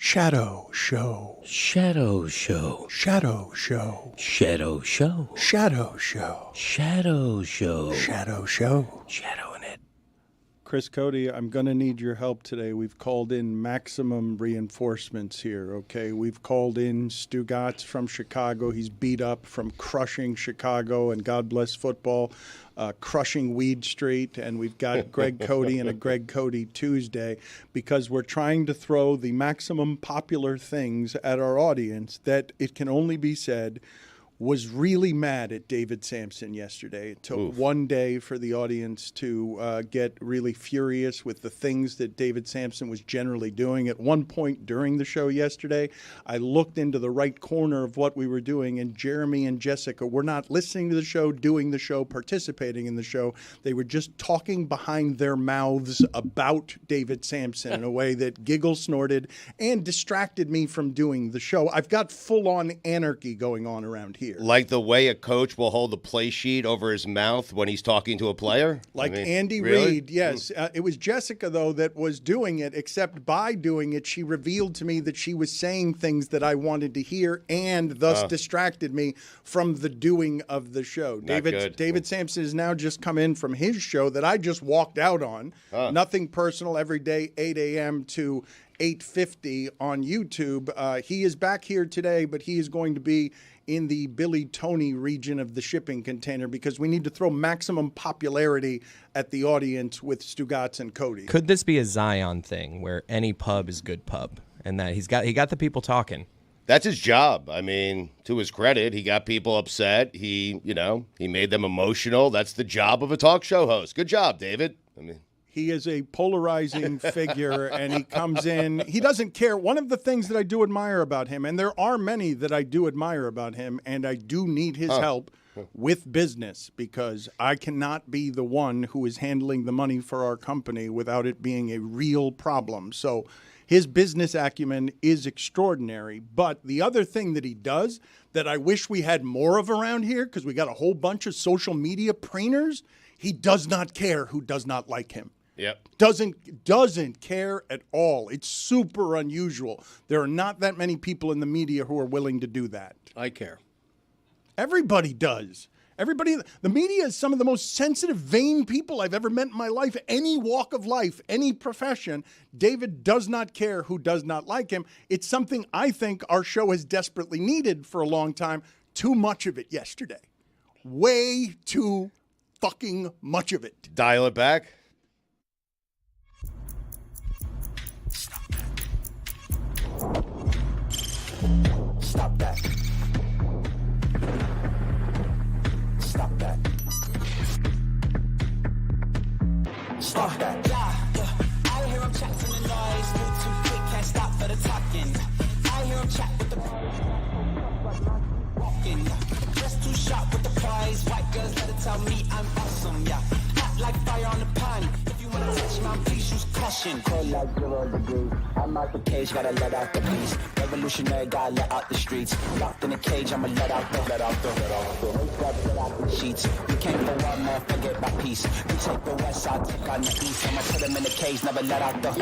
Shadow Show. Shadow Show. Shadow Show. Shadow Show. Shadow Show. Shadow Show. Shadow Show. Shadowing it. Chris, Cody, I'm going to need your help today. We've called in maximum reinforcements here, okay? We've called in Stugotz from Chicago. He's beat up from crushing Chicago and God bless football, crushing Weed Street. And we've got Greg Cody and a Greg Cody Tuesday because we're trying to throw the maximum popular things at our audience that it can only be said was really mad at David Samson yesterday. It took one day for the audience to get really furious with the things that David Samson was generally doing. At one point during the show yesterday, I looked into the right corner of what we were doing, and Jeremy and Jessica were not listening to the show, doing the show, participating in the show. They were just talking behind their mouths about David Samson in a way that giggle snorted and distracted me from doing the show. I've got full-on anarchy going on around here. Like the way a coach will hold the play sheet over his mouth when he's talking to a player? Like Andy Reid, yes. It was Jessica, though, that was doing it, except by doing it, she revealed to me that she was saying things that I wanted to hear and thus distracted me from the doing of the show. David Samson has now just come in from his show that I just walked out on. Nothing personal, every day, 8 a.m. to 8:50 on YouTube. He is back here today, but he is going to be in the Billy Tony region of the shipping container because we need to throw maximum popularity at the audience with Stugotz and Cody. Could this be a Zion thing where any pub is good pub and that he got the people talking? That's his job. I mean, to his credit, he got people upset. He made them emotional. That's the job of a talk show host. Good job, David. He is a polarizing figure, and he comes in. He doesn't care. One of the things that I do admire about him, and there are many that I do admire about him, and I do need his help with business because I cannot be the one who is handling the money for our company without it being a real problem. So his business acumen is extraordinary. But the other thing that he does that I wish we had more of around here, because we got a whole bunch of social media preeners, he does not care who does not like him. Yep. Doesn't care at all. It's super unusual. There are not that many people in the media who are willing to do that. I care. Everybody does. The media is some of the most sensitive, vain people I've ever met in my life. Any walk of life, any profession. David does not care who does not like him. It's something I think our show has desperately needed for a long time. Too much of it yesterday. Way too fucking much of it. Dial it back. Stop that. Stop that. Stop that. I hear him chat to the noise. Move too quick, can't stop for the talking. I hear him chat with the walking. Just too sharp with the prize. White girls let it tell me I'm awesome. Yeah, hot like fire on the pan. If you wanna touch my please use caution. Cold like 0 degrees. I'm out the cage, gotta let out the beast. Revolutionary, gotta let out the streets. Locked in a cage, I'ma let out the sheets. You can't go out, man, forget my peace. You take the west side, take on the east. I'ma put him in the cage, never let out the. I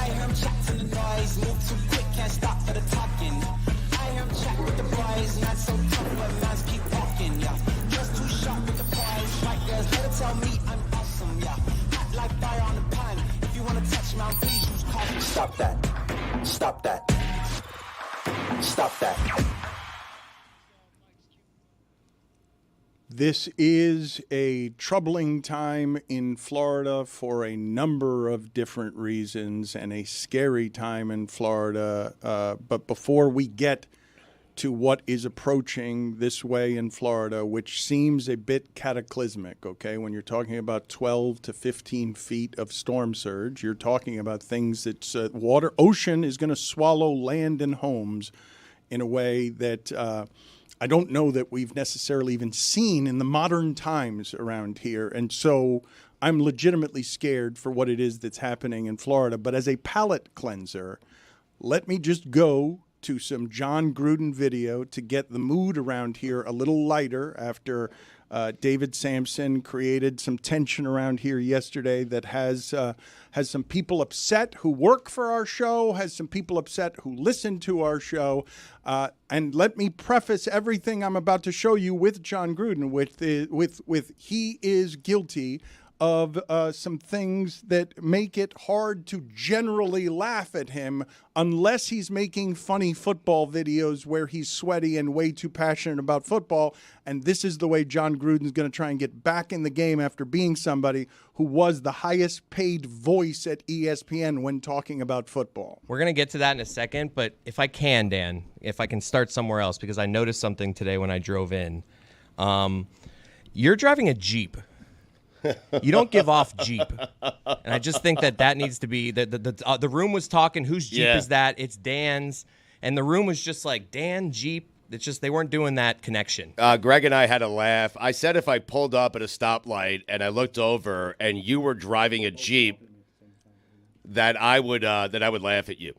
hear him chat to the noise. Move too quick, can't stop for the talking. I hear him chat with the boys. Not so tough, but man's keep walking, yeah. Just too sharp with the prize. White girls, let it tell me I'm awesome, yeah. Hot like fire on the pan. If you wanna touch my please use caution. Stop that. Stop that. Stop that. This is a troubling time in Florida for a number of different reasons and a scary time in Florida. But before we get to what is approaching this way in Florida, which seems a bit cataclysmic, okay? When you're talking about 12 to 15 feet of storm surge, you're talking about things that's ocean is going to swallow land and homes in a way that I don't know that we've necessarily even seen in the modern times around here. And so I'm legitimately scared for what it is that's happening in Florida. But as a palate cleanser, let me just go to some John Gruden video to get the mood around here a little lighter after David Samson created some tension around here yesterday that has some people upset who work for our show, has some people upset who listen to our show. And let me preface everything I'm about to show you with John Gruden with he is guilty of some things that make it hard to generally laugh at him unless he's making funny football videos where he's sweaty and way too passionate about football. And this is the way John Gruden's going to try and get back in the game after being somebody who was the highest paid voice at ESPN when talking about football. We're going to get to that in a second, but if I can, Dan, if I can start somewhere else, because I noticed something today when I drove in. You're driving a Jeep. You don't give off Jeep, and I just think that needs to be the room was talking. Whose Jeep is that? It's Dan's, and the room was just like Dan Jeep. It's just they weren't doing that connection. Greg and I had a laugh. I said if I pulled up at a stoplight and I looked over and you were driving a Jeep, that I would laugh at you.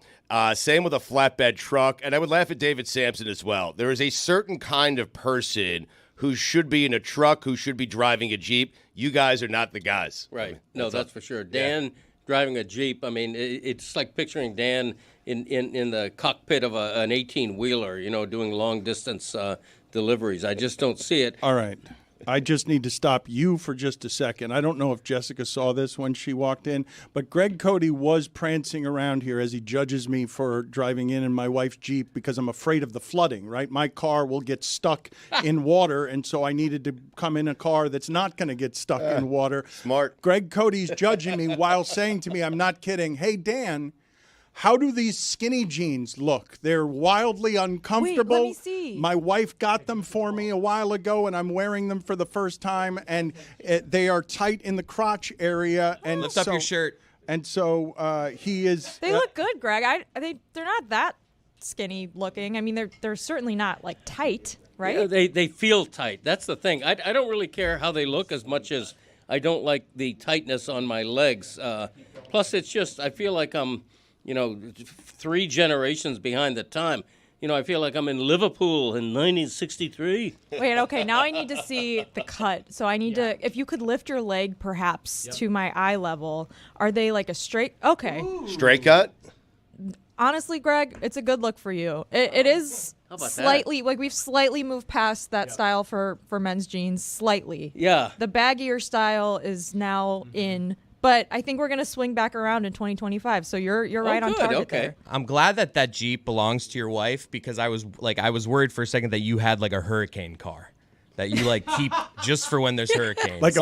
Same with a flatbed truck, and I would laugh at David Samson as well. There is a certain kind of person who should be in a truck, who should be driving a Jeep. You guys are not the guys. Right. I mean, No, that's for sure. Dan driving a Jeep, I mean, it's like picturing Dan in the cockpit of an 18-wheeler, doing long-distance deliveries. I just don't see it. All right. I just need to stop you for just a second. I don't know if Jessica saw this when she walked in, but Greg Cody was prancing around here as he judges me for driving in my wife's Jeep because I'm afraid of the flooding, right? My car will get stuck in water, and so I needed to come in a car that's not going to get stuck in water. Smart. Greg Cody's judging me while saying to me, I'm not kidding, hey, Dan, how do these skinny jeans look? They're wildly uncomfortable. Wait, let me see. My wife got them for me a while ago, and I'm wearing them for the first time, and they are tight in the crotch area. And Lift up your shirt. And so he is. They look good, Greg. They're not that skinny looking. I mean, they're certainly not like tight, right? Yeah, they feel tight. That's the thing. I don't really care how they look as much as I don't like the tightness on my legs. Plus, it's just I feel like I'm 3 generations behind the time. I feel like I'm in Liverpool in 1963. Wait, okay, now I need to see the cut. So I need to, if you could lift your leg perhaps to my eye level. Are they like a straight? Okay. Straight cut? Honestly, Greg, it's a good look for you. It is How about slightly, like we've slightly moved past that style for men's jeans, slightly. Yeah. The baggier style is now in. But I think we're going to swing back around in 2025. So you're right on good. target Okay. there. I'm glad that Jeep belongs to your wife because I was worried for a second that you had like a hurricane car that you like keep just for when there's hurricanes. Like a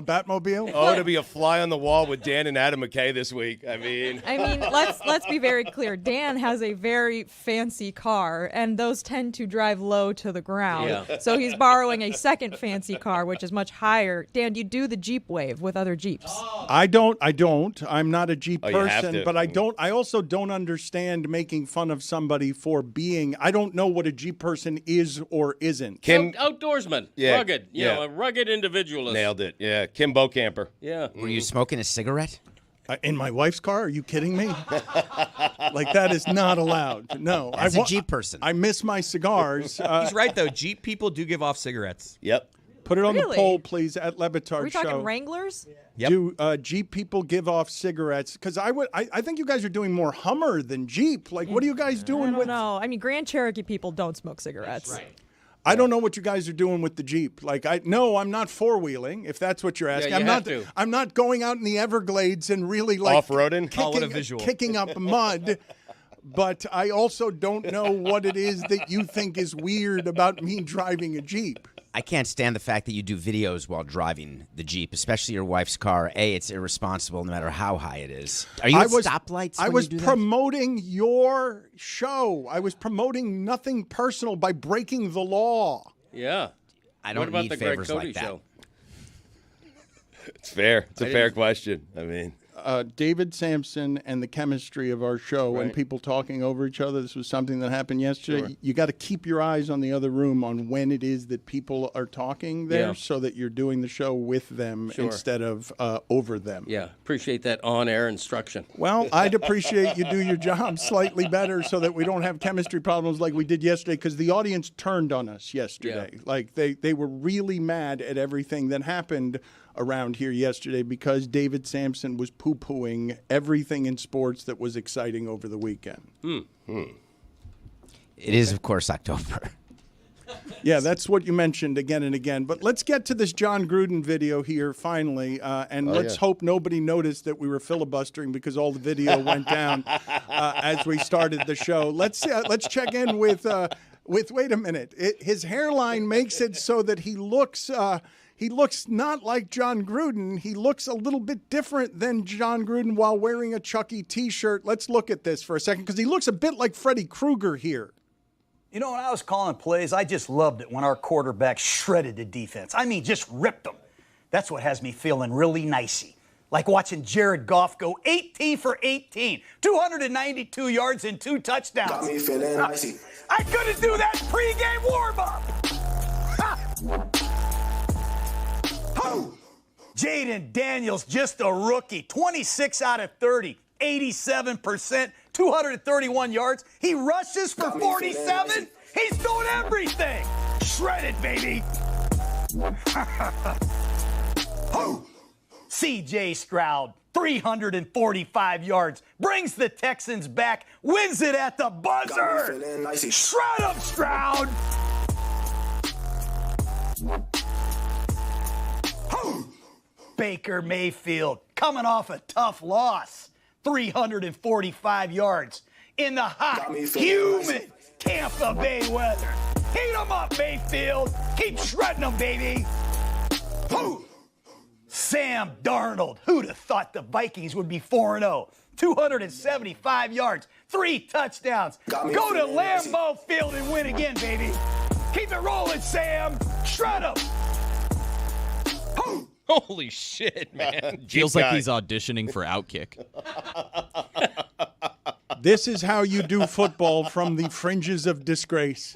Batmobile? Oh, to be a fly on the wall with Dan and Adam McKay this week. I mean, let's be very clear. Dan has a very fancy car, and those tend to drive low to the ground. Yeah. So he's borrowing a second fancy car, which is much higher. Dan, do you do the Jeep wave with other Jeeps? I don't. I'm not a Jeep you have person, to. but I also don't understand making fun of somebody for being. I don't know what a Jeep person is or isn't. Kim Outdoorsman. Yeah, Rugged. yeah. A rugged individualist. nailed it. Yeah, Kim Bocamper. Yeah. Were you smoking a cigarette? In my wife's car? Are you kidding me? Like that is not allowed. No, As a Jeep person. I miss my cigars. He's right though. Jeep people do give off cigarettes. Yep. Put it on the Really? poll, please, at Le Are Batard we Show. talking Wranglers? Yep. Do Jeep people give off cigarettes? Because I think you guys are doing more Hummer than Jeep. Like, what are you guys I doing don't with? know. I mean, Grand Cherokee people don't smoke cigarettes. I don't know what you guys are doing with the Jeep. Like, I'm not four-wheeling, if that's what you're asking. you have to. I'm not going out in the Everglades and really like Off-roading? Oh, what a visual. kicking up mud. But I also don't know what it is that you think is weird about me driving a Jeep. I can't stand the fact that you do videos while driving the Jeep, especially your wife's car. It's irresponsible no matter how high it is. Are you at stoplights I when was you do that? promoting your show. I was promoting nothing personal by breaking the law. Yeah. I don't What about need the Greg favors Cody like that. show? It's fair. It's a fair question. I mean, David Samson and the chemistry of our show and people talking over each other. This was something that happened yesterday. Sure. You got to keep your eyes on the other room on when it is that people are talking there, Yeah. so that you're doing the show with them Sure. instead of over them. Yeah, appreciate that on-air instruction. Well, I'd appreciate you do your job slightly better so that we don't have chemistry problems like we did yesterday, because the audience turned on us yesterday. Yeah. Like they were really mad at everything that happened around here yesterday because David Samson was poo-pooing everything in sports that was exciting over the weekend. It is, of course, October. Yeah, that's what you mentioned again and again. But let's get to this John Gruden video here finally, and let's hope nobody noticed that we were filibustering because all the video went down as we started the show. Let's check in with wait a minute. His hairline makes it so that he looks not like John Gruden. He looks a little bit different than John Gruden while wearing a Chucky T-shirt. Let's look at this for a second because he looks a bit like Freddy Krueger here. You know, when I was calling plays, I just loved it when our quarterback shredded the defense. I mean, just ripped them. That's what has me feeling really nicey. Like watching Jared Goff go 18 for 18, 292 yards and 2 touchdowns. Got me feeling nicey. I couldn't do that pregame warm-up. Jaden Daniels, just a rookie, 26 out of 30, 87%, 231 yards. He rushes for 47. He's doing everything. Shredded, baby. C.J. Stroud, 345 yards, brings the Texans back, wins it at the buzzer. Shred him, Stroud. Baker Mayfield, coming off a tough loss, 345 yards in the hot, humid Tampa Bay weather. Heat them up, Mayfield. Keep shredding them, baby. Sam Darnold, who'd have thought the Vikings would be 4-0? 275 yards, 3 touchdowns. Go to Lambeau Field and win again, baby. Keep it rolling, Sam. Shred them. Holy shit, man. Feels like he's auditioning for Outkick. This is how you do football from the fringes of disgrace.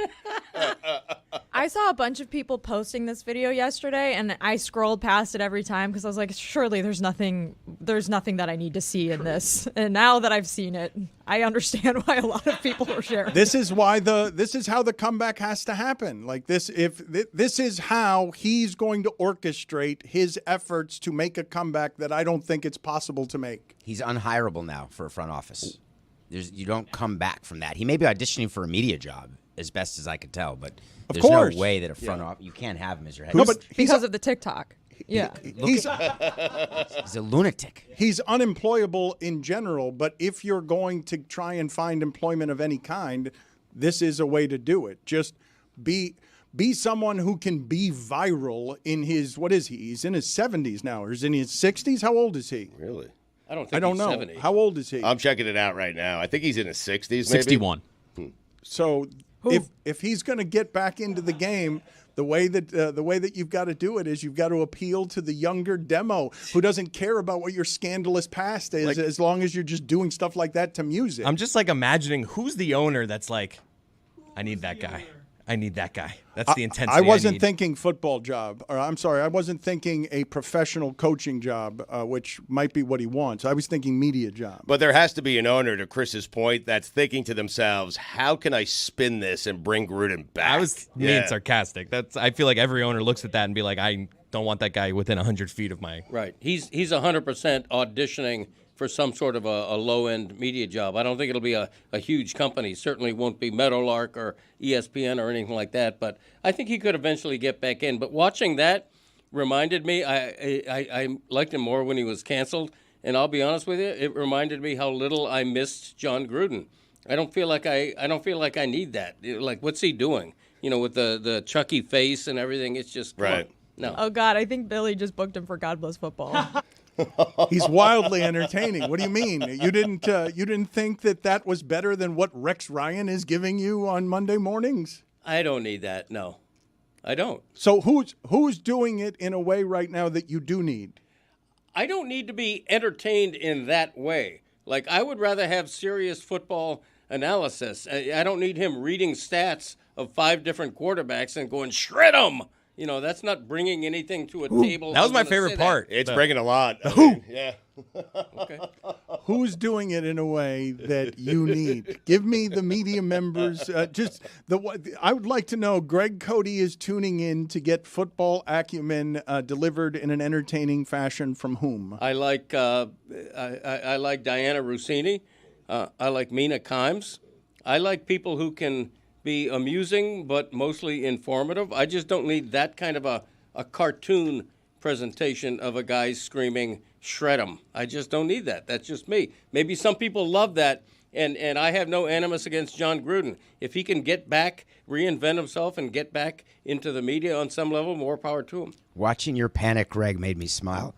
I saw a bunch of people posting this video yesterday, and I scrolled past it every time because I was like, surely there's nothing that I need to see in this. And now that I've seen it, I understand why a lot of people are sharing. This is how the comeback has to happen. Like this is how he's going to orchestrate his efforts to make a comeback that I don't think it's possible to make. He's unhireable now for a front office. You don't come back from that. He may be auditioning for a media job, as best as I can tell, but there's no way that a front office, you can't have him as your head. No, but because of the TikTok. Yeah. He's a lunatic. He's unemployable in general, but if you're going to try and find employment of any kind, this is a way to do it. Just be someone who can be viral in his, what is he? He's in his 70s now, or is he in his 60s? How old is he? Really? I don't think I don't he's know. 70. How old is he? I'm checking it out right now. I think he's in his 60s, maybe. 61. So if he's going to get back into the game, the way that you've got to do it is you've got to appeal to the younger demo who doesn't care about what your scandalous past is, as long as you're just doing stuff like that to music. I'm just like imagining who's the owner that's like, I need that guy. I need that guy. That's the intensity I wasn't need. thinking football job. Or I'm sorry, I wasn't thinking a professional coaching job, which might be what he wants. I was thinking media job. But there has to be an owner, to Chris's point, that's thinking to themselves, how can I spin this and bring Gruden back? I was being sarcastic. I feel like every owner looks at that and be like, I don't want that guy within 100 feet of my. Right. He's 100% auditioning for some sort of a low-end media job. I don't think it'll be a huge company. Certainly won't be Meadowlark or ESPN or anything like that. But I think he could eventually get back in. But watching that reminded me, I liked him more when he was canceled. And I'll be honest with you, it reminded me how little I missed John Gruden. I don't feel like I need that. Like, what's he doing? You know, with the Chucky face and everything. It's just right. No. Oh God, I think Billy just booked him for God Bless Football. He's wildly entertaining. What do you mean? You didn't think that was better than what Rex Ryan is giving you on Monday mornings? I don't need that. No, I don't. So who's doing it in a way right now that you do need? I don't need to be entertained in that way. Like, I would rather have serious football analysis. I don't need him reading stats of 5 different quarterbacks and going, shred them. You know, that's not bringing anything to a table. That was my favorite part. It's bringing a lot. Yeah. Okay. Who's doing it in a way that you need? Give me the media members. I would like to know. Greg Cody is tuning in to get football acumen delivered in an entertaining fashion from whom? I like I like Diana Rossini. I like Mina Kimes. I like people who can be amusing but mostly informative. I just don't need that kind of a cartoon presentation of a guy screaming, shred 'em. I just don't need that. That's just me. Maybe some people love that, and I have no animus against John Gruden. If he can get back, reinvent himself, and get back into the media on some level, more power to him. Watching your panic, Greg, made me smile.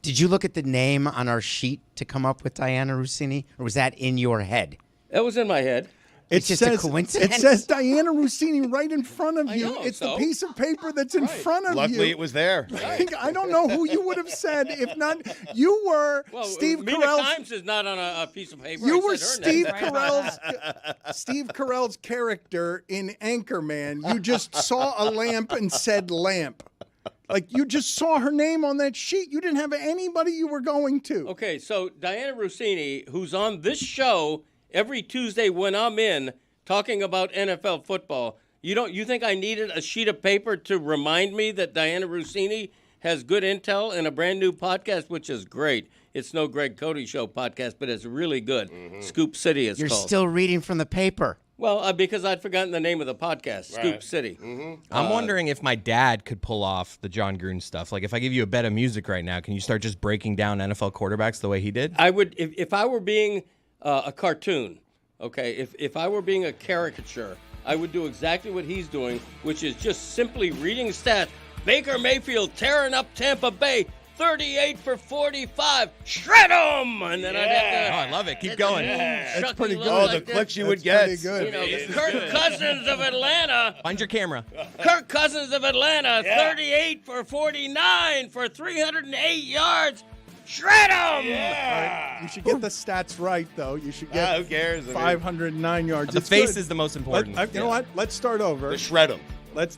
Did you look at the name on our sheet to come up with Diana Rossini, or was that in your head? That was in my head. It's just a coincidence. It says Diana Rossini right in front of I you. know, It's so? the piece of paper that's in front of you. Luckily, it was there. I don't know who you would have said if not. You were Well, Steve Mina Carell's. Kimes is not on a piece of paper. You I were said her name. Steve Carell's character in Anchorman. You just saw a lamp and said lamp. Like, you just saw her name on that sheet. You didn't have anybody you were going to. Okay, so Diana Rossini, who's on this show every Tuesday when I'm in talking about NFL football, you think I needed a sheet of paper to remind me that Diana Rossini has good intel in a brand new podcast, which is great. It's no Greg Cody Show podcast, but it's really good. Scoop City is You're called. still reading from the paper. Well, because I'd forgotten the name of the podcast, Scoop City. I'm wondering if my dad could pull off the John Gruden stuff. Like, if I give you a bed of music right now, can you start just breaking down NFL quarterbacks the way he did? I would, if I were being a cartoon, okay, if I were being a caricature, I would do exactly what he's doing, which is just simply reading stats. Baker Mayfield tearing up Tampa Bay, 38 for 45. Shred 'em! And then I'd have to... Oh, I love it. Keep going. That's pretty good. Oh, like the that. clicks you would That's get. pretty good. You know, Kirk Cousins of Atlanta. Find your camera. Kirk Cousins of Atlanta, 38 for 49 for 308 yards. Shred 'em! You should get the stats right, though. You should get who cares? I mean, 509 yards. The It's face good. is the most important. You know what? Let's start over. The shred 'em. Let's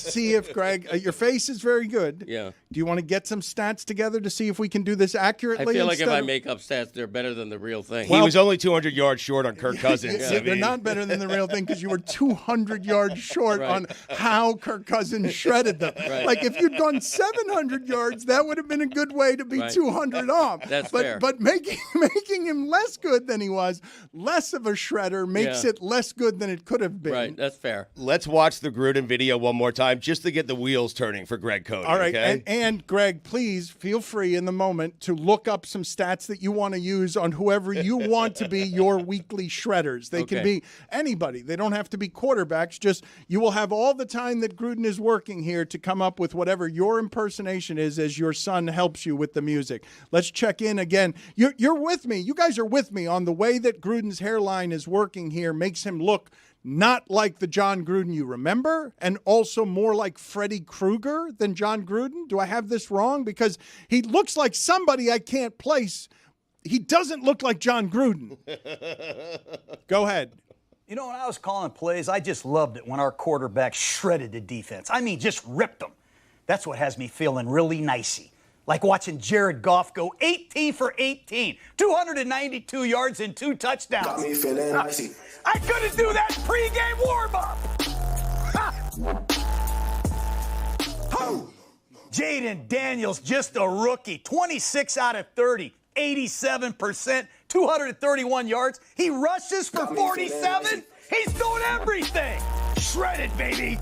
see if Greg. Your face is very good. Yeah. Do you want to get some stats together to see if we can do this I accurately? feel like if instead I of- make up stats, they're better than the real thing. He was only 200 yards short on Kirk Cousins. I They're mean, not better than the real thing because you were 200 yards short Right. on how Kirk Cousins shredded them. Right. Like, if you'd gone 700 yards, that would have been a good way to be Right. 200 off. That's but, fair. But making him less good than he was, less of a shredder, makes Yeah. it less good than it could have been. Right, that's fair. Let's watch the Gruden video one more time just to get the wheels turning for Greg Cody. All right, okay? and Greg, please feel free in the moment to look up some stats that you want to use on whoever you want to be your weekly shredders. They can Okay. be anybody. They don't have to be quarterbacks. Just you will have all the time that Gruden is working here to come up with whatever your impersonation is as your son helps you with the music. Let's check in again. You're with me. You guys are with me on the way that Gruden's hairline is working here makes him look not like the John Gruden you remember, and also more like Freddy Krueger than John Gruden? Do I have this wrong? Because he looks like somebody I can't place. He doesn't look like John Gruden. Go ahead. You know, when I was calling plays, I just loved it when our quarterback shredded the defense. I mean, just ripped them. That's what has me feeling really nicey. Like watching Jared Goff go 18 for 18, 292 yards and 2 touchdowns. Got me feeling icy. I couldn't do that pregame warm-up. Jaden Daniels, just a rookie, 26 out of 30, 87%, 231 yards. He rushes for 47. He's doing everything. Shredded, baby.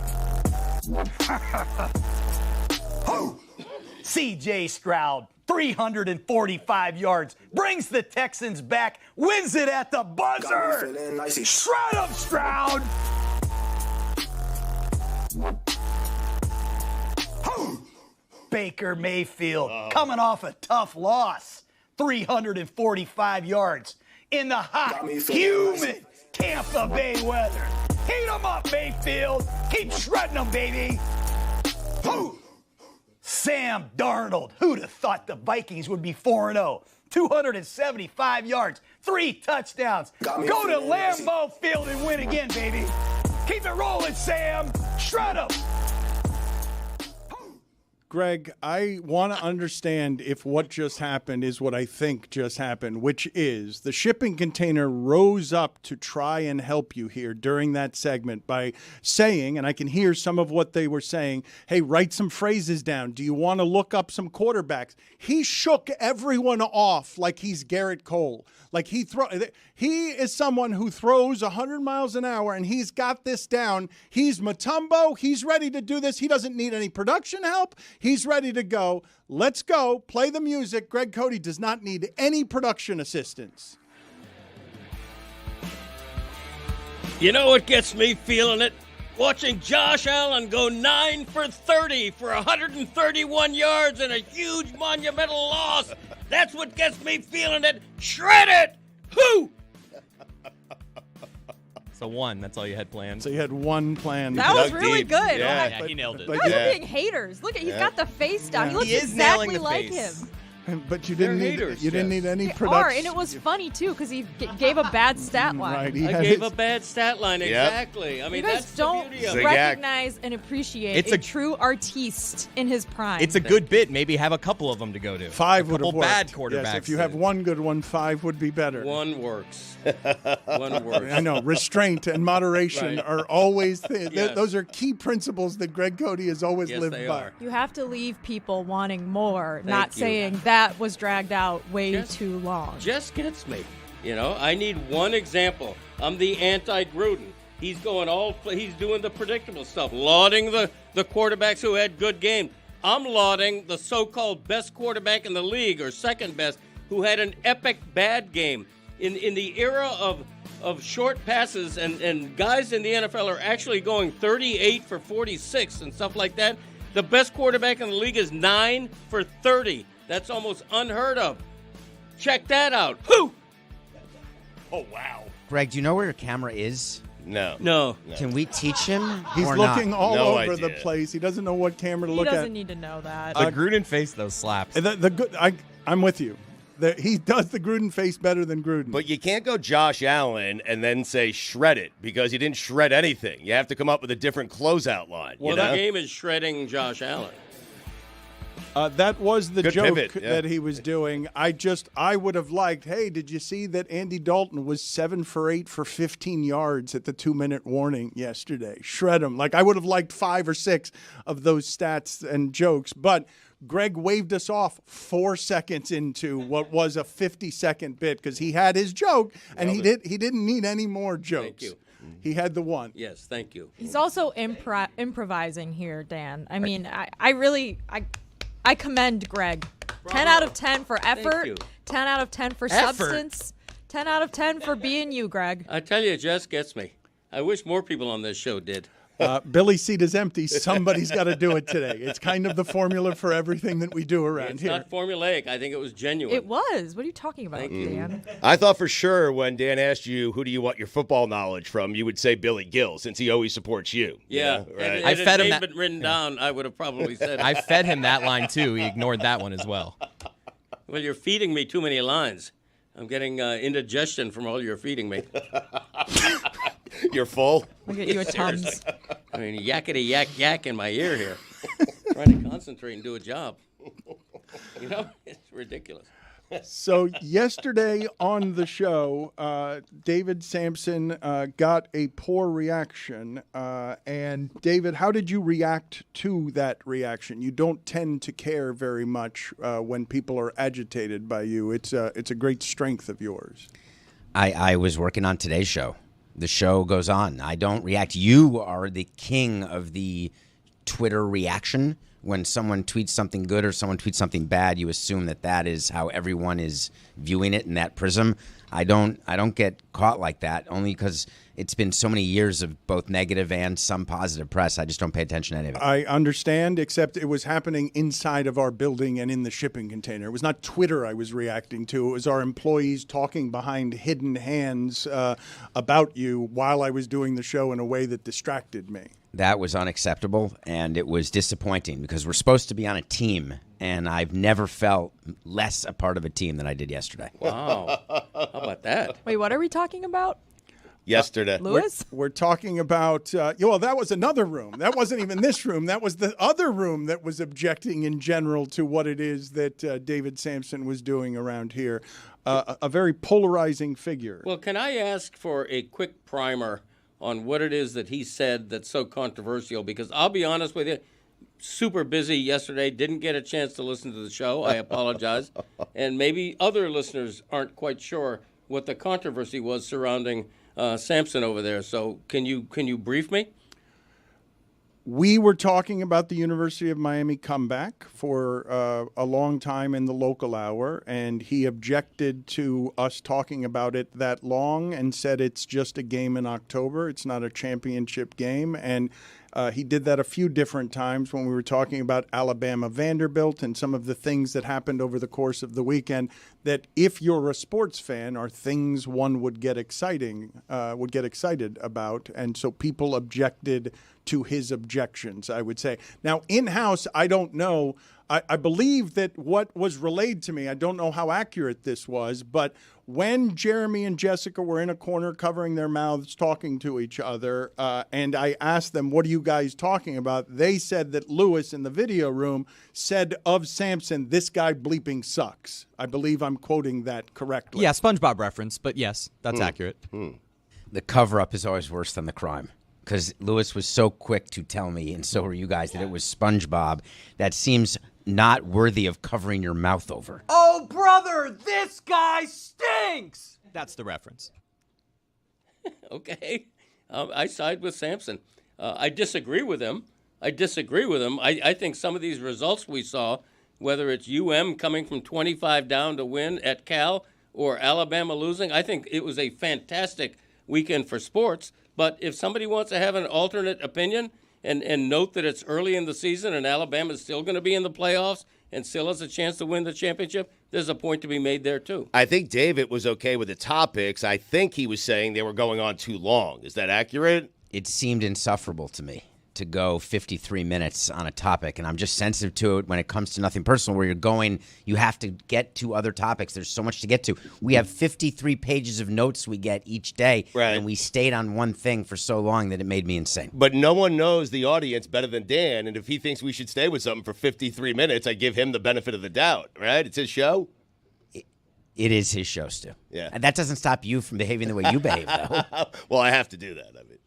C.J. Stroud, 345 yards, brings the Texans back, wins it at the buzzer. Shred him, Stroud. Baker Mayfield, coming off a tough loss, 345 yards in the hot, humid Tampa Bay weather. Heat them up, Mayfield. Keep shredding them, baby. Sam Darnold. Who'd have thought the Vikings would be 4-0? 275 yards, 3 touchdowns. Go to Lambeau Field and win again, baby. Keep it rolling, Sam. Shred 'em. Greg, I want to understand if what just happened is what I think just happened, which is the shipping container rose up to try and help you here during that segment by saying, and I can hear some of what they were saying, hey, write some phrases down. Do you want to look up some quarterbacks? He shook everyone off like he's Garrett Cole. Like he is someone who throws 100 miles an hour, and he's got this down. He's Mutombo. He's ready to do this. He doesn't need any production help. He's ready to go. Let's go. Play the music. Greg Cody does not need any production assistance. You know what gets me feeling it? Watching Josh Allen go 9 for 30 for 131 yards and a huge monumental loss. That's what gets me feeling it. Shred it! Who? So one, that's all you had planned. So you had one plan. That was really good. Yeah, he nailed it. You guys are being haters. Look at he's got the face down. He looks exactly like him. But you didn't need any They production. are, and it was funny too because he gave a bad stat line. Right, I gave a bad stat line, exactly. I mean, You that's guys don't the beauty of it. recognize and appreciate a true artiste in his prime. It's a good bit. Maybe have a couple of them to go to. 5 would have worked. Bad quarterbacks. Yes, if you have one good one, 5 would be better. One works. One works. I know. Restraint and moderation are always Yes. those are key principles that Greg Cody has always lived they by. are. You have to leave people wanting more, not you. saying that was dragged out way too long. Just gets me. You know, I need one example. I'm the anti-Gruden. He's doing the predictable stuff, lauding the quarterbacks who had good games. I'm lauding the so-called best quarterback in the league, or second best, who had an epic bad game. In the era of short passes and guys in the NFL are actually going 38 for 46 and stuff like that, the best quarterback in the league is 9 for 30. That's almost unheard of. Check that out. Who? Oh, wow. Greg, do you know where your camera is? No. Can we teach him? He's or looking not? all No over the idea. place. He doesn't know what camera to He look doesn't at. need to know that. The Gruden face, though, slaps. The good. I'm with you. He does the Gruden face better than Gruden. But you can't go Josh Allen and then say shred it because he didn't shred anything. You have to come up with a different closeout line. Well, you know? the game is shredding Josh Allen. That was the Good joke pivot, yeah. that he was doing. I would have liked, hey, did you see that Andy Dalton was 7 for 8 for 15 yards at the 2-minute warning yesterday? Shred him. Like, I would have liked 5 or 6 of those stats and jokes. But Greg waved us off 4 seconds into what was a 50-second bit because he had his joke, and he didn't need any more jokes. Thank you. He had the one. Yes, thank you. He's also improvising here, Dan. I mean, I commend Greg. Bravo. 10 out of 10 for effort. you. 10 out of 10 for Effort? substance. 10 out of 10 for being you, Greg. I tell you, it just gets me. I wish more people on this show did. Billy's seat is empty. Somebody's got to do it today. It's kind of the formula for everything that we do around It's here. not formulaic. I think it was genuine. It was. What are you talking about, Thank you. Dan? I thought for sure when Dan asked you, who do you want your football knowledge from, you would say Billy Gill, since he always supports you. Yeah. You know, right? I If fed it him had that- been written down, I would have probably said it. I fed him that line, too. He ignored that one as well. Well, you're feeding me too many lines. I'm getting indigestion from all you're feeding me. You're full? Look at you at Tums. Seriously. I mean, yakety yak in my ear here. Trying to concentrate and do a job. You know, it's ridiculous. So yesterday on the show, David Samson got a poor reaction. And David, how did you react to that reaction? You don't tend to care very much when people are agitated by you. It's a great strength of yours. I was working on today's show. The show goes on. I don't react. You are the king of the Twitter reaction. When someone tweets something good or someone tweets something bad, you assume that is how everyone is viewing it in that prism. I don't get caught like that, only because it's been so many years of both negative and some positive press. I just don't pay attention to any of it. I understand, except it was happening inside of our building and in the shipping container. It was not Twitter I was reacting to. It was our employees talking behind hidden hands about you while I was doing the show in a way that distracted me. That was unacceptable, and it was disappointing because we're supposed to be on a team, and I've never felt less a part of a team than I did yesterday. Wow. How about that? Wait, what are we talking about? Yesterday. Lewis? We're talking about, well, that was another room. That wasn't even this room. That was the other room that was objecting in general to what it is that David Samson was doing around here. A very polarizing figure. Well, can I ask for a quick primer on what it is that he said that's so controversial? Because I'll be honest with you, super busy yesterday, didn't get a chance to listen to the show. I apologize. And maybe other listeners aren't quite sure what the controversy was surrounding Samson over there. So can you brief me? We were talking about the University of Miami comeback for a long time in the local hour, and he objected to us talking about it that long and said it's just a game in October. It's not a championship game. And he did that a few different times when we were talking about Alabama Vanderbilt and some of the things that happened over the course of the weekend that if you're a sports fan are things one would get excited about. And so people objected to his objections, I would say. Now, in-house, I don't know. I believe that what was relayed to me, I don't know how accurate this was, but when Jeremy and Jessica were in a corner covering their mouths talking to each other, and I asked them, what are you guys talking about? They said that Lewis in the video room said of Samson, this guy bleeping sucks. I believe I'm quoting that correctly. Yeah, SpongeBob reference, but yes, that's accurate. The cover-up is always worse than the crime. Because Lewis was so quick to tell me, and so were you guys, that it was SpongeBob. That seems not worthy of covering your mouth over. Oh, brother, this guy stinks! That's the reference. Okay. I side with Samson. I disagree with him. I think some of these results we saw, whether it's UM coming from 25 down to win at Cal or Alabama losing, I think it was a fantastic weekend for sports. But if somebody wants to have an alternate opinion and note that it's early in the season and Alabama's still going to be in the playoffs and still has a chance to win the championship, there's a point to be made there, too. I think David was okay with the topics. I think he was saying they were going on too long. Is that accurate? It seemed insufferable to me to go 53 minutes on a topic, and I'm just sensitive to it when it comes to nothing personal, where you're going, you have to get to other topics. There's so much to get to. We have 53 pages of notes we get each day, right, and we stayed on one thing for so long that it made me insane. But no one knows the audience better than Dan, and if he thinks we should stay with something for 53 minutes, I give him the benefit of the doubt, right? It's his show. It is his show, Stu. Yeah. And that doesn't stop you from behaving the way you behave, though. Well, I have to do that, I mean.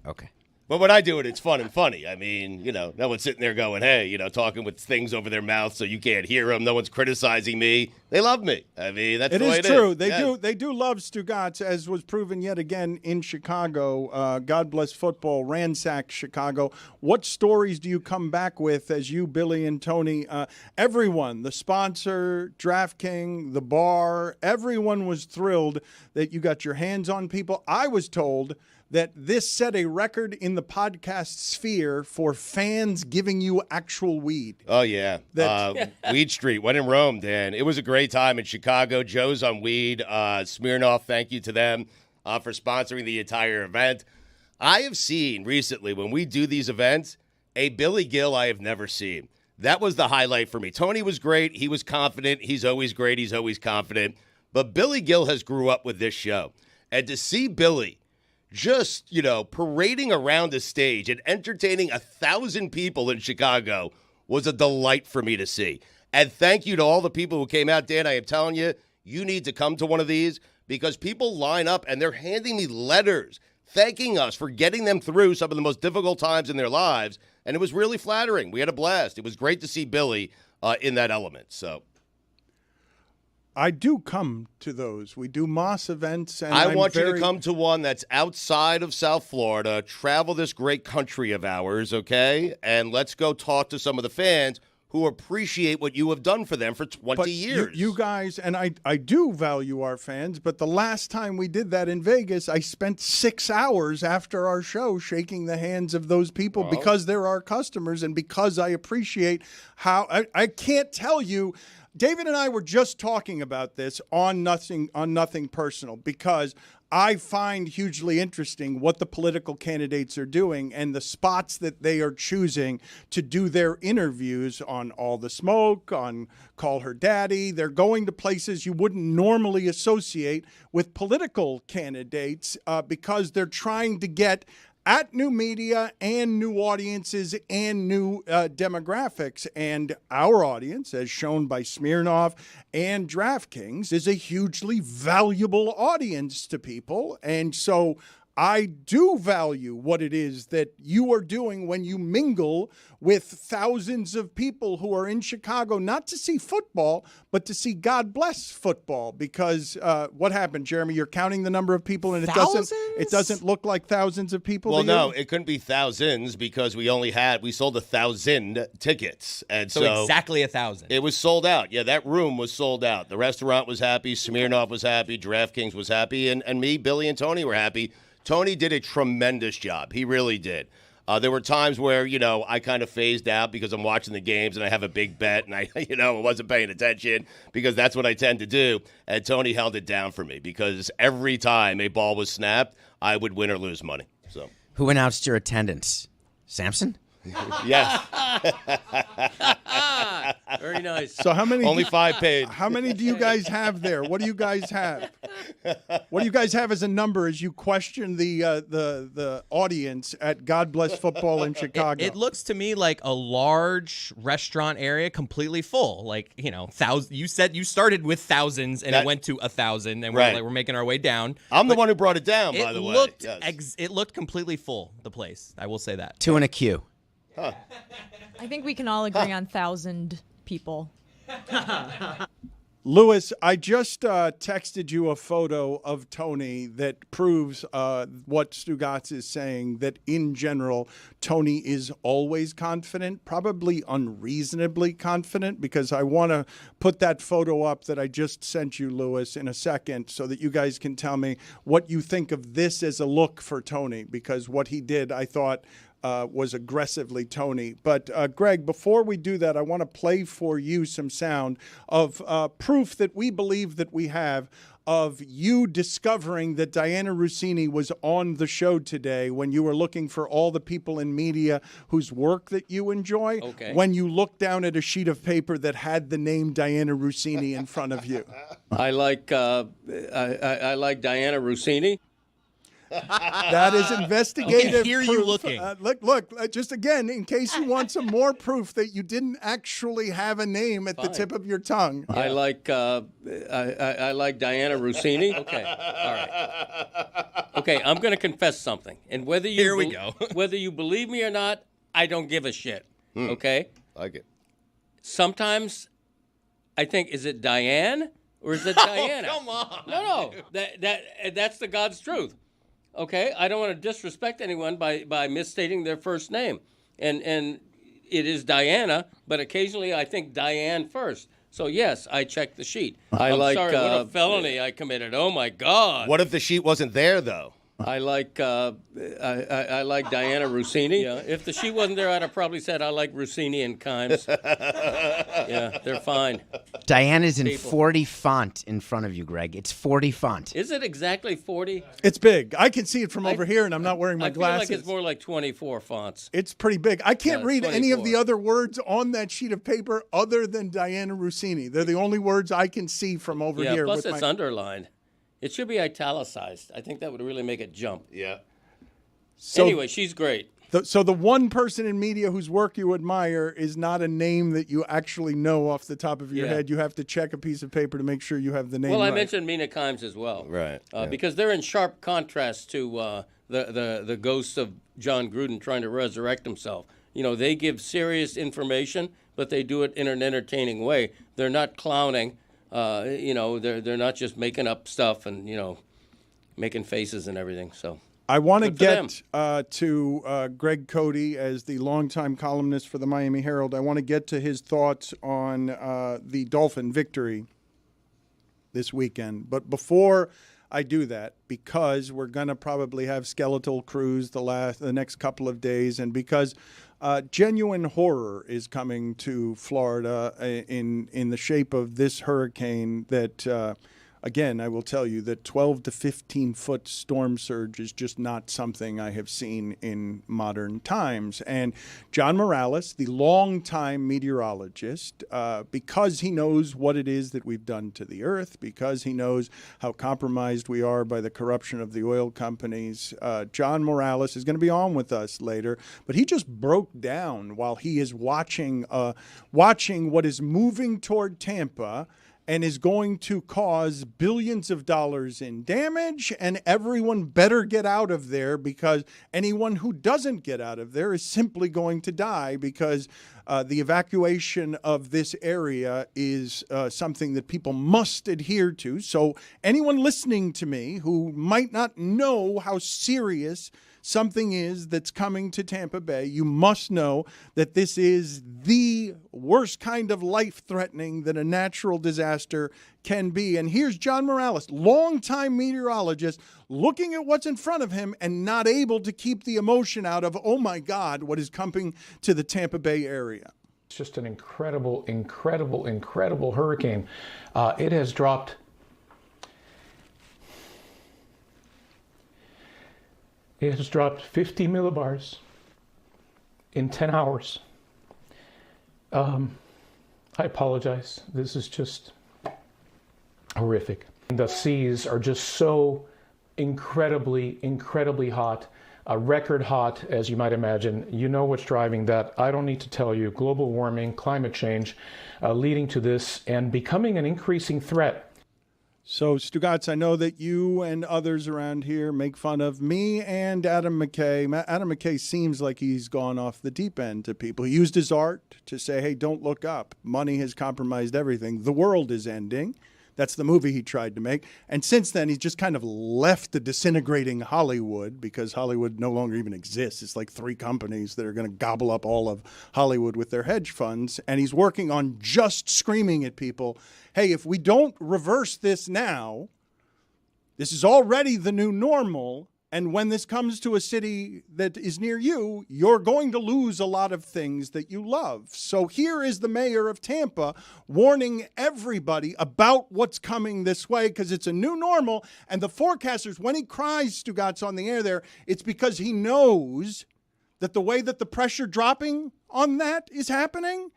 Okay. But when I do it, it's fun and funny. I mean, no one's sitting there going, hey, talking with things over their mouth so you can't hear them. No one's criticizing me. They love me. I mean, that's the way it is. It is true. They do love Stugotz, as was proven yet again in Chicago. God bless football, ransacked Chicago. What stories do you come back with as you, Billy and Tony? Everyone, the sponsor, DraftKings, the bar, everyone was thrilled that you got your hands on people. I was told that this set a record in the podcast sphere for fans giving you actual weed. Oh, yeah. Weed Street, when in Rome, Dan. It was a great time in Chicago. Joe's on weed. Smirnoff, thank you to them for sponsoring the entire event. I have seen recently, when we do these events, a Billy Gill I have never seen. That was the highlight for me. Tony was great. He was confident. He's always great. He's always confident. But Billy Gill has grew up with this show. And to see Billy just, parading around the stage and entertaining 1,000 people in Chicago was a delight for me to see. And thank you to all the people who came out, Dan. I am telling you, you need to come to one of these because people line up and they're handing me letters thanking us for getting them through some of the most difficult times in their lives. And it was really flattering. We had a blast. It was great to see Billy in that element. So I do come to those. We do Moss events. And I want you to come to one that's outside of South Florida, travel this great country of ours, okay? And let's go talk to some of the fans who appreciate what you have done for them for 20 years. You guys, and I do value our fans, but the last time we did that in Vegas, I spent 6 hours after our show shaking the hands of those people because they're our customers and because I appreciate how I can't tell you. David and I were just talking about this on Nothing Personal because I find hugely interesting what the political candidates are doing and the spots that they are choosing to do their interviews on All the Smoke, on Call Her Daddy. They're going to places you wouldn't normally associate with political candidates because they're trying to get at new media and new audiences and new demographics. And our audience, as shown by Smirnoff and DraftKings, is a hugely valuable audience to people. And so I do value what it is that you are doing when you mingle with thousands of people who are in Chicago, not to see football, but to see God bless football. Because what happened, Jeremy? You're counting the number of people, and it doesn't look like thousands of people. Well, no, it couldn't be thousands because we sold 1,000 tickets, and So exactly 1,000. It was sold out. Yeah, that room was sold out. The restaurant was happy. Smirnoff was happy. DraftKings was happy, and me, Billy, and Tony were happy. Tony did a tremendous job. He really did. There were times where, I kind of phased out because I'm watching the games and I have a big bet and I wasn't paying attention because that's what I tend to do. And Tony held it down for me because every time a ball was snapped, I would win or lose money. So, Who announced your attendance? Samson? Yes. Very nice. So how many? Only 5 paid. How many do you guys have there? What do you guys have? What do you guys have as a number as you question the audience at God Bless Football in Chicago? It looks to me like a large restaurant area completely full. Like, you said you started with thousands and it went to 1,000 and Right. we're making our way down. I'm the one who brought it down, by the way. It looked completely full, the place. I will say that. 2 in a queue. Huh. I think we can all agree on 1,000 people. Louis, I just texted you a photo of Tony that proves what Stugotz is saying, that in general, Tony is always confident, probably unreasonably confident, because I want to put that photo up that I just sent you, Louis, in a second so that you guys can tell me what you think of this as a look for Tony, because what he did, I thought, was aggressively Tony. But Greg, before we do that, I want to play for you some sound of proof that we believe that we have of you discovering that Diana Rossini was on the show today when you were looking for all the people in media whose work that you enjoy. Okay. When you looked down at a sheet of paper that had the name Diana Rossini in front of you. I like Diana Rossini. That is investigative. I can hear you proof. looking. Look, just again, in case you want some more proof that you didn't actually have a name at the tip of your tongue. I like Diana Rossini. Okay, all right. Okay, I'm going to confess something, and whether you Here we go. whether you believe me or not, I don't give a shit. Okay. Like it. Sometimes I think, is it Diane or is it Diana? Come on. No. That's the God's truth. Okay, I don't want to disrespect anyone by misstating their first name, and it is Diana, but occasionally I think Diane first. So yes, I checked the sheet. I'm sorry, what a felony I committed! Oh my God! What if the sheet wasn't there, though? I like Diana Rossini. Yeah, if the sheet wasn't there, I'd have probably said I like Rossini and Kimes. Yeah, they're fine. Diana's in 40 font in front of you, Greg. It's 40 font. Is it exactly 40? It's big. I can see it from over here, and I'm not wearing my glasses. I feel like it's more like 24 fonts. It's pretty big. I can't read 24. any of the other words on that sheet of paper other than Diana Rossini. They're the only words I can see from over here. Plus it's underlined. It should be italicized. I think that would really make it jump. Yeah. So, anyway, she's great. So the one person in media whose work you admire is not a name that you actually know off the top of your head. You have to check a piece of paper to make sure you have the name right. Well, I mentioned Mina Kimes as well. Right. Because they're in sharp contrast to the ghosts of John Gruden trying to resurrect himself. They give serious information, but they do it in an entertaining way. They're not clowning. They're not just making up stuff and, making faces and everything. So I want to get to Greg Cody as the longtime columnist for the Miami Herald. I want to get to his thoughts on the Dolphin victory this weekend. But before I do that, because we're going to probably have skeletal crews the next couple of days, and because genuine horror is coming to Florida in the shape of this hurricane that again, I will tell you that 12 to 15 foot storm surge is just not something I have seen in modern times. And John Morales, the longtime meteorologist, because he knows what it is that we've done to the earth, because he knows how compromised we are by the corruption of the oil companies, John Morales is going to be on with us later. But he just broke down while he is watching what is moving toward Tampa and is going to cause billions of dollars in damage, and everyone better get out of there, because anyone who doesn't get out of there is simply going to die, because the evacuation of this area is something that people must adhere to. So anyone listening to me who might not know how serious something is that's coming to Tampa Bay, you must know that this is the worst kind of life-threatening that a natural disaster can be. And here's John Morales, longtime meteorologist, looking at what's in front of him and not able to keep the emotion out of, oh my God, what is coming to the Tampa Bay area. It's just an incredible, incredible, incredible hurricane. It has dropped It has dropped 50 millibars in 10 hours. I apologize. This is just horrific. The seas are just so incredibly, incredibly hot. Record hot, as you might imagine. You know what's driving that. I don't need to tell you. Global warming, climate change, leading to this and becoming an increasing threat. So, Stugotz, I know that you and others around here make fun of me and Adam McKay. Adam McKay seems like he's gone off the deep end to people. He used his art to say, hey, don't look up. Money has compromised everything. The world is ending. That's the movie he tried to make. And since then, he's just kind of left the disintegrating Hollywood, because Hollywood no longer even exists. It's like 3 companies that are going to gobble up all of Hollywood with their hedge funds. And he's working on just screaming at people, hey, if we don't reverse this now, this is already the new normal. And when this comes to a city that is near you, you're going to lose a lot of things that you love. So here is the mayor of Tampa warning everybody about what's coming this way, because it's a new normal. And the forecasters, when he cries, Stugotz, on the air there, it's because he knows that the way that the pressure dropping on that is happening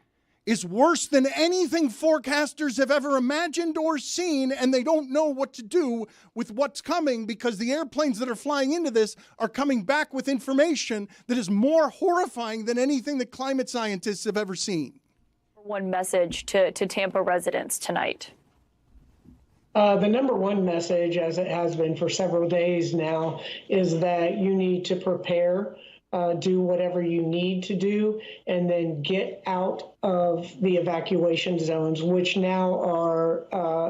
is worse than anything forecasters have ever imagined or seen, and they don't know what to do with what's coming, because the airplanes that are flying into this are coming back with information that is more horrifying than anything that climate scientists have ever seen. One message to Tampa residents tonight. The number one message, as it has been for several days now, is that you need to prepare. Do whatever you need to do, and then get out of the evacuation zones, which now are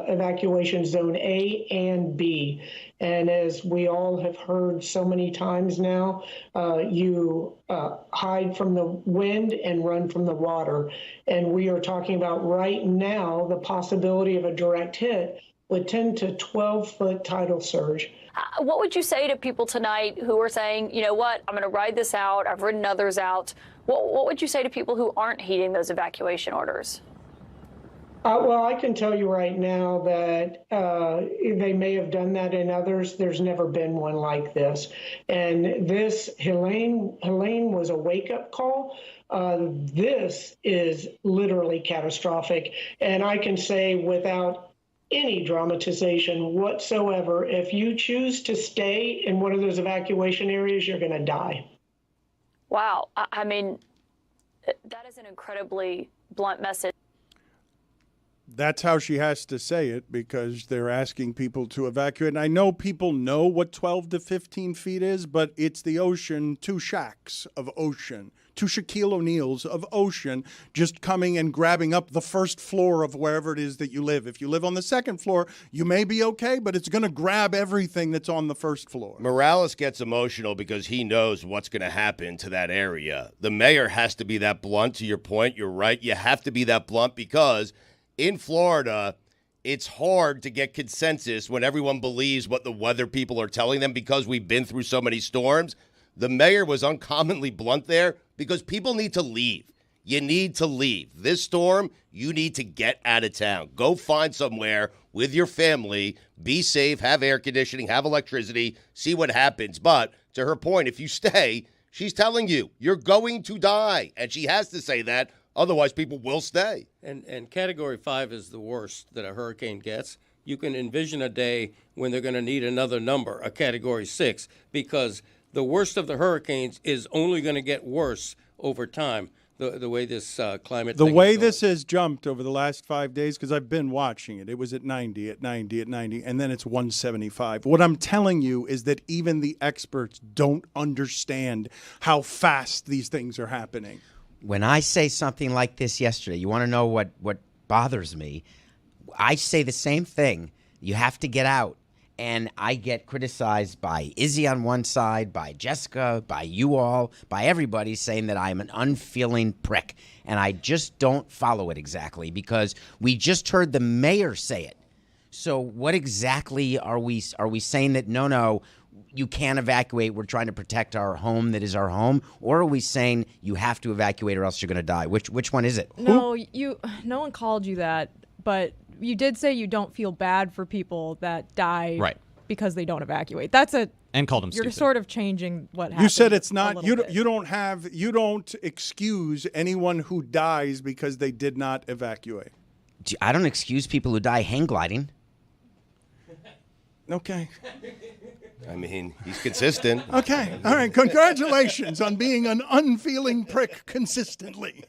evacuation zone A and B. And as we all have heard so many times now, you hide from the wind and run from the water. And we are talking about right now the possibility of a direct hit with 10 to 12 foot tidal surge. What would you say to people tonight who are saying, you know what, I'm going to ride this out, I've ridden others out? What would you say to people who aren't heeding those evacuation orders? Well, I can tell you right now that they may have done that in others. There's never been one like this. And this, Helene was a wake-up call. This is literally catastrophic. And I can say without any dramatization whatsoever, if you choose to stay in one of those evacuation areas, you're going to die. Wow. I mean, that is an incredibly blunt message. That's how she has to say it, because they're asking people to evacuate. And I know people know what 12 to 15 feet is, but it's the ocean, 2 Shaqs of ocean, 2 Shaquille O'Neals of ocean, just coming and grabbing up the first floor of wherever it is that you live. If you live on the second floor, you may be okay, but it's going to grab everything that's on the first floor. Morales gets emotional because he knows what's going to happen to that area. The mayor has to be that blunt. To your point, you're right. You have to be that blunt, because in Florida, it's hard to get consensus when everyone believes what the weather people are telling them, because we've been through so many storms. The mayor was uncommonly blunt there because people need to leave. you need to leave. This storm, you need to get out of town. Go find somewhere with your family. Be safe, have air conditioning, have electricity, see what happens. But to her point, if you stay, she's telling you you're going to die. And she has to say that. Otherwise, people will stay. And Category 5 is the worst that a hurricane gets. You can envision a day when they're going to need another number, a Category 6, because the worst of the hurricanes is only going to get worse over time, the way this climate The thing way is going. this has jumped over the last 5 days, because I've been watching it, it was at 90, at 90, at 90, and then it's 175. What I'm telling you is that even the experts don't understand how fast these things are happening. When I say something like this yesterday, you want to know what bothers me? I say the same thing. You have to get out. And I get criticized by Izzy on one side, by Jessica, by you all, by everybody saying that I'm an unfeeling prick. And I just don't follow it exactly because we just heard the mayor say it. So what exactly are we saying that, no, you can't evacuate, we're trying to protect our home that is our home? Or are we saying you have to evacuate or else you're going to die? Which one is it? No, no one called you that, but you did say you don't feel bad for people that die because they don't evacuate. And called them You're stupid. sort of changing what happened. You said it's not, a little bit. you don't excuse anyone who dies because they did not evacuate. I don't excuse people who die hang gliding. Okay. I mean, he's consistent. Okay. All right. Congratulations on being an unfeeling prick consistently.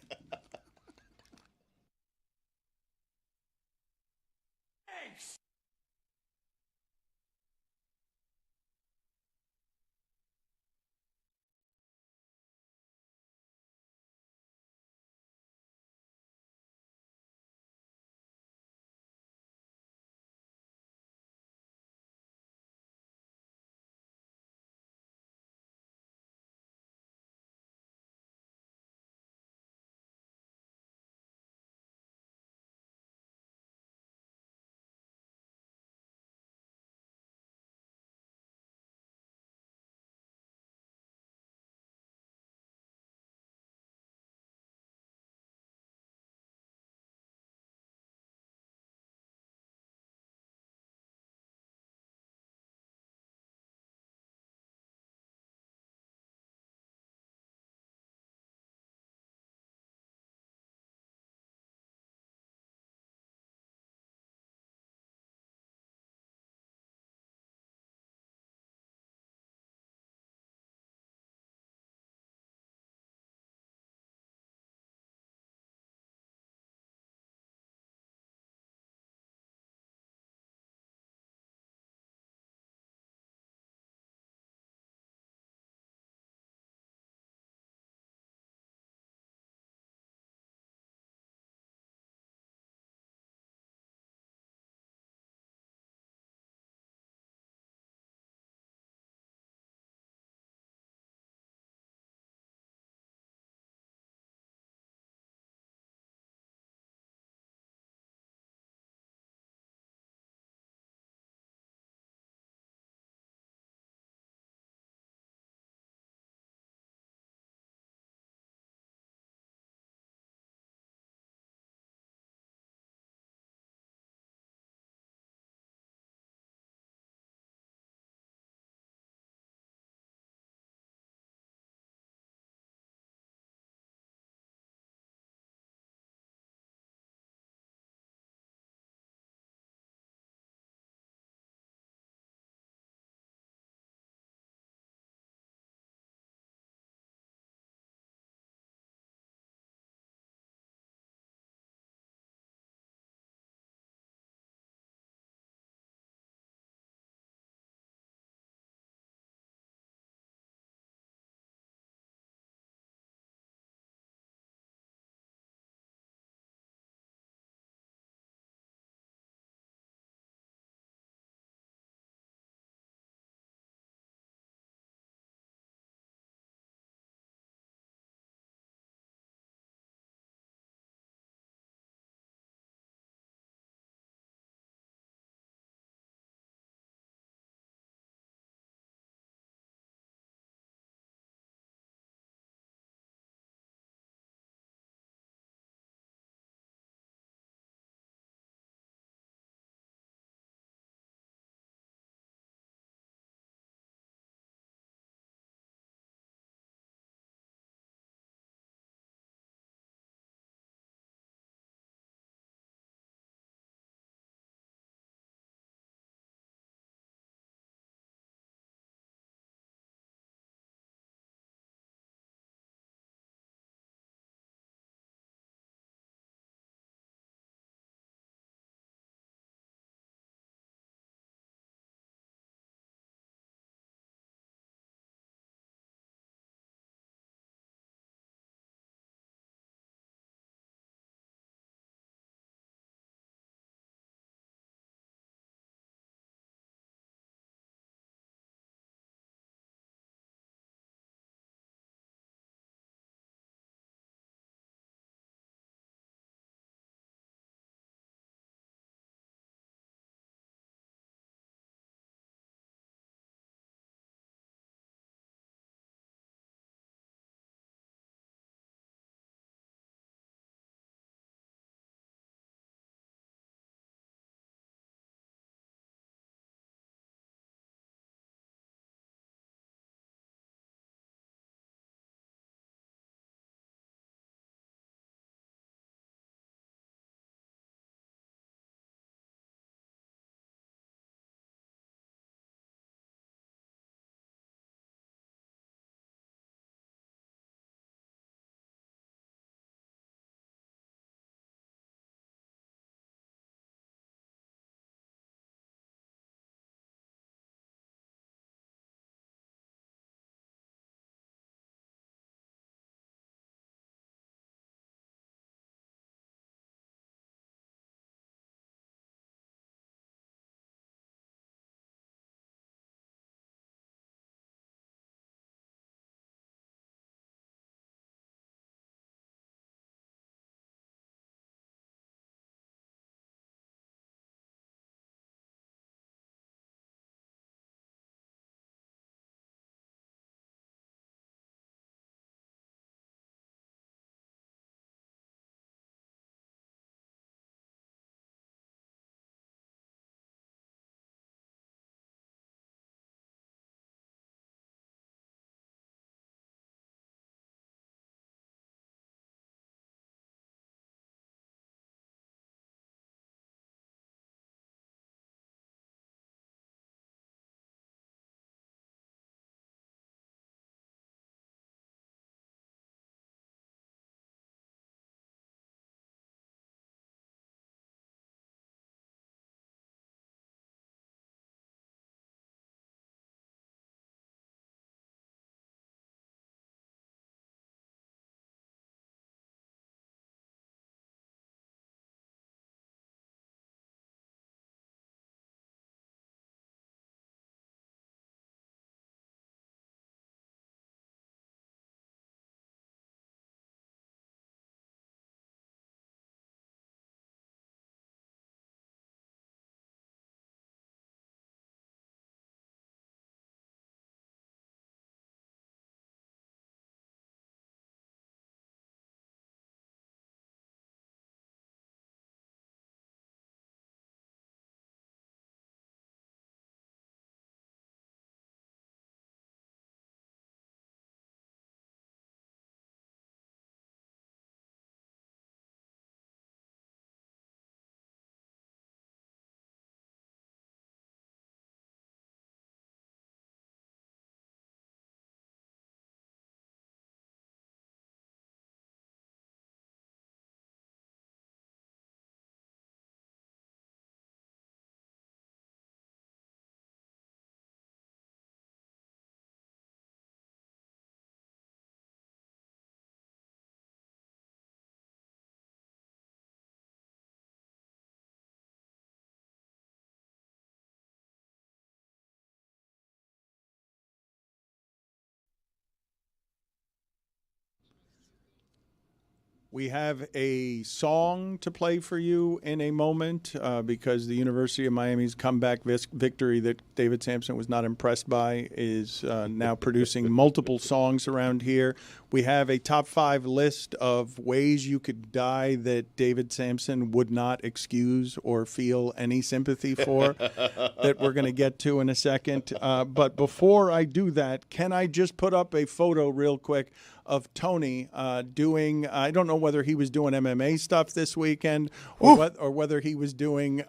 We have a song to play for you in a moment because the University of Miami's comeback victory that David Samson was not impressed by is now producing multiple songs around here. We have a top 5 list of ways you could die that David Samson would not excuse or feel any sympathy for that we're going to get to in a second. But before I do that, can I just put up a photo real quick of Tony doing, I don't know whether he was doing MMA stuff this weekend or whether he was doing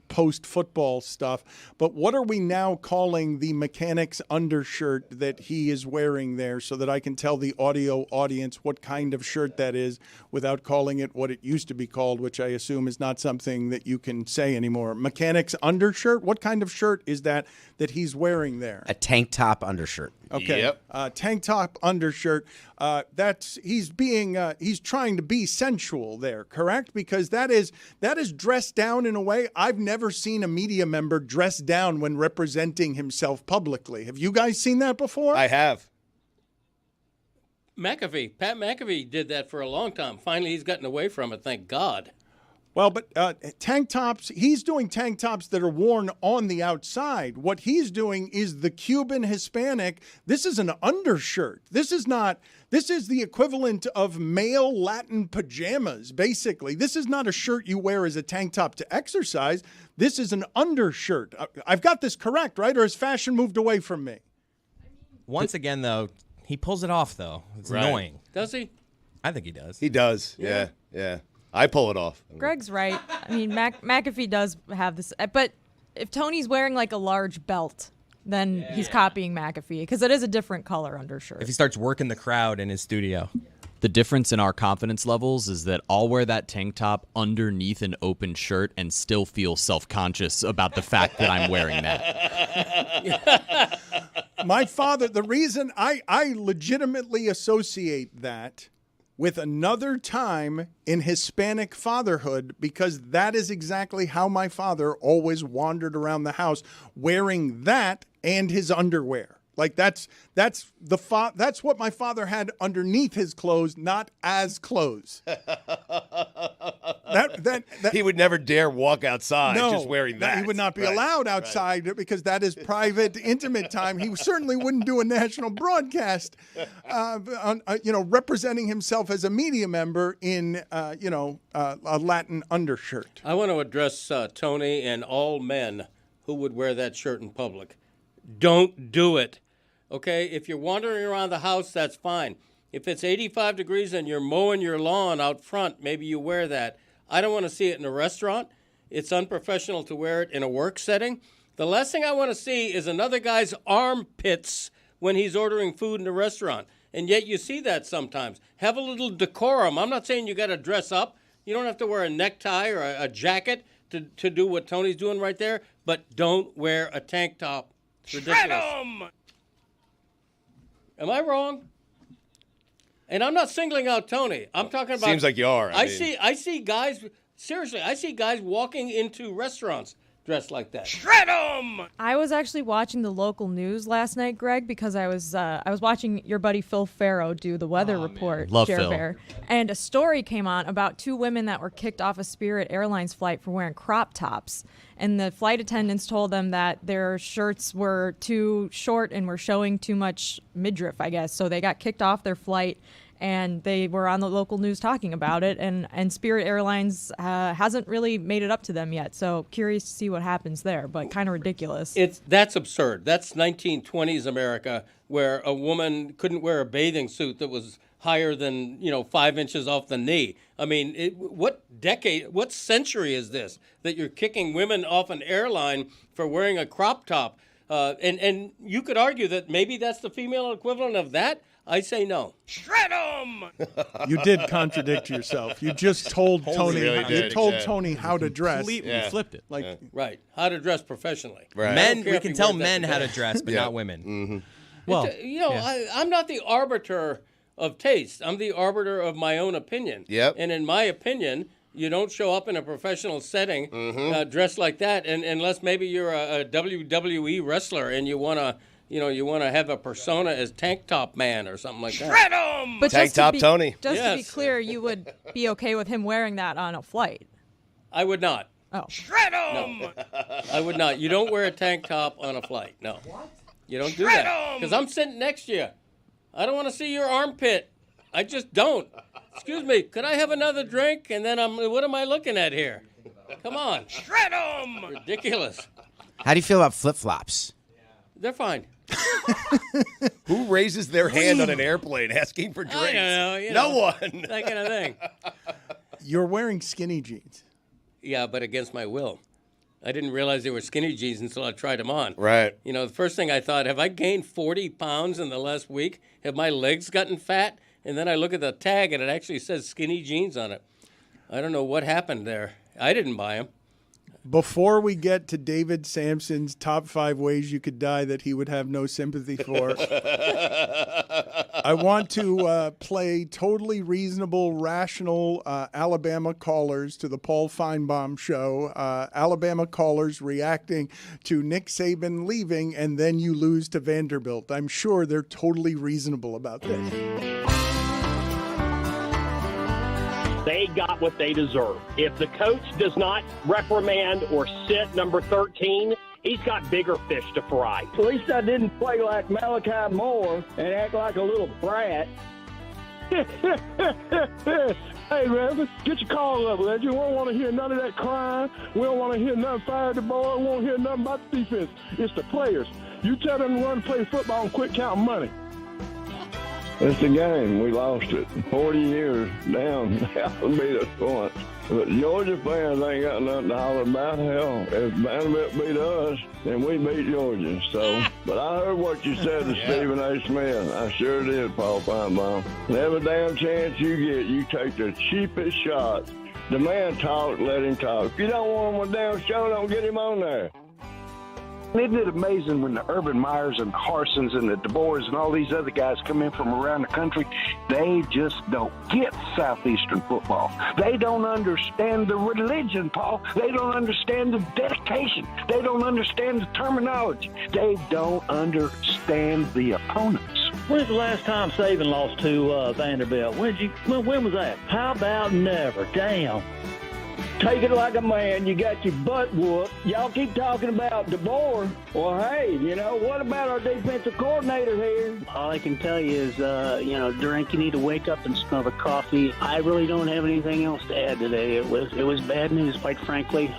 post-football stuff. But what are we now calling the mechanic's undershirt that he is wearing there so that I can tell the audio audience what kind of shirt that is without calling it what it used to be called, which I assume is not something that you can say anymore. Mechanic's undershirt? What kind of shirt is that he's wearing there? A tank top undershirt. Okay. Yep. Tank top undershirt. He's trying to be sensual there, correct? Because that is dressed down in a way I've never seen a media member dress down when representing himself publicly. Have you guys seen that before? I have. Pat McAfee did that for a long time. Finally, he's gotten away from it, thank God. Well, but tank tops, he's doing tank tops that are worn on the outside. What he's doing is the Cuban Hispanic. This is an undershirt. This is the equivalent of male Latin pajamas, basically. This is not a shirt you wear as a tank top to exercise. This is an undershirt. I've got this correct, right? Or has fashion moved away from me? Once again, though, he pulls it off, though. It's annoying. Does he? I think he does. He does. Yeah. I pull it off. Greg's right. I mean, McAfee does have this, but if Tony's wearing like a large belt, then he's copying McAfee because it is a different color undershirt. If he starts working the crowd in his studio. The difference in our confidence levels is that I'll wear that tank top underneath an open shirt and still feel self-conscious about the fact that I'm wearing that. My father, the reason I legitimately associate that with another time in Hispanic fatherhood, because that is exactly how my father always wandered around the house, wearing that and his underwear. Like that's what my father had underneath his clothes, not as clothes. He would never dare walk outside just wearing that. He would not be allowed outside because that is private, intimate time. He certainly wouldn't do a national broadcast, representing himself as a media member in, a Latin undershirt. I want to address Tony and all men who would wear that shirt in public. Don't do it. Okay, if you're wandering around the house, that's fine. If it's 85 degrees and you're mowing your lawn out front, maybe you wear that. I don't want to see it in a restaurant. It's unprofessional to wear it in a work setting. The last thing I want to see is another guy's armpits when he's ordering food in a restaurant. And yet you see that sometimes. Have a little decorum. I'm not saying you got to dress up. You don't have to wear a necktie or a jacket to do what Tony's doing right there. But don't wear a tank top. It's ridiculous. Am I wrong? And I'm not singling out Tony. I'm talking about. Seems like you are. I see guys. Seriously, I see guys walking into restaurants dressed like that. Shred 'em! I was actually watching the local news last night, Greg, because I was watching your buddy Phil Farrow do the weather report. Love Share Phil. Bear, and a story came on about 2 women that were kicked off a Spirit Airlines flight for wearing crop tops. And the flight attendants told them that their shirts were too short and were showing too much midriff, I guess. So they got kicked off their flight, and they were on the local news talking about it. And Spirit Airlines hasn't really made it up to them yet. So curious to see what happens there, but kind of ridiculous. That's absurd. That's 1920s America, where a woman couldn't wear a bathing suit that was higher than 5 inches off the knee. I mean, what century is this that you're kicking women off an airline for wearing a crop top? And you could argue that maybe that's the female equivalent of that. I say no. Shred 'em! You did contradict yourself. You just told Tony. Really did, Tony how to dress. Completely flipped it. Right. How to dress professionally. Right. Men, we can tell men how to dress, but not women. Mm-hmm. Well, I'm not the arbiter of taste. I'm the arbiter of my own opinion. Yep. And in my opinion, you don't show up in a professional setting dressed like that, and unless maybe you're a WWE wrestler and you want to, you want to have a persona as Tank Top Man or something like that. Shred 'em! But Tank Top Tony. Just to be Yes. clear, you would be okay with him wearing that on a flight. I would not. Oh. Shred 'em! No. I would not. You don't wear a tank top on a flight. No. What? You don't do that. Because I'm sitting next to you. I don't want to see your armpit. I just don't. Excuse me, could I have another drink? And then what am I looking at here? Come on. Shred 'em! Ridiculous. How do you feel about flip-flops? They're fine. Who raises their hand on an airplane asking for drinks? I don't know. No one. That kind of thing. You're wearing skinny jeans. Yeah, but against my will. I didn't realize they were skinny jeans until I tried them on. Right. The first thing I thought, have I gained 40 pounds in the last week? Have my legs gotten fat? And then I look at the tag, and it actually says skinny jeans on it. I don't know what happened there. I didn't buy them. Before we get to David Samson's top 5 ways you could die that he would have no sympathy for, I want to play totally reasonable, rational Alabama callers to the Paul Feinbaum show. Alabama callers reacting to Nick Saban leaving, and then you lose to Vanderbilt. I'm sure they're totally reasonable about this. They got what they deserve. If the coach does not reprimand or sit number 13, he's got bigger fish to fry. At least I didn't play like Malachi Moore and act like a little brat. Hey, man, get your call up, legend. We don't want to hear none of that crying. We don't want to hear nothing fire the ball. We won't hear nothing about the defense. It's the players. You tell them to run and play football and quit counting money. It's the game. We lost it. 40 years down. That would be the point. But Georgia fans ain't got nothing to holler about. Hell, if Vanderbilt beat us, then we beat Georgia. So, but I heard what you said to Stephen A. Smith. I sure did, Paul Feinbaum. And every damn chance you get, you take the cheapest shot. The man talk, let him talk. If you don't want him on a damn show, don't get him on there. Isn't it amazing when the Urban Meyers and Harsons and the DeBoers and all these other guys come in from around the country, they just don't get Southeastern football. They don't understand the religion, Paul. They don't understand the dedication. They don't understand the terminology. They don't understand the opponents. When's the last time Saban lost to Vanderbilt? When was that? How about never? Damn. Take it like a man. You got your butt whooped. Y'all keep talking about DeBoer. Well, hey, what about our defensive coordinator here? All I can tell you is, drink, you need to wake up and smell the coffee. I really don't have anything else to add today. It was bad news, quite frankly.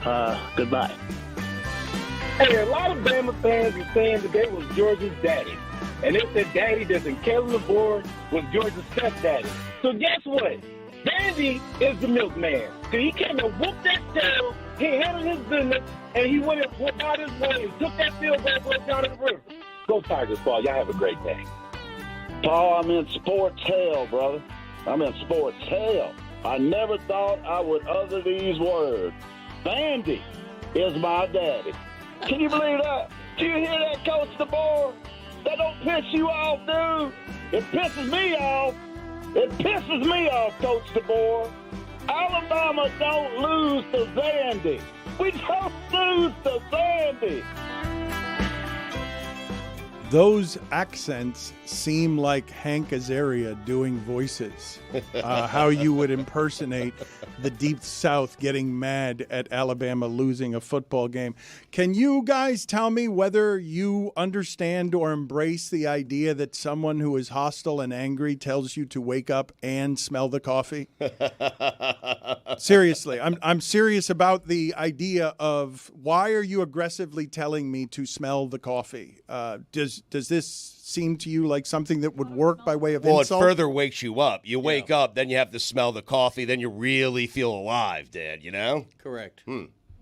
Goodbye. Hey, a lot of Bama fans are saying that they was Georgia's daddy. And if their daddy doesn't Kevin LeBoer was Georgia's stepdaddy. So guess what? Vandy is the milkman. So he came and whooped that tail, he handled his business, and he went out his way and took that field goal down to the river. Go Tigers, Paul. Y'all have a great day. Paul, I'm in sports hell, brother. I'm in sports hell. I never thought I would utter these words. Vandy is my daddy. Can you believe that? Do you hear that, Coach DeBoer? That don't piss you off, dude. It pisses me off. It pisses me off, Coach DeBoer. Alabama don't lose to Vandy. We don't lose to Vandy. Those accents seem like Hank Azaria doing voices. How you would impersonate the Deep South getting mad at Alabama losing a football game. Can you guys tell me whether you understand or embrace the idea that someone who is hostile and angry tells you to wake up and smell the coffee? Seriously, I'm serious about the idea of why are you aggressively telling me to smell the coffee? Does this seem to you like something that would work by way of insult? Well, it further wakes you up. You wake up, then you have to smell the coffee, then you really feel alive, Dad, Correct.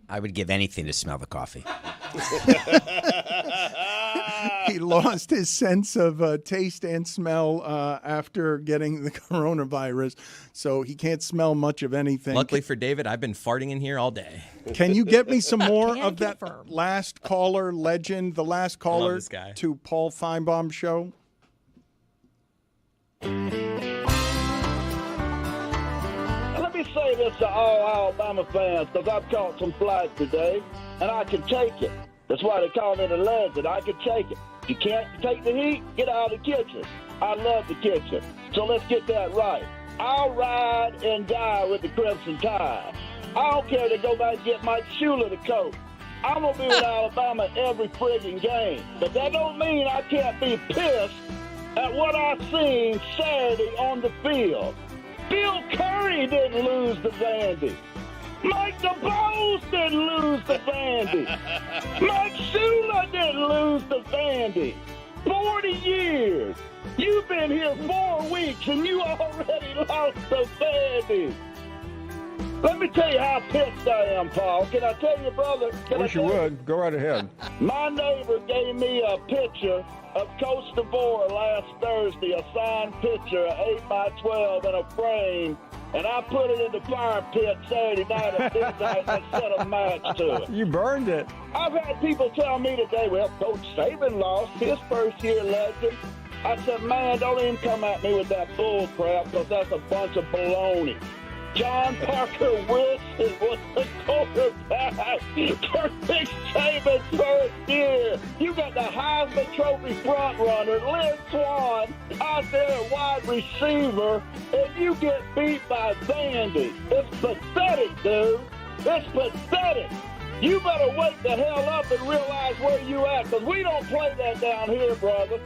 I would give anything to smell the coffee. He lost his sense of taste and smell after getting the coronavirus, so he can't smell much of anything. Luckily for David, I've been farting in here all day. Can you get me some more of that last caller legend, the last caller to Paul Feinbaum show? Let me say this to all Alabama fans, because I've caught some flight today, and I can take it. That's why they call me the legend. I can take it. If you can't take the heat, get out of the kitchen. I love the kitchen. So let's get that right. I'll ride and die with the Crimson Tide. I don't care to go back and get Mike Shula the coach. I'm going to be with Alabama every friggin' game. But that don't mean I can't be pissed at what I seen Saturday on the field. Bill Curry didn't lose to Vandy. Mike DeBose didn't lose to Vandy. Mike Shula didn't lose to Vandy. 40 years. You've been here 4 weeks and you already lost to Vandy. Let me tell you how pissed I am, Paul. Can I tell you, brother? Wish you would. Go right ahead. My neighbor gave me a picture of Coach DeBoer last Thursday, a signed picture, an 8x12 in a frame, and I put it in the fire pit Saturday night at midnight and set a match to it. You burned it. I've had people tell me today, well, Coach Saban lost his first-year legend. I said, man, don't even come at me with that bull crap, because that's a bunch of baloney. John Parker Wilson was the quarterback for Nick Saban's first year. You got the Heisman Trophy frontrunner, Lynn Swann, out there at wide receiver, and you get beat by Vandy. It's pathetic, dude. It's pathetic. You better wake the hell up and realize where you at, because we don't play that down here, brother.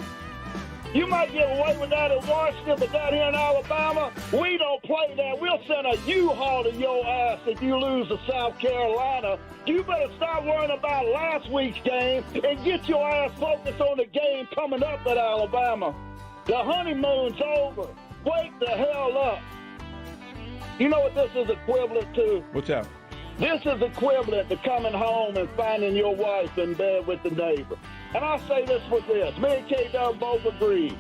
You might get away with that in Washington, but down here in Alabama, we don't play that. We'll send a U-Haul to your ass if you lose to South Carolina. You better stop worrying about last week's game and get your ass focused on the game coming up at Alabama. The honeymoon's over. Wake the hell up. You know what this is equivalent to? What's that? This is equivalent to coming home and finding your wife in bed with the neighbor. And I'll say this with this. Me and K-Dub both agree.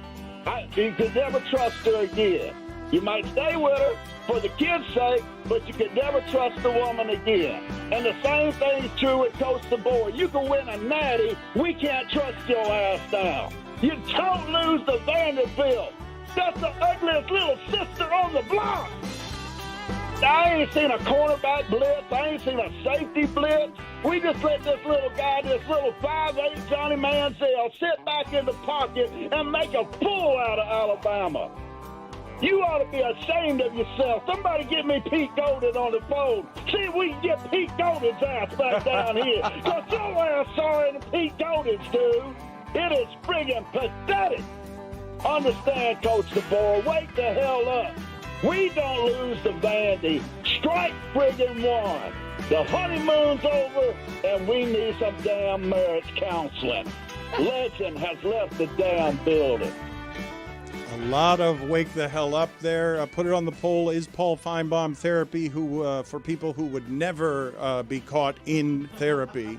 You could never trust her again. You might stay with her for the kids' sake, but you could never trust the woman again. And the same thing's true with Coach DeBoer. You can win a natty. We can't trust your ass now. You don't lose to Vanderbilt. That's the ugliest little sister on the block. I ain't seen a cornerback blitz. I ain't seen a safety blitz. We just let this little guy, this little 5'8" Johnny Manziel, sit back in the pocket and make a fool out of Alabama. You ought to be ashamed of yourself. Somebody get me Pete Golden on the phone. See if we can get Pete Golden's ass back down here. Because your ass sorry than Pete Golden's, dude. It is friggin' pathetic. Understand, Coach DeBoer. Wake the hell up. We don't lose to Vandy. Strike friggin' one. The honeymoon's over, and we need some damn marriage counseling. Legend has left the damn building. A lot of wake the hell up there. Put it on the poll. Is Paul Feinbaum therapy for people who would never be caught in therapy?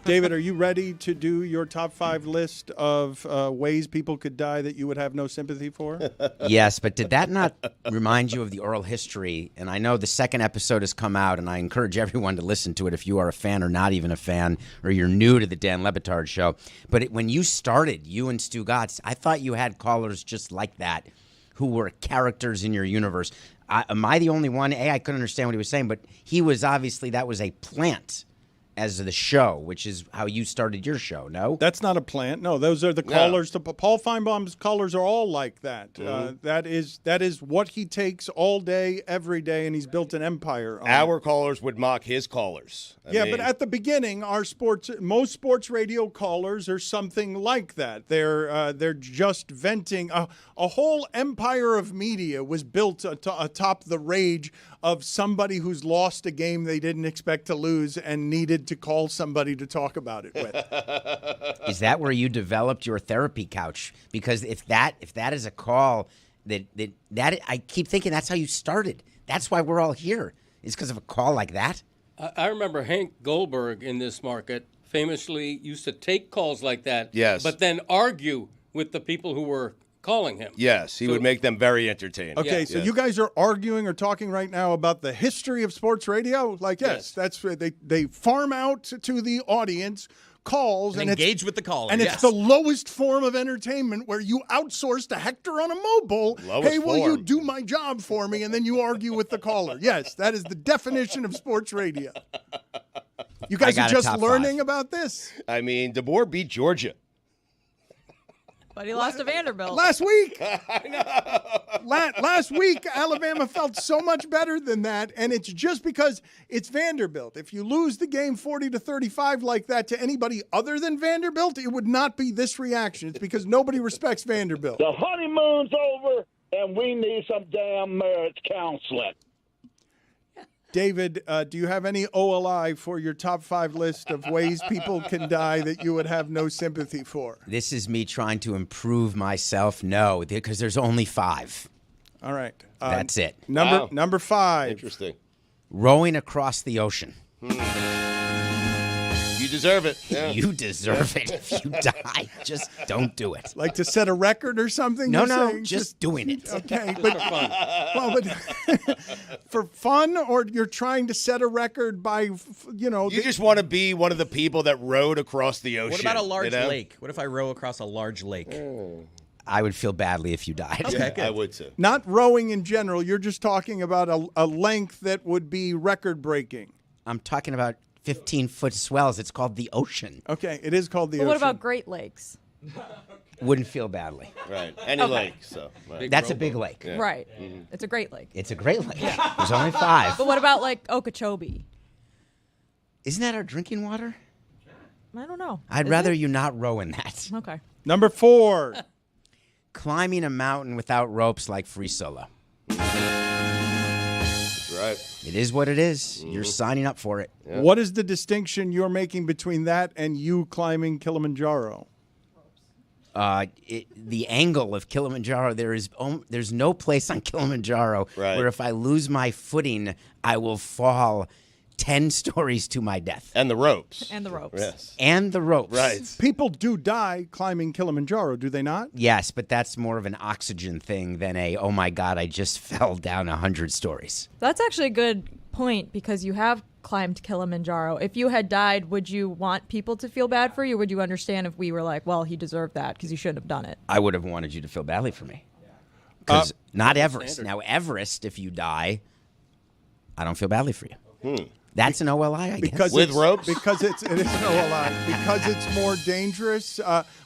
David, are you ready to do your top 5 list of ways people could die that you would have no sympathy for? Yes, but did that not remind you of the oral history? And I know the second episode has come out, and I encourage everyone to listen to it if you are a fan or not even a fan, or you're new to the Dan Le Batard Show. But when you started, you and Stugotz, I thought you had callers just like that who were characters in your universe. Am I the only one? I couldn't understand what he was saying, but he was obviously, that was a plant as the show, which is how you started your show, no? That's not a plant. No, those are the callers. No. Paul Feinbaum's callers are all like that. Mm-hmm. That is what he takes all day, every day, and he's built an empire on Our callers would mock his callers. I mean, but at the beginning, most sports radio callers are something like that. They're just venting. A whole empire of media was built atop the rage of somebody who's lost a game they didn't expect to lose and needed to call somebody to talk about it with. Is that where you developed your therapy couch? Because if that is a call that I keep thinking that's how you started. That's why we're all here. Is because of a call like that. I remember Hank Goldberg in this market famously used to take calls like that. Yes. But then argue with the people who were calling him. Yes, he would make them very entertaining. Okay, so you guys are arguing or talking right now about the history of sports radio? Like, yes. That's they farm out to the audience calls and engage with the caller. And it's the lowest form of entertainment where you outsource to Hector on a mobile. Hey, will you do my job for me? And then you argue with the caller. Yes, that is the definition of sports radio. You guys I are got a just top learning five. about this I mean, DeBoer beat Georgia. But he lost to Vanderbilt. last week. Last week, Alabama felt so much better than that, and it's just because it's Vanderbilt. If you lose the game 40-35 like that to anybody other than Vanderbilt, it would not be this reaction. It's because nobody respects Vanderbilt. The honeymoon's over, and we need some damn marriage counseling. David, do you have any OLI for your top 5 list of ways people can die that you would have no sympathy for? This is me trying to improve myself. No, because there's only 5. All right. That's it. Number 5. Interesting. Rowing across the ocean. You deserve it. Yeah. You deserve it. If you die, just don't do it. Like to set a record or something? No, you're no, saying? just doing it. Okay, but for fun. Well, but for fun, or you're trying to set a record by, You just want to be one of the people that rowed across the ocean. What about a large you know? lake? What if I row across a large lake? I would feel badly if you died. Okay, good. I would too. Not rowing in general. You're just talking about a length that would be record breaking. I'm talking about 15-foot swells. It's called the ocean. Okay, it is called the But ocean. what about Great Lakes? Wouldn't feel badly. Right. Any Okay. lake. So. Right. That's a big lake. Yeah. Right. It's a Great Lake. It's a great lake. There's only 5. But what about like Okeechobee? Isn't that our drinking water? I don't know. I'd Is rather it? you not row in that. Okay. Number 4. Climbing a mountain without ropes like free solo. That's right. It is what it is. You're signing up for it. Yeah. What is the distinction you're making between that and you climbing Kilimanjaro? The angle of Kilimanjaro, there's no place on Kilimanjaro where if I lose my footing, I will fall 10 stories to my death. And the ropes. And the ropes. Yes. And the ropes. Right. People do die climbing Kilimanjaro, do they not? Yes, but that's more of an oxygen thing than oh my God, I just fell down 100 stories. That's actually a good point because you have climbed Kilimanjaro. If you had died, would you want people to feel bad for you? Would you understand if we were like, well, he deserved that because he shouldn't have done it? I would have wanted you to feel badly for me. Because not Everest. Now, Everest, if you die, I don't feel badly for you. That's an OLI, I guess. Because With ropes? Because it is an OLI. Because it's more dangerous.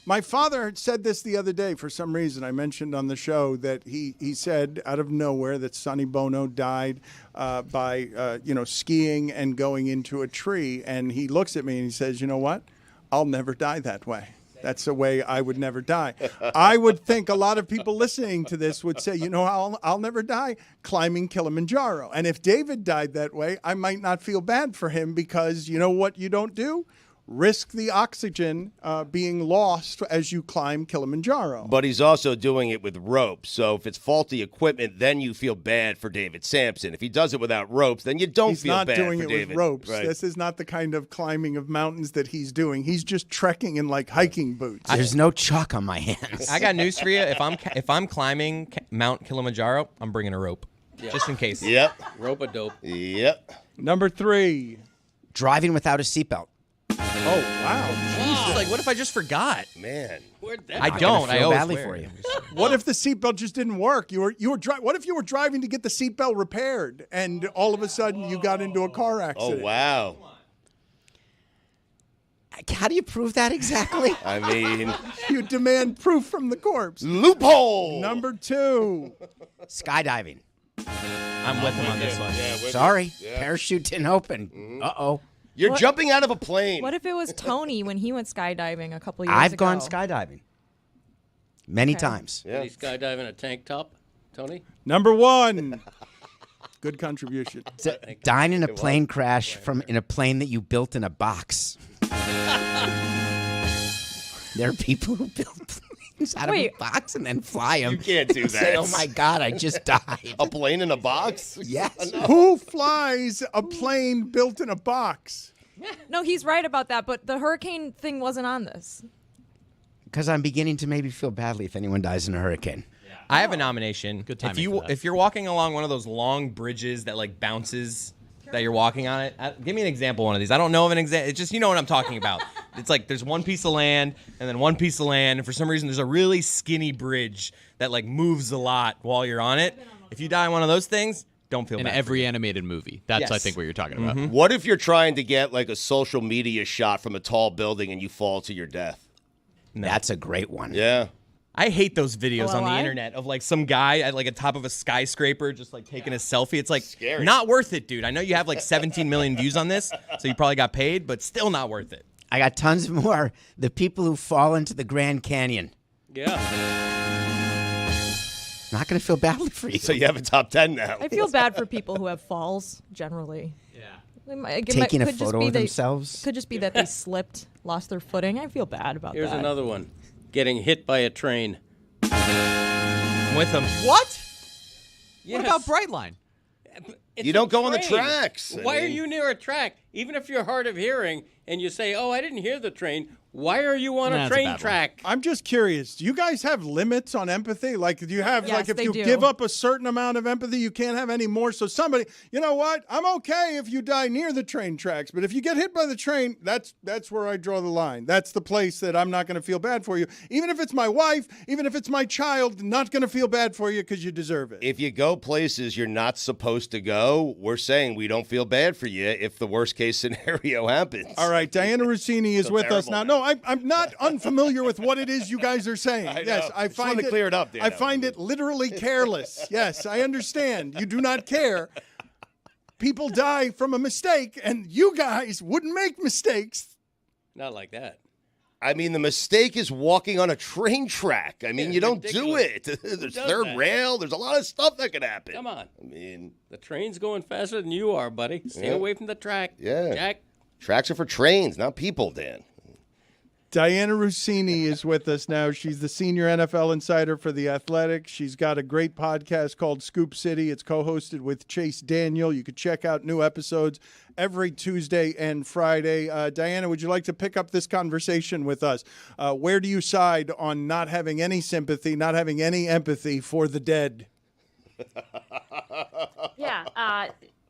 My father said this the other day for some reason. I mentioned on the show that he said out of nowhere that Sonny Bono died by skiing and going into a tree. And he looks at me and he says, you know what? I'll never die that way. That's the way I would never die. I would think a lot of people listening to this would say, you know how I'll never die? Climbing Kilimanjaro. And if David died that way, I might not feel bad for him because you know what you don't do? Risk the oxygen being lost as you climb Kilimanjaro. But he's also doing it with ropes. So if it's faulty equipment, then you feel bad for David Samson. If he does it without ropes, then you don't He's feel not bad doing for it David. with ropes. Right. This is not the kind of climbing of mountains that he's doing. He's just trekking in like hiking boots. There's no chalk on my hands. I got news for you. If I'm climbing Mount Kilimanjaro, I'm bringing a rope, just in case. Yep. Rope-a-dope. Yep. Number 3. Driving without a seatbelt. Oh, wow. Jesus, like, what if I just forgot? Man. Where'd that I come don't. feel I always badly wear for it. you. What if the seatbelt just didn't work? What if you were driving to get the seatbelt repaired and all of a sudden you got into a car Oh, accident? wow. How do you prove that exactly? I mean, You demand proof from the corpse. loophole. Number 2. Skydiving. I'm with him on this one. Yeah, with Sorry, you. Yeah. parachute didn't open. Uh-oh. You're What- jumping out of a plane. What if it was Tony when he went skydiving a couple years I've ago? gone skydiving many Okay. times. Yeah. Did he skydive in a tank top, Tony? Number 1. Good contribution. Dying in a plane crash in a plane that you built in a box. There are people who build planes out of a Wait. box and then fly them. You can't do and say, that. oh my God, I just died. A plane in a box? Yes. Who flies a plane built in a box? No, he's right about that, but the hurricane thing wasn't on this. Because I'm beginning to maybe feel badly if anyone dies in a hurricane. I have a nomination. Good timing If for that. if you're walking along one of those long bridges that like bounces, that you're walking on it, give me an example of one of these. I don't know of an example. It's just, you know what I'm talking about. It's like there's one piece of land and then one piece of land, and for some reason there's a really skinny bridge that like moves a lot while you're on it. If you die on one of those things, don't feel In bad. every animated movie. That's, I Yes. think, what you're talking about. What if you're trying to get like a social media shot from a tall building and you fall to your death? That's a great one. Yeah. I hate those videos on the OLI? internet of like some guy at like a top of a skyscraper just like taking a selfie. It's like Scary. not worth it, dude. I know you have like 17 million views on this, so you probably got paid, but still not worth it. I got tons more. The people who fall into the Grand Canyon. Yeah. Not going to feel badly for you. So you have a top 10 now. I feel bad for people who have falls generally. Yeah. Taking a photo of themselves. Could just be that they slipped, lost their footing. I feel bad about Here's that. another one. Getting hit by a train. I'm with them. What? Yes. What about Brightline? It's You don't a go on the train. tracks. I Why are mean- you near a track? Even if you're hard of hearing and you say, "Oh, I didn't hear the train," why are you on a That's a train bad one. track? I'm just curious. Do you guys have limits on empathy? Like, do you have, Yes, like, if they you do. give up a certain amount of empathy, you can't have any more? So somebody, you know what? I'm okay if you die near the train tracks, but if you get hit by the train, that's where I draw the line. That's the place that I'm not going to feel bad for you. Even if it's my wife, even if it's my child, not going to feel bad for you because you deserve it. If you go places you're not supposed to go, we're saying we don't feel bad for you if the worst case scenario happens. All right, Diana Rossini is So with us now. terrible. No, I'm not unfamiliar with what it is you guys are saying. I Yes, know. I Just find wanted to it clear it up, I Dano. find it literally careless. Yes, I understand. You do not care. People die from a mistake, and you guys wouldn't make mistakes. Not like that. I mean, the mistake is walking on a train track. I mean, Yeah, you don't ridiculous. do it. There's does third that? rail. There's a lot of stuff that could happen. Come on. I mean, The train's going faster than you are, buddy. Stay Yeah. away from the track. yeah. Jack. Tracks are for trains, not people, Dan. Diana Rossini is with us now. She's the senior NFL insider for The Athletic. She's got a great podcast called Scoop City. It's co-hosted with Chase Daniel. You could check out new episodes every Tuesday and Friday. Diana, would you like to pick up this conversation with us? Where do you side on not having any sympathy, not having any empathy for the dead? Yeah,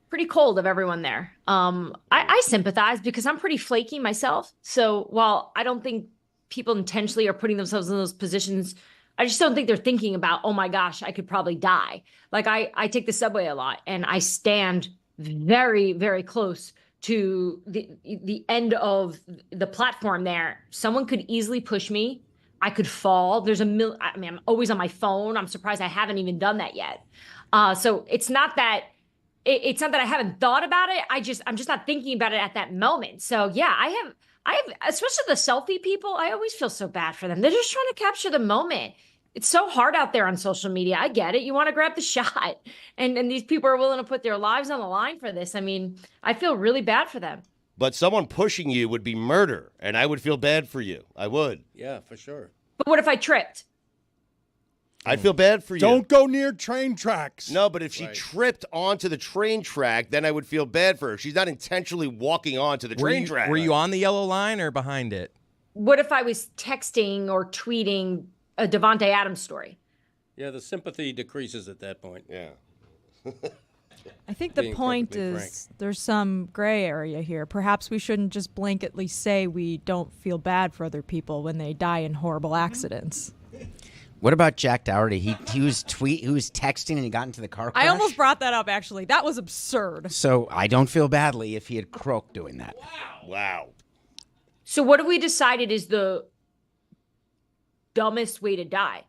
pretty cold of everyone there. I sympathize because I'm pretty flaky myself. So while I don't think people intentionally are putting themselves in those positions, I just don't think they're thinking about, oh my gosh, I could probably die. Like I take the subway a lot and I stand very, very close to the end of the platform there. Someone could easily push me. I could fall. I mean, I'm always on my phone. I'm surprised I haven't even done that yet. So it's not that I haven't thought about it. I'm just not thinking about it at that moment. So yeah, I have, especially the selfie people. I always feel so bad for them. They're just trying to capture the moment. It's so hard out there on social media. I get it. You want to grab the shot, and these people are willing to put their lives on the line for this. I mean, I feel really bad for them. But someone pushing you would be murder, and I would feel bad for you. I would. Yeah, for sure. But what if I tripped? I'd feel bad for you. Don't go near train tracks. No, but if she tripped onto the train track, then I would feel bad for her. She's not intentionally walking onto the train track. Were you on the yellow line or behind it? What if I was texting or tweeting a Devontae Adams story? Yeah, the sympathy decreases at that point. Yeah. I think the Being point perfectly is there's some gray area here. Perhaps we shouldn't just blanketly say we don't feel bad for other people when they die in horrible accidents. What about Jack Dougherty? He was texting and he got into the car crash. I almost brought that up, actually. That was absurd. So I don't feel badly if he had croaked doing that. Wow. So what have we decided is the dumbest way to die?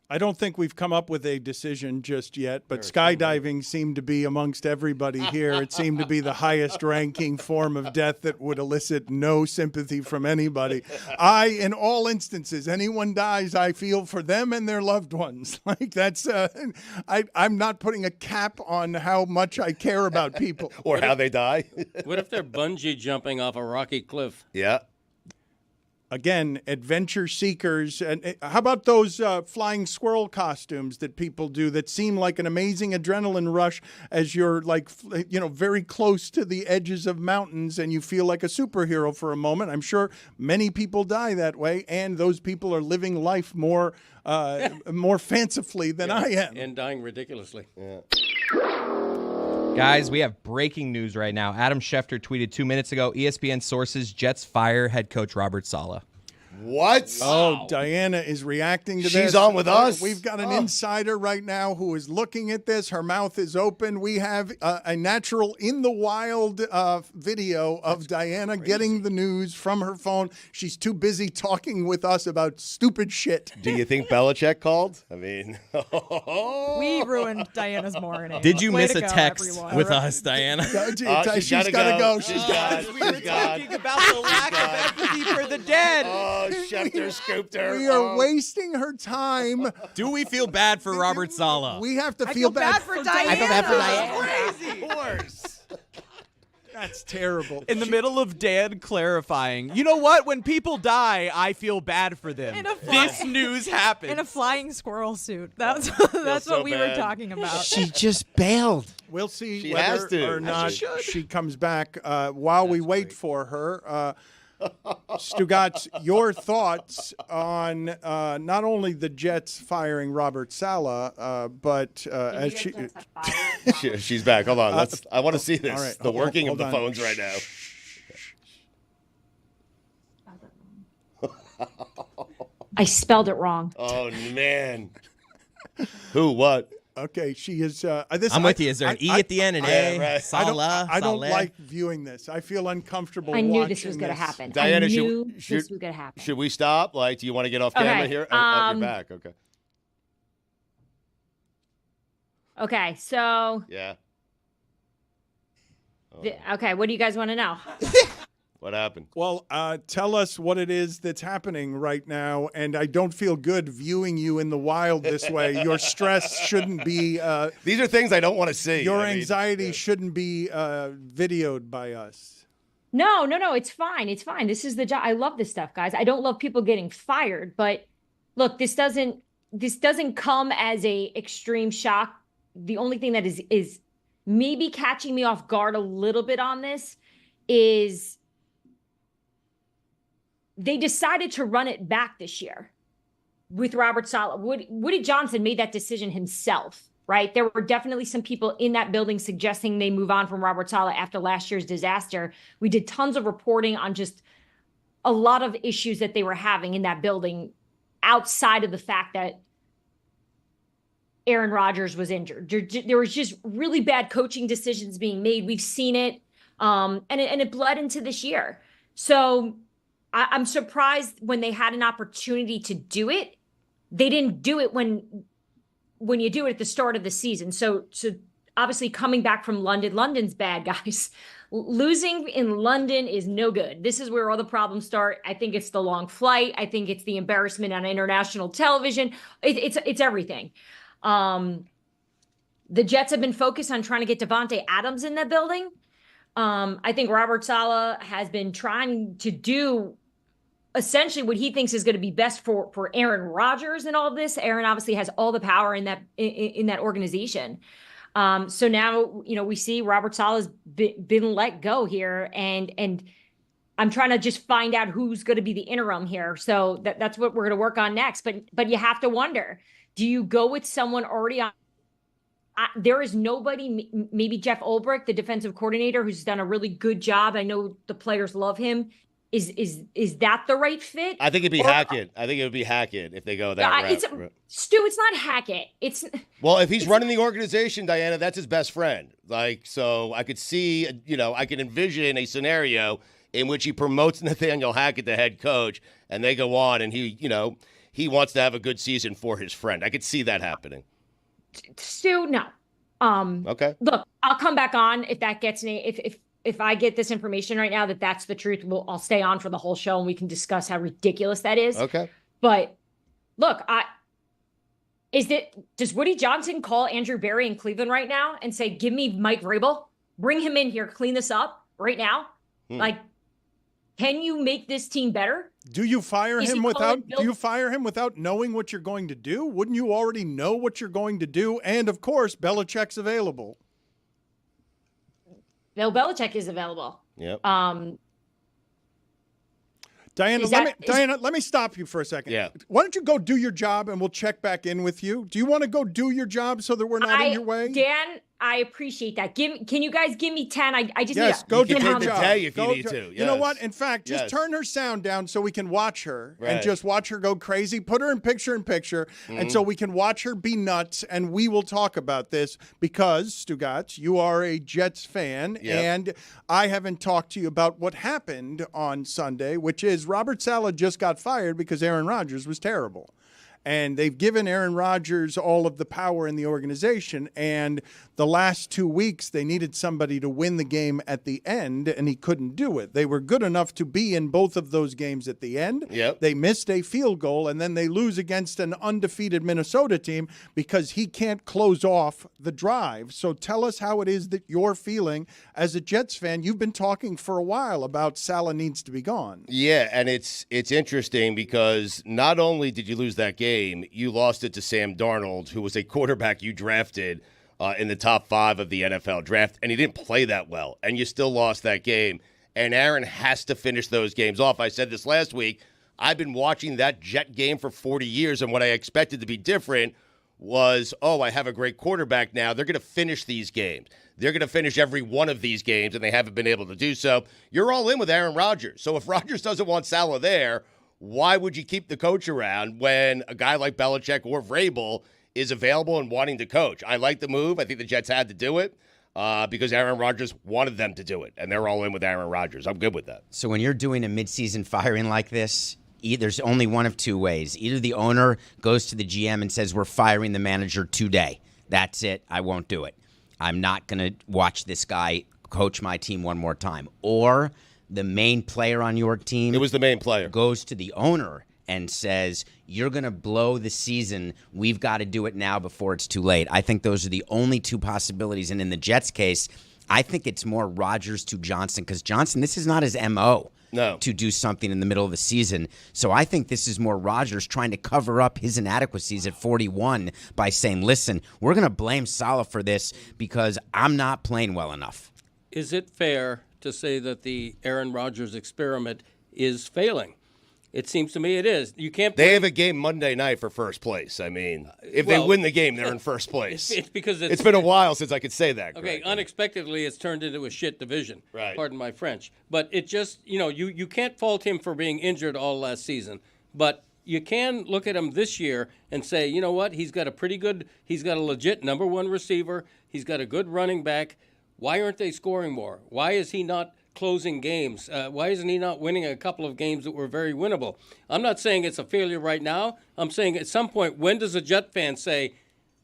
I don't think we've come up with a decision just yet, but skydiving seemed to be amongst everybody here. It seemed to be the highest ranking form of death that would elicit no sympathy from anybody. In all instances, anyone dies, I feel for them and their loved ones. Like that's, I'm not putting a cap on how much I care about people. Or how they die. What if they're bungee jumping off a rocky cliff? Yeah. Again, adventure seekers. And how about those flying squirrel costumes that people do that seem like an amazing adrenaline rush as you're very close to the edges of mountains and you feel like a superhero for a moment? I'm sure many people die that way, and those people are living life more fancifully than I am. And dying ridiculously. Yeah. Guys, we have breaking news right now. Adam Schefter tweeted 2 minutes ago, ESPN sources Jets fire head coach Robert Saleh. What? Oh, Diana is reacting to this. She's on with us? We've got an insider right now who is looking at this. Her mouth is open. We have a natural in the wild video of Diana getting the news from her phone. She's too busy talking with us about stupid shit. Do you think Belichick called? I mean, We ruined Diana's morning. Did you Way miss to a go, text everyone. with us, Diana? she's She's gotta go. She's got. We were talking about the lack of empathy for the dead. Oh, Schefter scooped her. We are wasting her time. Do we feel bad for Robert Saleh? We have to I feel bad for Diana. I feel bad for Diana. Of course. That's terrible. In the middle of Dan clarifying, you know what? When people die, I feel bad for them. This news happens. In a flying squirrel suit. That's so what we were bad. talking about. She just bailed. We'll see She has whether to. or not she comes back. While we wait for her, Stugotz, your thoughts on not only the Jets firing Robert Saleh, but as She's back. Hold on. I want to see this. all right, The working of hold the on. phones right now. I spelled it wrong. Oh, man. Who? What? Okay, she is. I'm with you. Is there an E at the end? An A? right. Saleh? I don't Saleh? like viewing this. I feel uncomfortable. I knew this was watching going to this. happen. Diana, I knew should- this was going to happen. Should we stop? Like, do you want to get off camera Okay, here? You're back. Okay. Okay, so Yeah. okay, what do you guys want to know? What happened? Well, tell us what it is that's happening right now, and I don't feel good viewing you in the wild this way. Your stress shouldn't be. These are things I don't want to see. Your I mean, anxiety shouldn't be videoed by us. No, it's fine. It's fine. This is the job. I love this stuff, guys. I don't love people getting fired, but look, this doesn't come as a extreme shock. The only thing that is maybe catching me off guard a little bit on this is they decided to run it back this year with Robert Saleh. Woody Johnson made that decision himself, right? There were definitely some people in that building suggesting they move on from Robert Saleh after last year's disaster. We did tons of reporting on just a lot of issues that they were having in that building outside of the fact that Aaron Rodgers was injured. There was just really bad coaching decisions being made. We've seen it, and it bled into this year. So I'm surprised when they had an opportunity to do it, they didn't do it when you do it at the start of the season. So obviously coming back from London's bad, guys. Losing in London is no good. This is where all the problems start. I think it's the long flight. I think it's the embarrassment on international television. It's everything. The Jets have been focused on trying to get Devontae Adams in that building. I think Robert Saleh has been trying to do essentially what he thinks is going to be best for Aaron Rodgers in all of this. Aaron obviously has all the power in that organization. So now, we see Robert Saleh's been let go here, and I'm trying to just find out who's going to be the interim here. So that's what we're going to work on next. But you have to wonder, do you go with someone already on? There is nobody, maybe Jeff Ulbrich, the defensive coordinator, who's done a really good job. I know the players love him. Is that the right fit? I think it'd be Hackett. I think it would be Hackett if they go that route. Stu, it's not Hackett. Well, if he's running the organization, Diana, that's his best friend. So I could see, I could envision a scenario in which he promotes Nathaniel Hackett, the head coach, and they go on, and he wants to have a good season for his friend. I could see that happening. Stu, no. Okay. Look, I'll come back on if that gets me. If I get this information right now that that's the truth, I'll stay on for the whole show and we can discuss how ridiculous that is. Okay. But look, does Woody Johnson call Andrew Berry in Cleveland right now and say, "Give me Mike Vrabel, bring him in here, clean this up right now"? Like, can you make this team better? Do you fire him without knowing what you're going to do? Wouldn't you already know what you're going to do? And of course, Belichick's available. Bill Belichick is available. Yep. Diana, let me stop you for a second. Yeah. Why don't you go do your job and we'll check back in with you? Do you want to go do your job so that we're not in your way? Dan, I appreciate that. Can you guys give me 10? I just Yes, need go to to take the the job. day if you Go need to. You know Yes. what? In fact, just Yes. turn her sound down so we can watch her and Right. just watch her go crazy. Put her in picture, and so we can watch her be nuts, and we will talk about this because, Stugotz, you are a Jets fan, Yep. and I haven't talked to you about what happened on Sunday, which is Robert Saleh just got fired because Aaron Rodgers was terrible. And they've given Aaron Rodgers all of the power in the organization. And the last 2 weeks, they needed somebody to win the game at the end, and he couldn't do it. They were good enough to be in both of those games at the end. Yep. They missed a field goal, and then they lose against an undefeated Minnesota team because he can't close off the drive. So tell us how it is that you're feeling as a Jets fan. You've been talking for a while about Saleh needs to be gone. Yeah, and it's interesting because not only did you lose that game, you lost it to Sam Darnold, who was a quarterback you drafted in the top 5 of the NFL draft, and he didn't play that well, and you still lost that game. And Aaron has to finish those games off. I said this last week. I've been watching that Jet game for 40 years, and what I expected to be different was, I have a great quarterback now. They're going to finish these games. They're going to finish every one of these games, and they haven't been able to do so. You're all in with Aaron Rodgers. So if Rodgers doesn't want Saleh there, why would you keep the coach around when a guy like Belichick or Vrabel is available and wanting to coach? I like the move. I think the Jets had to do it because Aaron Rodgers wanted them to do it, and they're all in with Aaron Rodgers. I'm good with that. So when you're doing a midseason firing like this, there's only one of two ways. Either the owner goes to the GM and says, we're firing the manager today. That's it. I won't do it. I'm not going to watch this guy coach my team one more time. Or the main player on your team. It was the main player. Goes to the owner and says, you're going to blow the season. We've got to do it now before it's too late. I think those are the only two possibilities. And in the Jets case, I think it's more Rodgers to Johnson because Johnson, this is not his MO. No. To do something in the middle of the season. So I think this is more Rodgers trying to cover up his inadequacies at 41 by saying, listen, we're going to blame Saleh for this because I'm not playing well enough. Is it fair to say that the Aaron Rodgers experiment is failing? It seems to me it is. You can't. They have a game Monday night for first place. I mean, if they win the game, they're in first place. It's because it's been a while since I could say that. Okay, Greg. unexpectedly, it's turned into a shit division. Right. Pardon my French. But it just, you can't fault him for being injured all last season. But you can look at him this year and say, you know what? He's got a legit number one receiver. He's got a good running back. Why aren't they scoring more? Why is he not closing games? Why isn't he not winning a couple of games that were very winnable? I'm not saying it's a failure right now. I'm saying at some point, when does a Jet fan say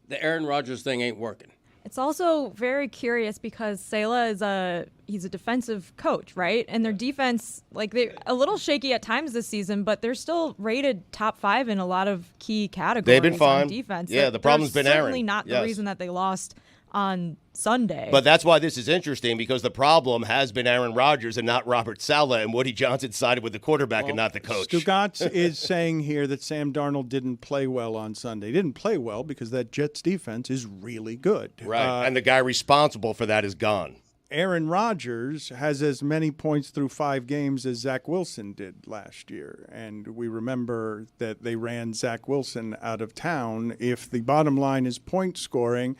the Aaron Rodgers thing ain't working? It's also very curious because Saleh is he's a defensive coach, right? And their defense, they're a little shaky at times this season, but they're still rated top 5 in a lot of key categories. They've been fine. On defense. Yeah, the problem's been Aaron. Certainly not the reason that they lost on Sunday. But that's why this is interesting, because the problem has been Aaron Rodgers and not Robert Saleh, and Woody Johnson sided with the quarterback and not the coach. Stugotz is saying here that Sam Darnold didn't play well on Sunday. He didn't play well because that Jets defense is really good. Right, and the guy responsible for that is gone. Aaron Rodgers has as many points through 5 games as Zach Wilson did last year. And we remember that they ran Zach Wilson out of town. If the bottom line is point scoring,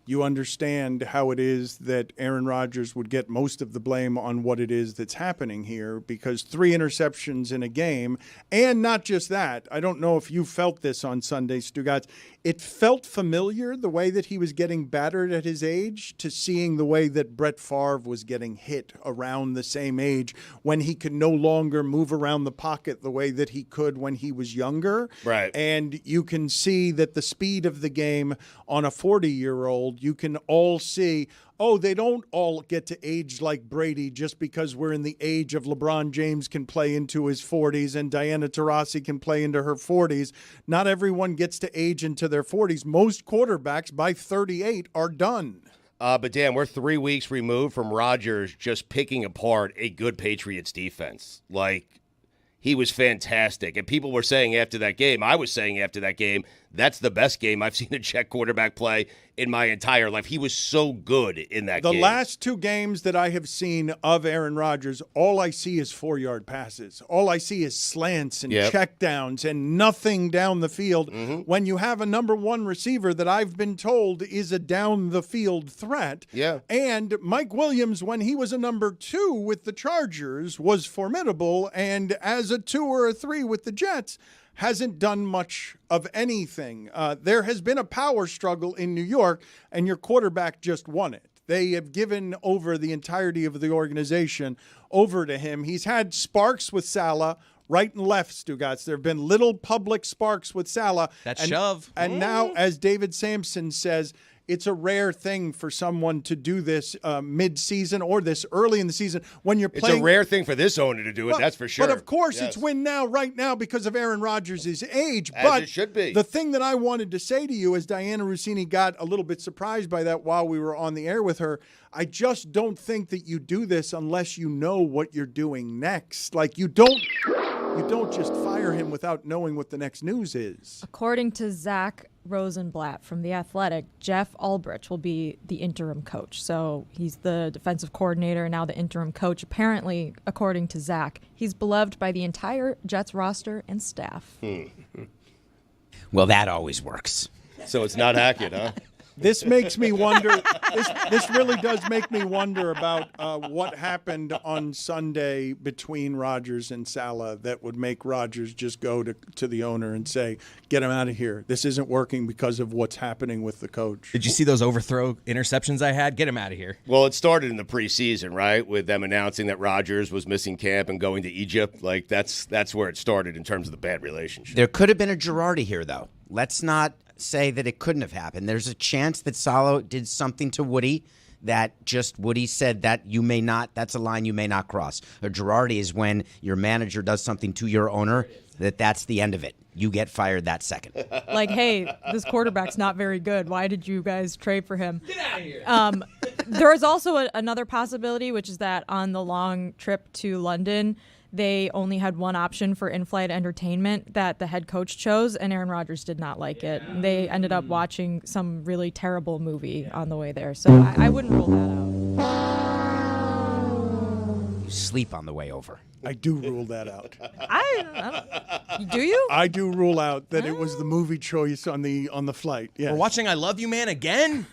you understand how it is that Aaron Rodgers would get most of the blame on what it is that's happening here, because 3 interceptions in a game, and not just that. I don't know if you felt this on Sunday, Stugotz. It felt familiar, the way that he was getting battered at his age, to seeing the way that Brett Favre was getting hit around the same age when he could no longer move around the pocket the way that he could when he was younger. Right. And you can see that the speed of the game on a 40-year-old, you can all see, they don't all get to age like Brady just because we're in the age of LeBron James can play into his 40s and Diana Taurasi can play into her 40s. Not everyone gets to age into their 40s. Most quarterbacks by 38 are done. But, Dan, we're 3 weeks removed from Rodgers just picking apart a good Patriots defense. He was fantastic. And people were saying after that game, I was saying after that game, that's the best game I've seen a Jet quarterback play in my entire life. He was so good in that game. The last 2 games that I have seen of Aaron Rodgers, all I see is 4-yard passes. All I see is slants and checkdowns and nothing down the field. When you have a number 1 receiver that I've been told is a down-the-field threat. Yeah. And Mike Williams, when he was a number 2 with the Chargers, was formidable. And as a 2 or a 3 with the Jets, hasn't done much of anything. There has been a power struggle in New York, and your quarterback just won it. They have given over the entirety of the organization over to him. He's had sparks with Saleh, right and left, Stugotz. There have been little public sparks with Saleh. Shove. And now, as David Samson says, it's a rare thing for someone to do this mid-season or this early in the season when you're playing. It's a rare thing for this owner to do it, that's for sure. But of course, Yes. it's win now, right now, because of Aaron Rodgers' age. As but it should be. The thing that I wanted to say to you, as Diana Rossini got a little bit surprised by that while we were on the air with her, I just don't think that you do this unless you know what you're doing next. Like, you don't just fire him without knowing what the next news is. According to Zach Rosenblatt from The Athletic, Jeff Ulbrich will be the interim coach. So he's the defensive coordinator and now the interim coach. Apparently, according to Zach, he's beloved by the entire Jets roster and staff. Well, that always works. So it's not Hackett, huh? This makes me wonder. This really does make me wonder about what happened on Sunday between Rodgers and Saleh that would make Rodgers just go to the owner and say, "Get him out of here. This isn't working because of what's happening with the coach." Did you see those overthrow interceptions I had? Get him out of here. Well, it started in the preseason, right, with them announcing that Rodgers was missing camp and going to Egypt. Like that's where it started in terms of the bad relationship. There could have been a Girardi here, though. Let's not say that it couldn't have happened. There's a chance that Saleh did something to Woody that just Woody said that you may not, that's a line you may not cross. A Girardi is when your manager does something to your owner that's the end of it. You get fired that second. Like, hey, this quarterback's not very good. Why did you guys trade for him? Get out of here. There is also another possibility, which is that on the long trip to London, they only had one option for in-flight entertainment that the head coach chose, and Aaron Rodgers did not like it. They ended up watching some really terrible movie on the way there. So I wouldn't rule that out. You sleep on the way over. I do rule that out. Do you? I do rule out that it was the movie choice on the flight. Yeah. We're watching I Love You, Man again?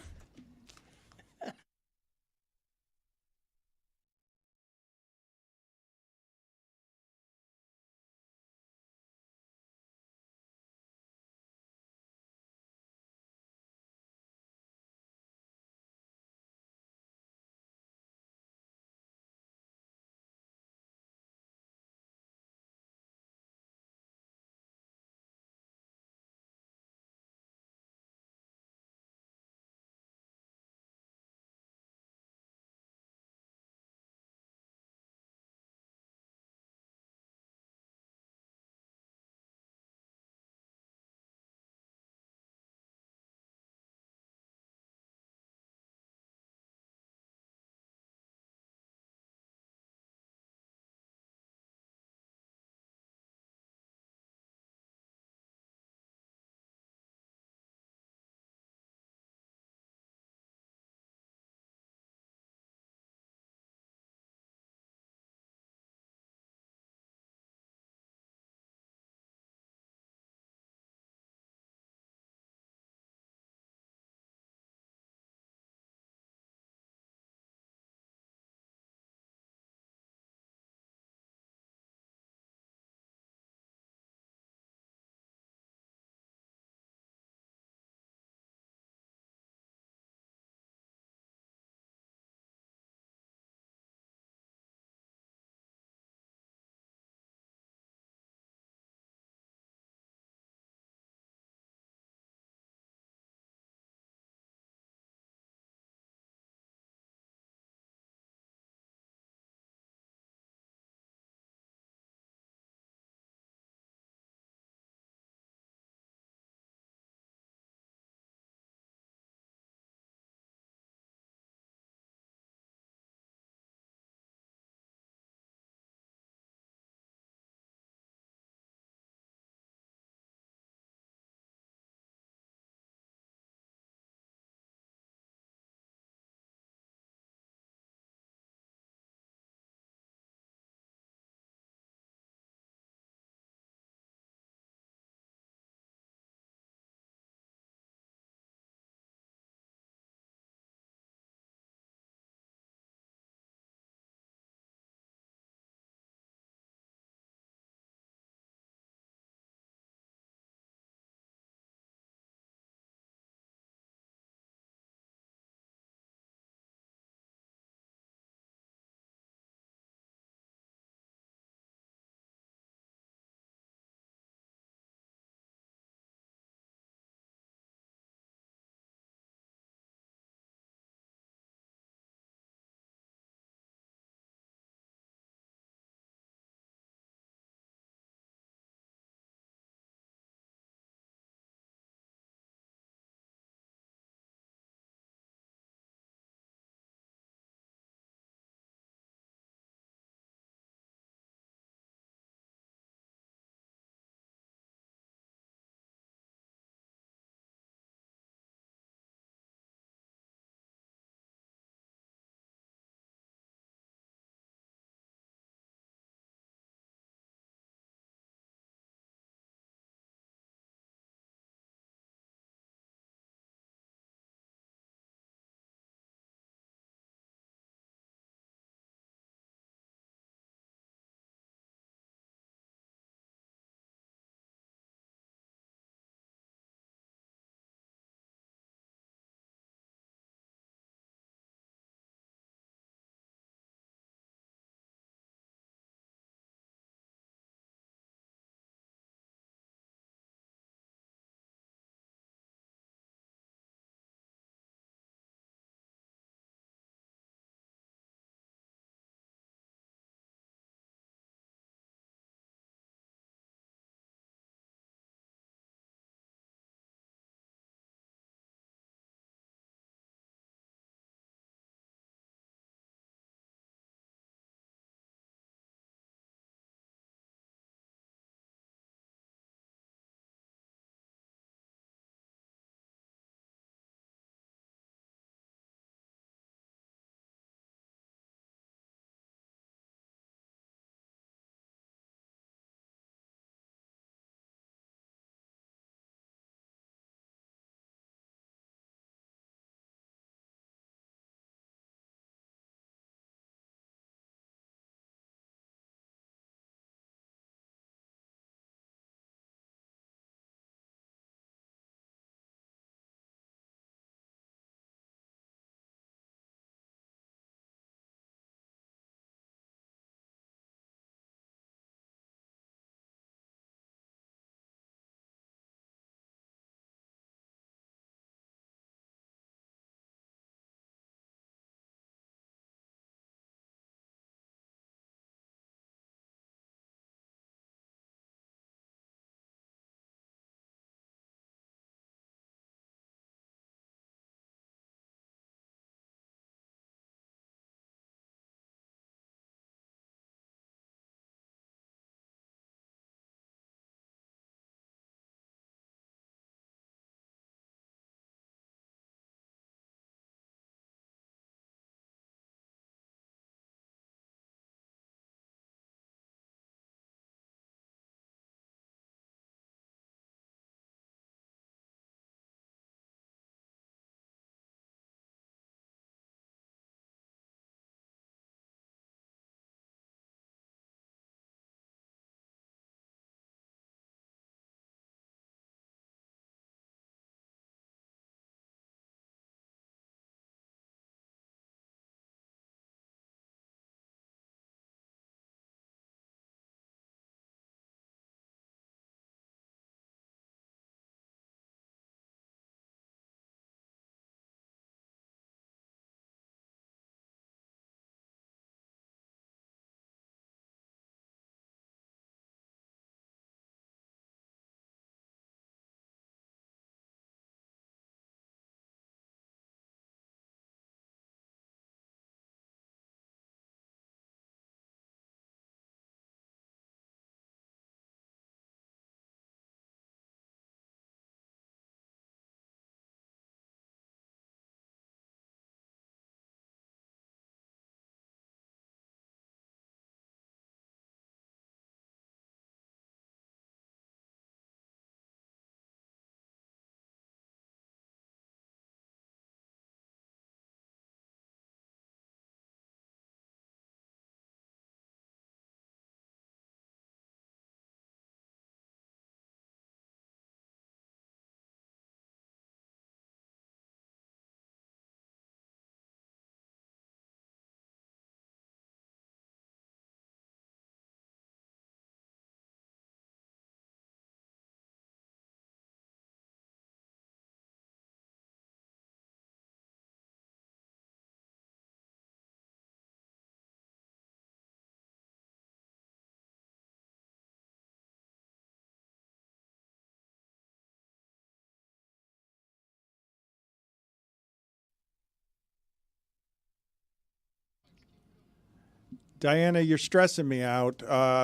Diana, you're stressing me out.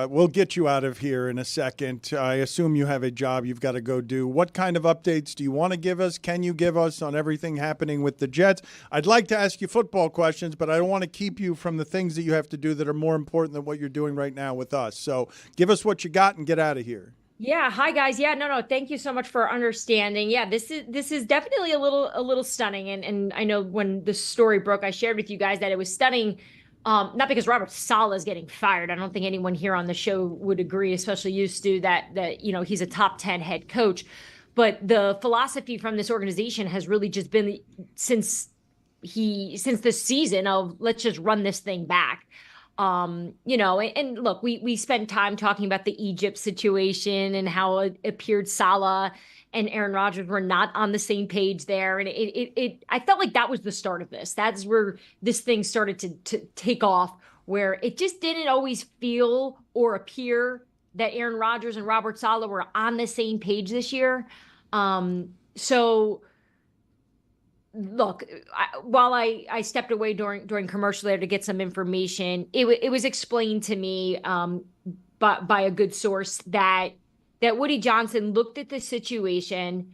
We'll get you out of here in a second. I assume you have a job you've got to go do. What kind of updates do you want to give us? Can you give us on everything happening with the Jets? I'd like to ask you football questions, but I don't want to keep you from the things that you have to do that are more important than what you're doing right now with us. So give us what you got and get out of here. Yeah, hi guys. Yeah, no. Thank you so much for understanding. Yeah, this is definitely a little stunning. And I know when the story broke, I shared with you guys that it was stunning. Not because Robert Saleh is getting fired. I don't think anyone here on the show would agree, especially you, Stu, that he's a top 10 head coach. But the philosophy from this organization has really just been since this season of let's just run this thing back. And look, we spent time talking about the Egypt situation and how it appeared Saleh and Aaron Rodgers were not on the same page there. And I felt like that was the start of this. That's where this thing started to take off, where it just didn't always feel or appear that Aaron Rodgers and Robert Saleh were on the same page this year. So look, while I stepped away during commercial there to get some information, it was explained to me by a good source that Woody Johnson looked at the situation,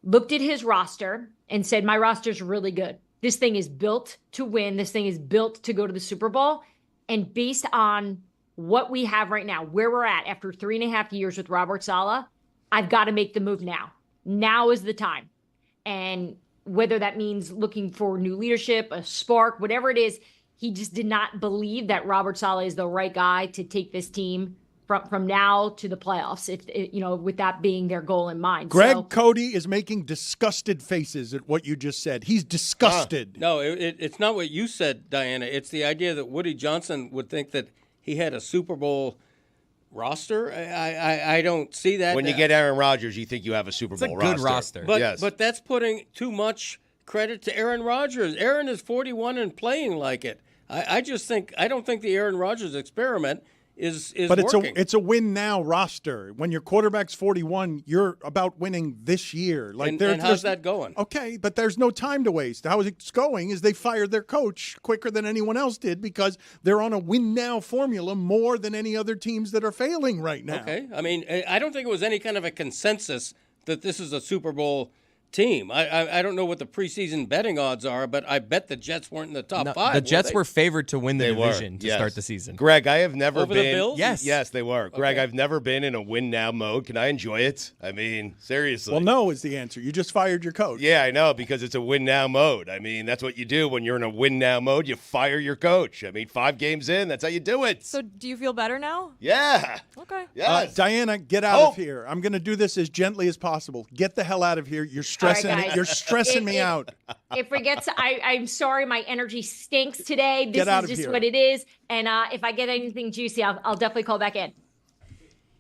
looked at his roster, and said, my roster's really good. This thing is built to win. This thing is built to go to the Super Bowl. And based on what we have right now, where we're at after 3.5 years with Robert Saleh, I've got to make the move now. Now is the time. And whether that means looking for new leadership, a spark, whatever it is, he just did not believe that Robert Saleh is the right guy to take this team from now to the playoffs, with that being their goal in mind. Cody is making disgusted faces at what you just said. He's disgusted. No, it's not what you said, Diana. It's the idea that Woody Johnson would think that he had a Super Bowl roster. I don't see that. When you get Aaron Rodgers, you think you have a Super Bowl roster. Good roster. But that's putting too much credit to Aaron Rodgers. Aaron is 41 and playing like it. I don't think the Aaron Rodgers experiment is working. It's a win now roster. When your quarterback's 41, you're about winning this year. And how's that going? Okay, but there's no time to waste. How it's going is they fired their coach quicker than anyone else did because they're on a win now formula more than any other teams that are failing right now. Okay, I mean, I don't think it was any kind of a consensus that this is a Super Bowl team. I don't know what the preseason betting odds are, but I bet the Jets weren't in the top 5. The Jets were favored to win the division to start the season. Greg, I have never Over been. The Bills? Yes, they were. Greg, Okay. I've never been in a win now mode. Can I enjoy it? I mean, seriously. Well, no is the answer. You just fired your coach. Yeah, I know, because it's a win now mode. I mean, that's what you do when you're in a win now mode. You fire your coach. I mean, 5 games in, that's how you do it. So do you feel better now? Yeah. Okay. Yes. Diana, get out of here. I'm going to do this as gently as possible. Get the hell out of here. You're stressing. All right, guys. You're stressing me out. If we get to, I'm sorry, my energy stinks today. This Get out is of just here. what it is. And if I get anything juicy, I'll definitely call back in.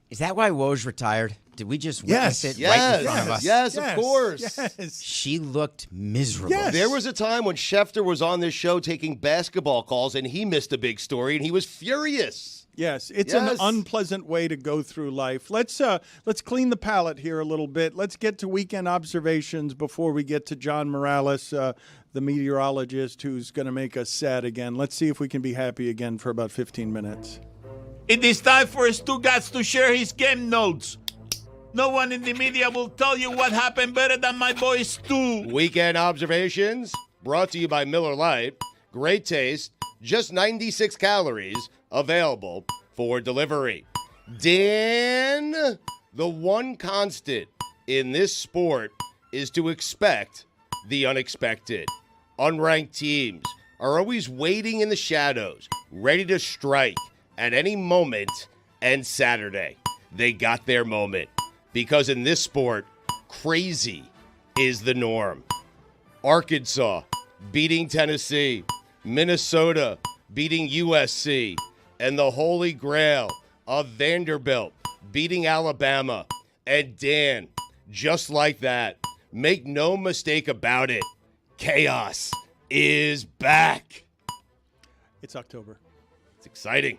Is that why Woj retired? Did we just Yes. witness it Yes. right in front of us? Yes, of course. Yes. She looked miserable. Yes. There was a time when Schefter was on this show taking basketball calls, and he missed a big story, and he was furious. Yes, it's Yes. an unpleasant way to go through life. Let's clean the palate here a little bit. Let's get to weekend observations before we get to John Morales, the meteorologist who's going to make us sad again. Let's see if we can be happy again for about 15 minutes. It is time for Stugotz to share his game notes. No one in the media will tell you what happened better than my boy Stu. Weekend observations brought to you by Miller Lite. Great taste, just 96 calories, available for delivery. Dan, the one constant in this sport is to expect the unexpected. Unranked teams are always waiting in the shadows, ready to strike at any moment, and Saturday, they got their moment. Because in this sport, crazy is the norm. Arkansas beating Tennessee, Minnesota beating USC, and the Holy Grail of Vanderbilt beating Alabama. And Dan, just like that, make no mistake about it, chaos is back. It's October. It's exciting.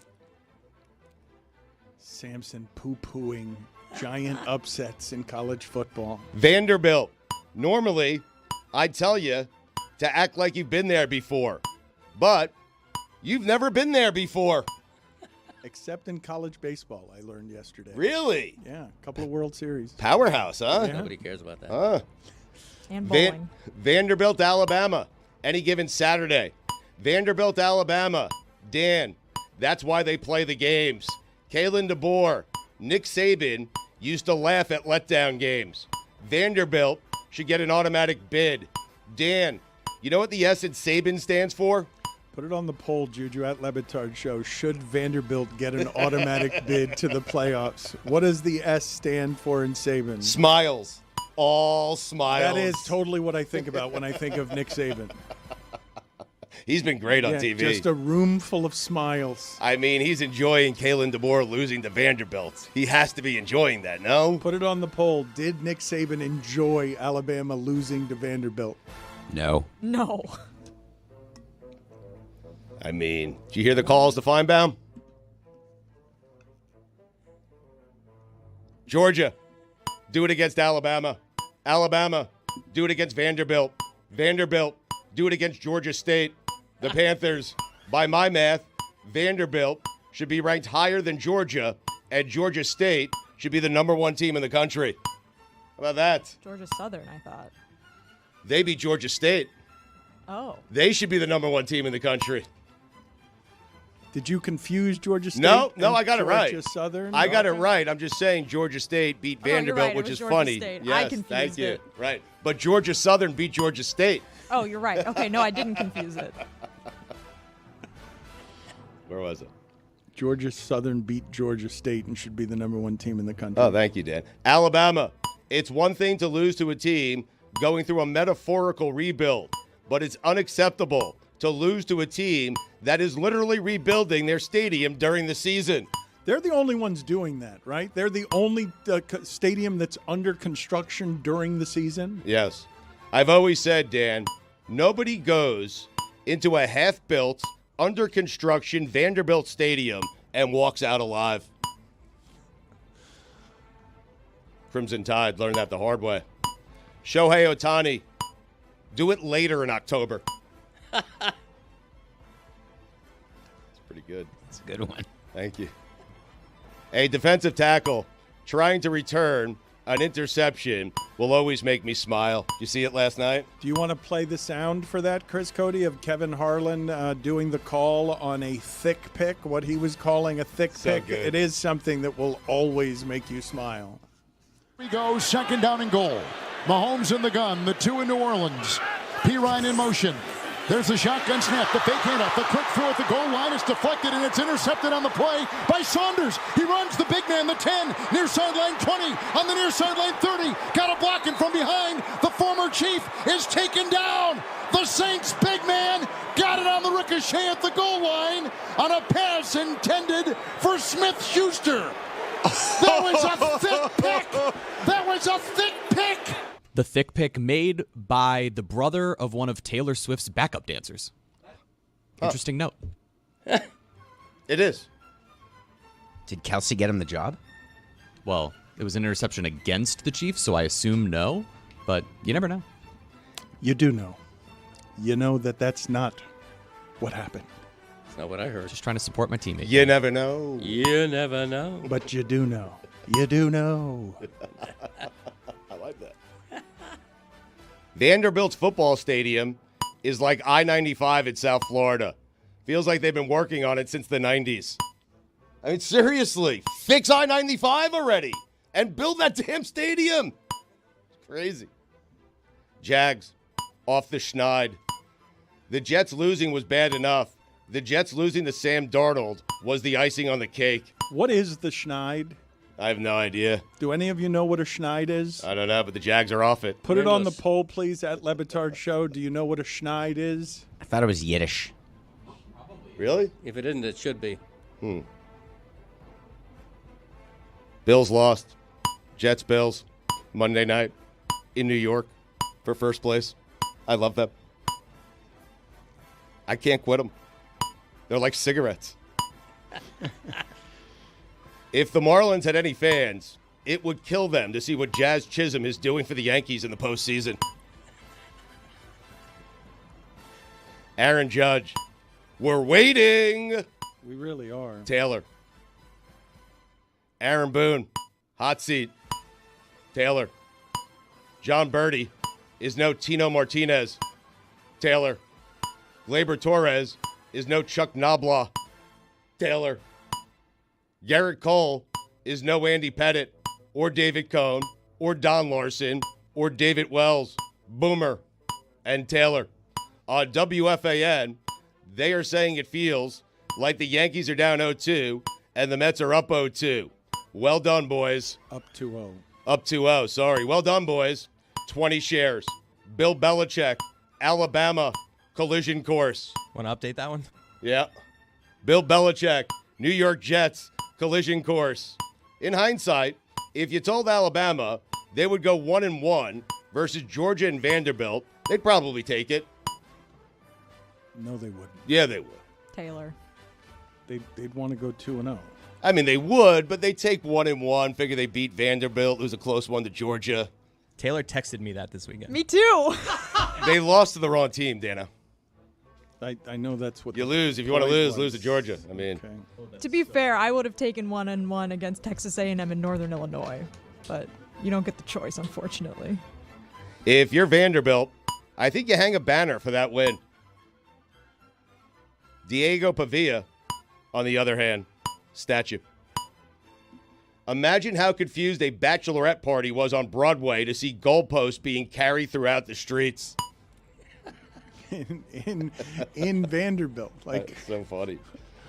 Samson poo-pooing giant upsets in college football. Vanderbilt. Normally, I'd tell you to act like you've been there before, but you've never been there before. Except in college baseball, I learned yesterday. Really? Yeah, a couple of World Series. Powerhouse, huh? Yeah. Nobody cares about that. Huh. And bowling. Vanderbilt, Alabama. Any given Saturday. Vanderbilt, Alabama. Dan, that's why they play the games. Kalen DeBoer, Nick Saban used to laugh at letdown games. Vanderbilt should get an automatic bid. Dan, you know what the S in Saban stands for? Put it on the poll, Juju, at Le Batard Show. Should Vanderbilt get an automatic bid to the playoffs? What does the S stand for in Saban? Smiles. All smiles. That is totally what I think about when I think of Nick Saban. He's been great on TV. Just a room full of smiles. I mean, he's enjoying Kalen DeBoer losing to Vanderbilt. He has to be enjoying that, no? Put it on the poll. Did Nick Saban enjoy Alabama losing to Vanderbilt? No. No. I mean, did you hear the calls to Feinbaum? Georgia, do it against Alabama. Alabama, do it against Vanderbilt. Vanderbilt, do it against Georgia State. The Panthers, by my math, Vanderbilt should be ranked higher than Georgia, and Georgia State should be the number 1 team in the country. How about that? Georgia Southern, I thought. They beat Georgia State. Oh. They should be the number 1 team in the country. Did you confuse Georgia State? No, and I got it right. Georgia Southern? I got it Okay. right. I'm just saying Georgia State beat you're Vanderbilt, right. It which was is Georgia funny. State. I Yes, confused thank you. it. Right. But Georgia Southern beat Georgia State. Oh, you're right. Okay, no, I didn't confuse it. Where was it? Georgia Southern beat Georgia State and should be the number 1 team in the country. Oh, thank you, Dan. Alabama. It's one thing to lose to a team going through a metaphorical rebuild, but it's unacceptable to lose to a team that is literally rebuilding their stadium during the season. They're the only ones doing that, right? They're the only stadium that's under construction during the season. Yes. I've always said, Dan, nobody goes into a half-built, under-construction Vanderbilt stadium and walks out alive. Crimson Tide learned that the hard way. Shohei Ohtani, do it later in October. That's pretty good. That's a good one. Thank you. A defensive tackle trying to return an interception will always make me smile. You see it last night? Do you want to play the sound for that, Chris Cody, of Kevin Harlan doing the call on a thick pick, what he was calling a thick So pick? good. It is something that will always make you smile. Here we go, 2nd down and goal. Mahomes in the gun, the 2 in New Orleans. Pirine in motion. There's the shotgun snap, the fake handoff, the quick throw at the goal line. It's deflected and it's intercepted on the play by Saunders. He runs the big man, the 10, near sideline 20, on the near sideline 30. Got a blocking from behind. The former Chief is taken down. The Saints big man got it on the ricochet at the goal line on a pass intended for Smith-Schuster. That was a thick pick. That was a thick pick. The thick pick made by the brother of one of Taylor Swift's backup dancers. Interesting note. It is. Did Kelsey get him the job? Well, it was an interception against the Chiefs, so I assume no, but you never know. You do know. You know that that's not what happened. That's not what I heard. Just trying to support my teammate. You never know. You never know. But you do know. You do know. I like that. Vanderbilt's football stadium is like I-95 in South Florida. Feels like they've been working on it since the 90s. I mean, seriously, fix I-95 already and build that damn stadium. It's crazy. Jags, off the schneid. The Jets losing was bad enough. The Jets losing to Sam Darnold was the icing on the cake. What is the schneid? I have no idea. Do any of you know what a schneid is? I don't know, but the Jags are off it. Put it on the poll, please, at Le Batard Show. Do you know what a schneid is? I thought it was Yiddish. Really? If it isn't, it should be. Bills lost. Jets, Bills. Monday night in New York for first place. I love them. I can't quit them. They're like cigarettes. If the Marlins had any fans, it would kill them to see what Jazz Chisholm is doing for the Yankees in the postseason. Aaron Judge. We're waiting. We really are. Taylor. Aaron Boone, hot seat. Taylor. John Birdie is no Tino Martinez. Taylor. Gleyber Torres is no Chuck Knobloch. Taylor. Garrett Cole is no Andy Pettit or David Cohn or Don Larson or David Wells. Boomer and Taylor. On WFAN, they are saying it feels like the Yankees are down 0-2 and the Mets are up 0-2. Well done, boys. Up 2-0. Up 2-0, sorry. Well done, boys. 20 shares. Bill Belichick, Alabama, collision course. Want to update that one? Yeah. Bill Belichick, New York Jets, collision course. In hindsight, if you told Alabama they would go 1-1 versus Georgia and Vanderbilt, they'd probably take it. No, they wouldn't. Yeah, they would. Taylor. They'd want to go 2-0. I mean, they would, but they take 1-1. Figure they beat Vanderbilt. It was a close one to Georgia. Taylor texted me that this weekend. Me too. They lost to the wrong team, Dana. I know that's what you lose. If you want to lose to Georgia. I mean, To be fair, I would have taken 1-1 against Texas A&M in Northern Illinois, but you don't get the choice, unfortunately. if you're Vanderbilt, I think you hang a banner for that win. Diego Pavia, on the other hand, statue. Imagine how confused a bachelorette party was on Broadway to see goalposts being carried throughout the streets. in Vanderbilt. That's so funny.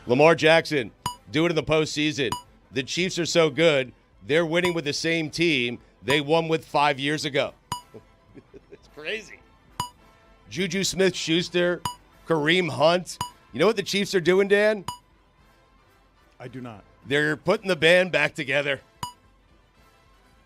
Lamar Jackson, do it in the postseason. The Chiefs are so good, they're winning with the same team they won with 5 years ago. It's crazy. Juju Smith-Schuster, Kareem Hunt. You know what the Chiefs are doing, Dan? I do not. They're putting the band back together.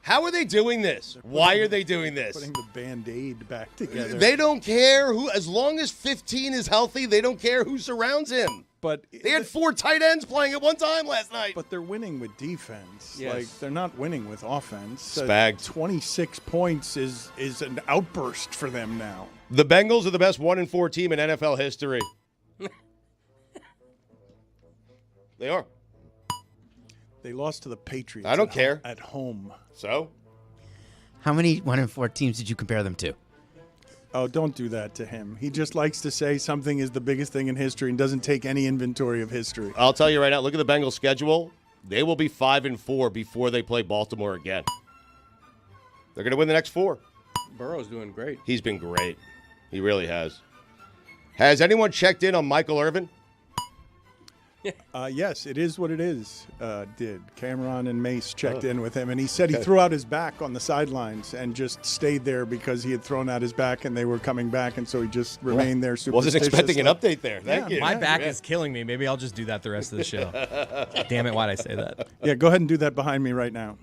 How are they doing this? Why are they doing this? Putting the Band-Aid back together. They don't care who, as long as 15 is healthy, they don't care who surrounds him. But they had 4 tight ends playing at one time last night. But they're winning with defense. Yes. Like, they're not winning with offense. Spags. 26 points is an outburst for them now. The Bengals are the best 1-4 team in NFL history. They are. They lost to the Patriots. I don't care. At home. So? How many 1-4 teams did you compare them to? Oh, don't do that to him. He just likes to say something is the biggest thing in history and doesn't take any inventory of history. I'll tell you right now, look at the Bengals' schedule. They will be 5-4 before they play Baltimore again. They're going to win the next 4. Burrow's doing great. He's been great. He really has. Has anyone checked in on Michael Irvin? Yes, it is what it is. Did Cameron and Mace checked in with him, and he said he threw out his back on the sidelines and just stayed there because he had thrown out his back and they were coming back, and so he just remained there Wasn't expecting an update there. Thank you. My back is killing me. Maybe I'll just do that the rest of the show. Damn it, why'd I say that? Yeah, go ahead and do that behind me right now.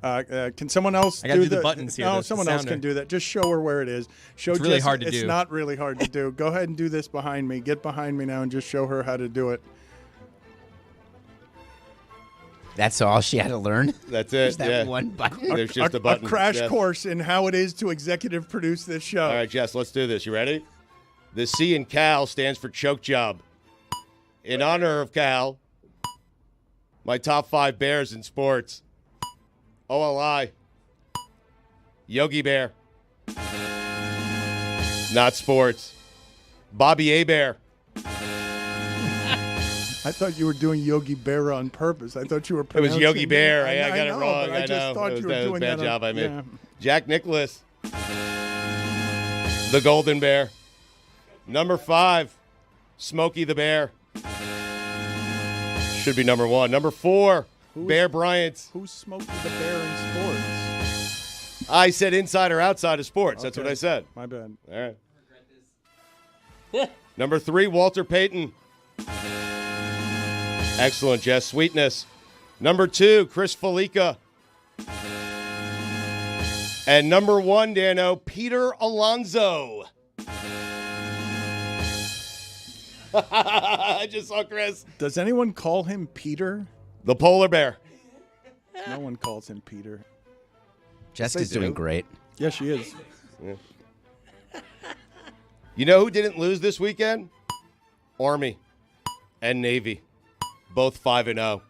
Can someone else I gotta do the buttons here. No, That's the someone else sounder. can do that. Just show her where it is. Show It's really Jess- hard to It's do. not really hard to do. Go ahead and do this behind me. Get behind me now and just show her how to do it. That's all she had to learn? That's it. Just that one button? There's just a button. A crash Yes. course in how it is to executive produce this show. All right, Jess, let's do this. You ready? The C in Cal stands for choke job. In honor of Cal, my top 5 bears in sports. OLI. Yogi Bear. Not sports. Bobby Abear. I thought you were doing Yogi Berra on purpose. I thought you were It was pronouncing Yogi Bear. it. I got it know, wrong. but I just thought It you was were a doing bad that. job I made. Yeah. Jack Nicklaus. The Golden Bear. Number 5, Smokey the Bear. Should be number 1. Number 4, Bear Bryant. Who's Smokey the Bear in sports? I said inside or outside of sports. That's Okay. what I said. My bad. All right. Number 3, Walter Payton. Excellent, Jess. Sweetness. Number 2, Chris Felica. And number 1, Dano, Peter Alonso. I just saw Chris. Does anyone call him Peter? The polar bear. No one calls him Peter. Jessica's doing great. Yes, she is. Yeah. You know who didn't lose this weekend? Army and Navy. Both 5-0.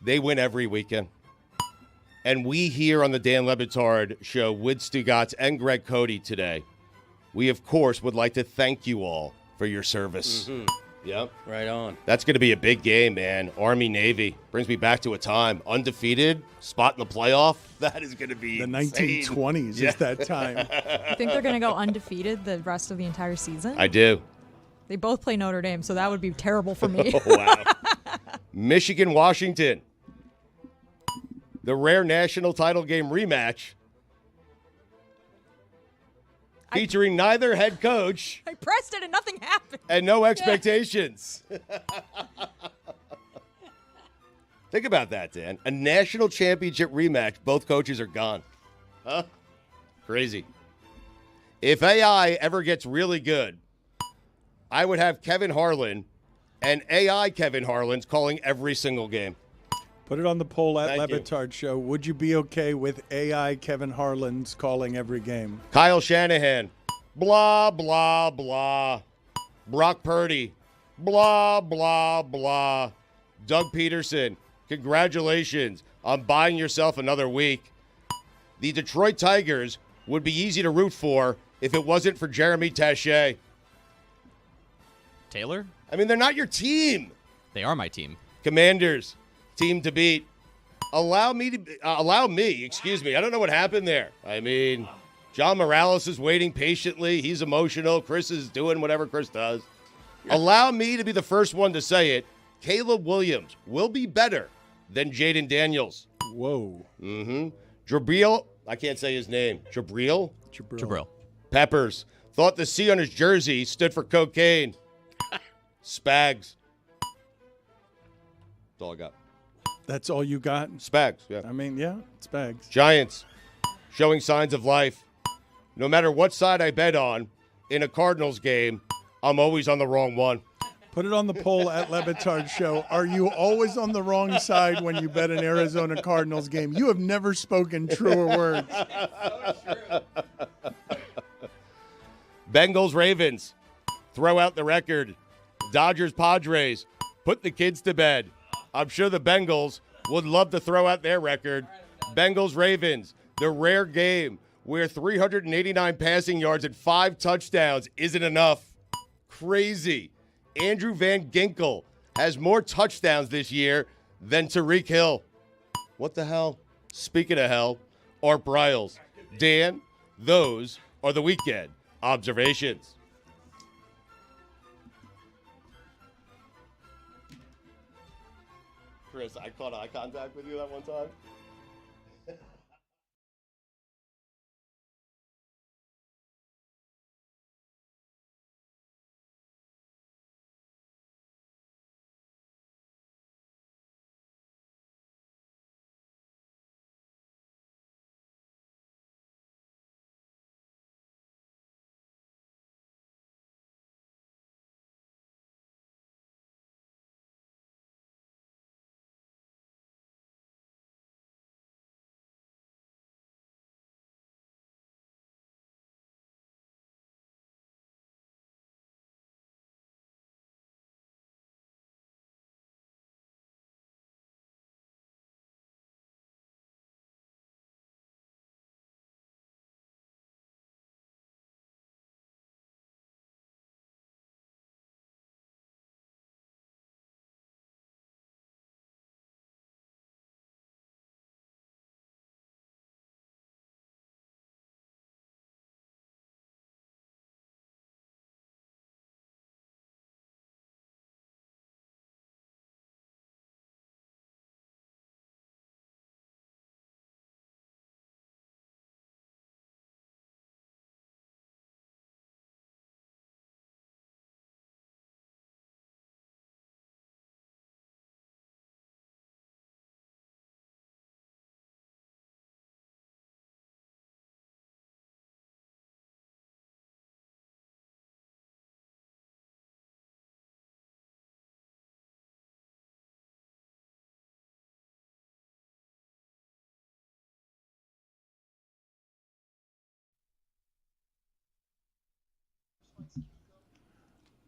They win every weekend. And we here on the Dan Le Batard Show with Stugotz and Greg Cody today, we, of course, would like to thank you all for your service. Mm-hmm. Yep. Right on. That's going to be a big game, man. Army-Navy. Brings me back to a time. Undefeated, spot in the playoff. That is going to be the insane. 1920s is that time. You think they're going to go undefeated the rest of the entire season? I do. They both play Notre Dame, so that would be terrible for me. Oh, wow. Michigan, Washington. The rare national title game rematch. Featuring neither head coach. I pressed it and nothing happened. And no expectations. Think about that, Dan. A national championship rematch. Both coaches are gone. Huh? Crazy. If AI ever gets really good, I would have Kevin Harlan and AI Kevin Harlan's calling every single game. Put it on the poll at Thank Le you. Batard Show. Would you be okay with AI Kevin Harlan's calling every game? Kyle Shanahan, blah, blah, blah. Brock Purdy, blah, blah, blah. Doug Peterson, congratulations on buying yourself another week. The Detroit Tigers would be easy to root for if it wasn't for Jeremy Taché. Taylor? I mean, they're not your team. They are my team. Commanders, team to beat. Allow me. Excuse me. I don't know what happened there. I mean, John Morales is waiting patiently. He's emotional. Chris is doing whatever Chris does. Allow me to be the first one to say it. Caleb Williams will be better than Jaden Daniels. Whoa. Mm-hmm. Jabril, I can't say his name. Jabril Peppers thought the C on his jersey stood for cocaine. Spags. That's all I got. That's all you got? Spags, yeah. I mean, yeah, it's bags. Giants showing signs of life. No matter what side I bet on in a Cardinals game, I'm always on the wrong one. Put it on the poll at Le Batard Show. Are you always on the wrong side when you bet an Arizona Cardinals game? You have never spoken truer words. Bengals, Ravens. Throw out the record. Dodgers, Padres. Put the kids to bed. I'm sure the Bengals would love to throw out their record. Bengals, Ravens. The rare game where 389 passing yards and 5 touchdowns isn't enough. Crazy. Andrew Van Ginkel has more touchdowns this year than Tyreek Hill. What the hell? Speaking of hell, Art Briles. Dan, those are the weekend observations. Chris, I caught eye contact with you that one time.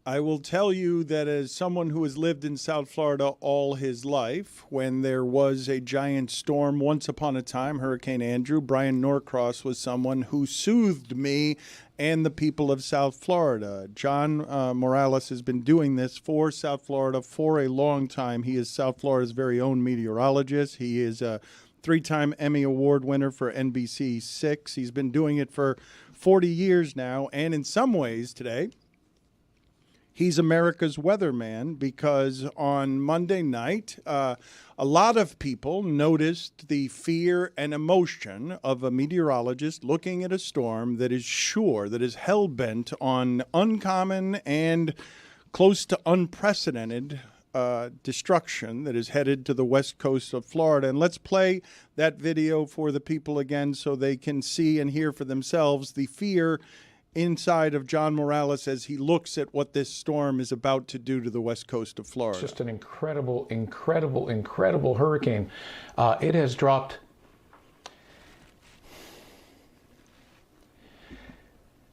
I will tell you that as someone who has lived in South Florida all his life, when there was a giant storm once upon a time, Hurricane Andrew, Brian Norcross was someone who soothed me and the people of South Florida. John Morales has been doing this for South Florida for a long time. He is South Florida's very own meteorologist. He is a 3-time Emmy Award winner for NBC6. He's been doing it for 40 years now, and in some ways today, he's America's weatherman, because on Monday night, a lot of people noticed the fear and emotion of a meteorologist looking at a storm that is hell-bent on uncommon and close to unprecedented destruction that is headed to the west coast of Florida. And let's play that video for the people again so they can see and hear for themselves the fear inside of John Morales as he looks at what this storm is about to do to the west coast of Florida. It's just an incredible, incredible, incredible hurricane. It has dropped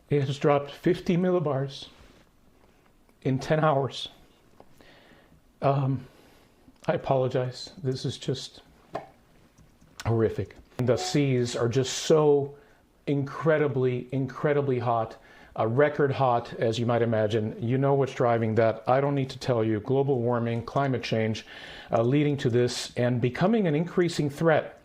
It has dropped 50 millibars in 10 hours. I apologize. This is just horrific. The seas are just so incredibly, incredibly hot, record hot, as you might imagine. You know what's driving that. I don't need to tell you. Global warming, climate change, leading to this and becoming an increasing threat.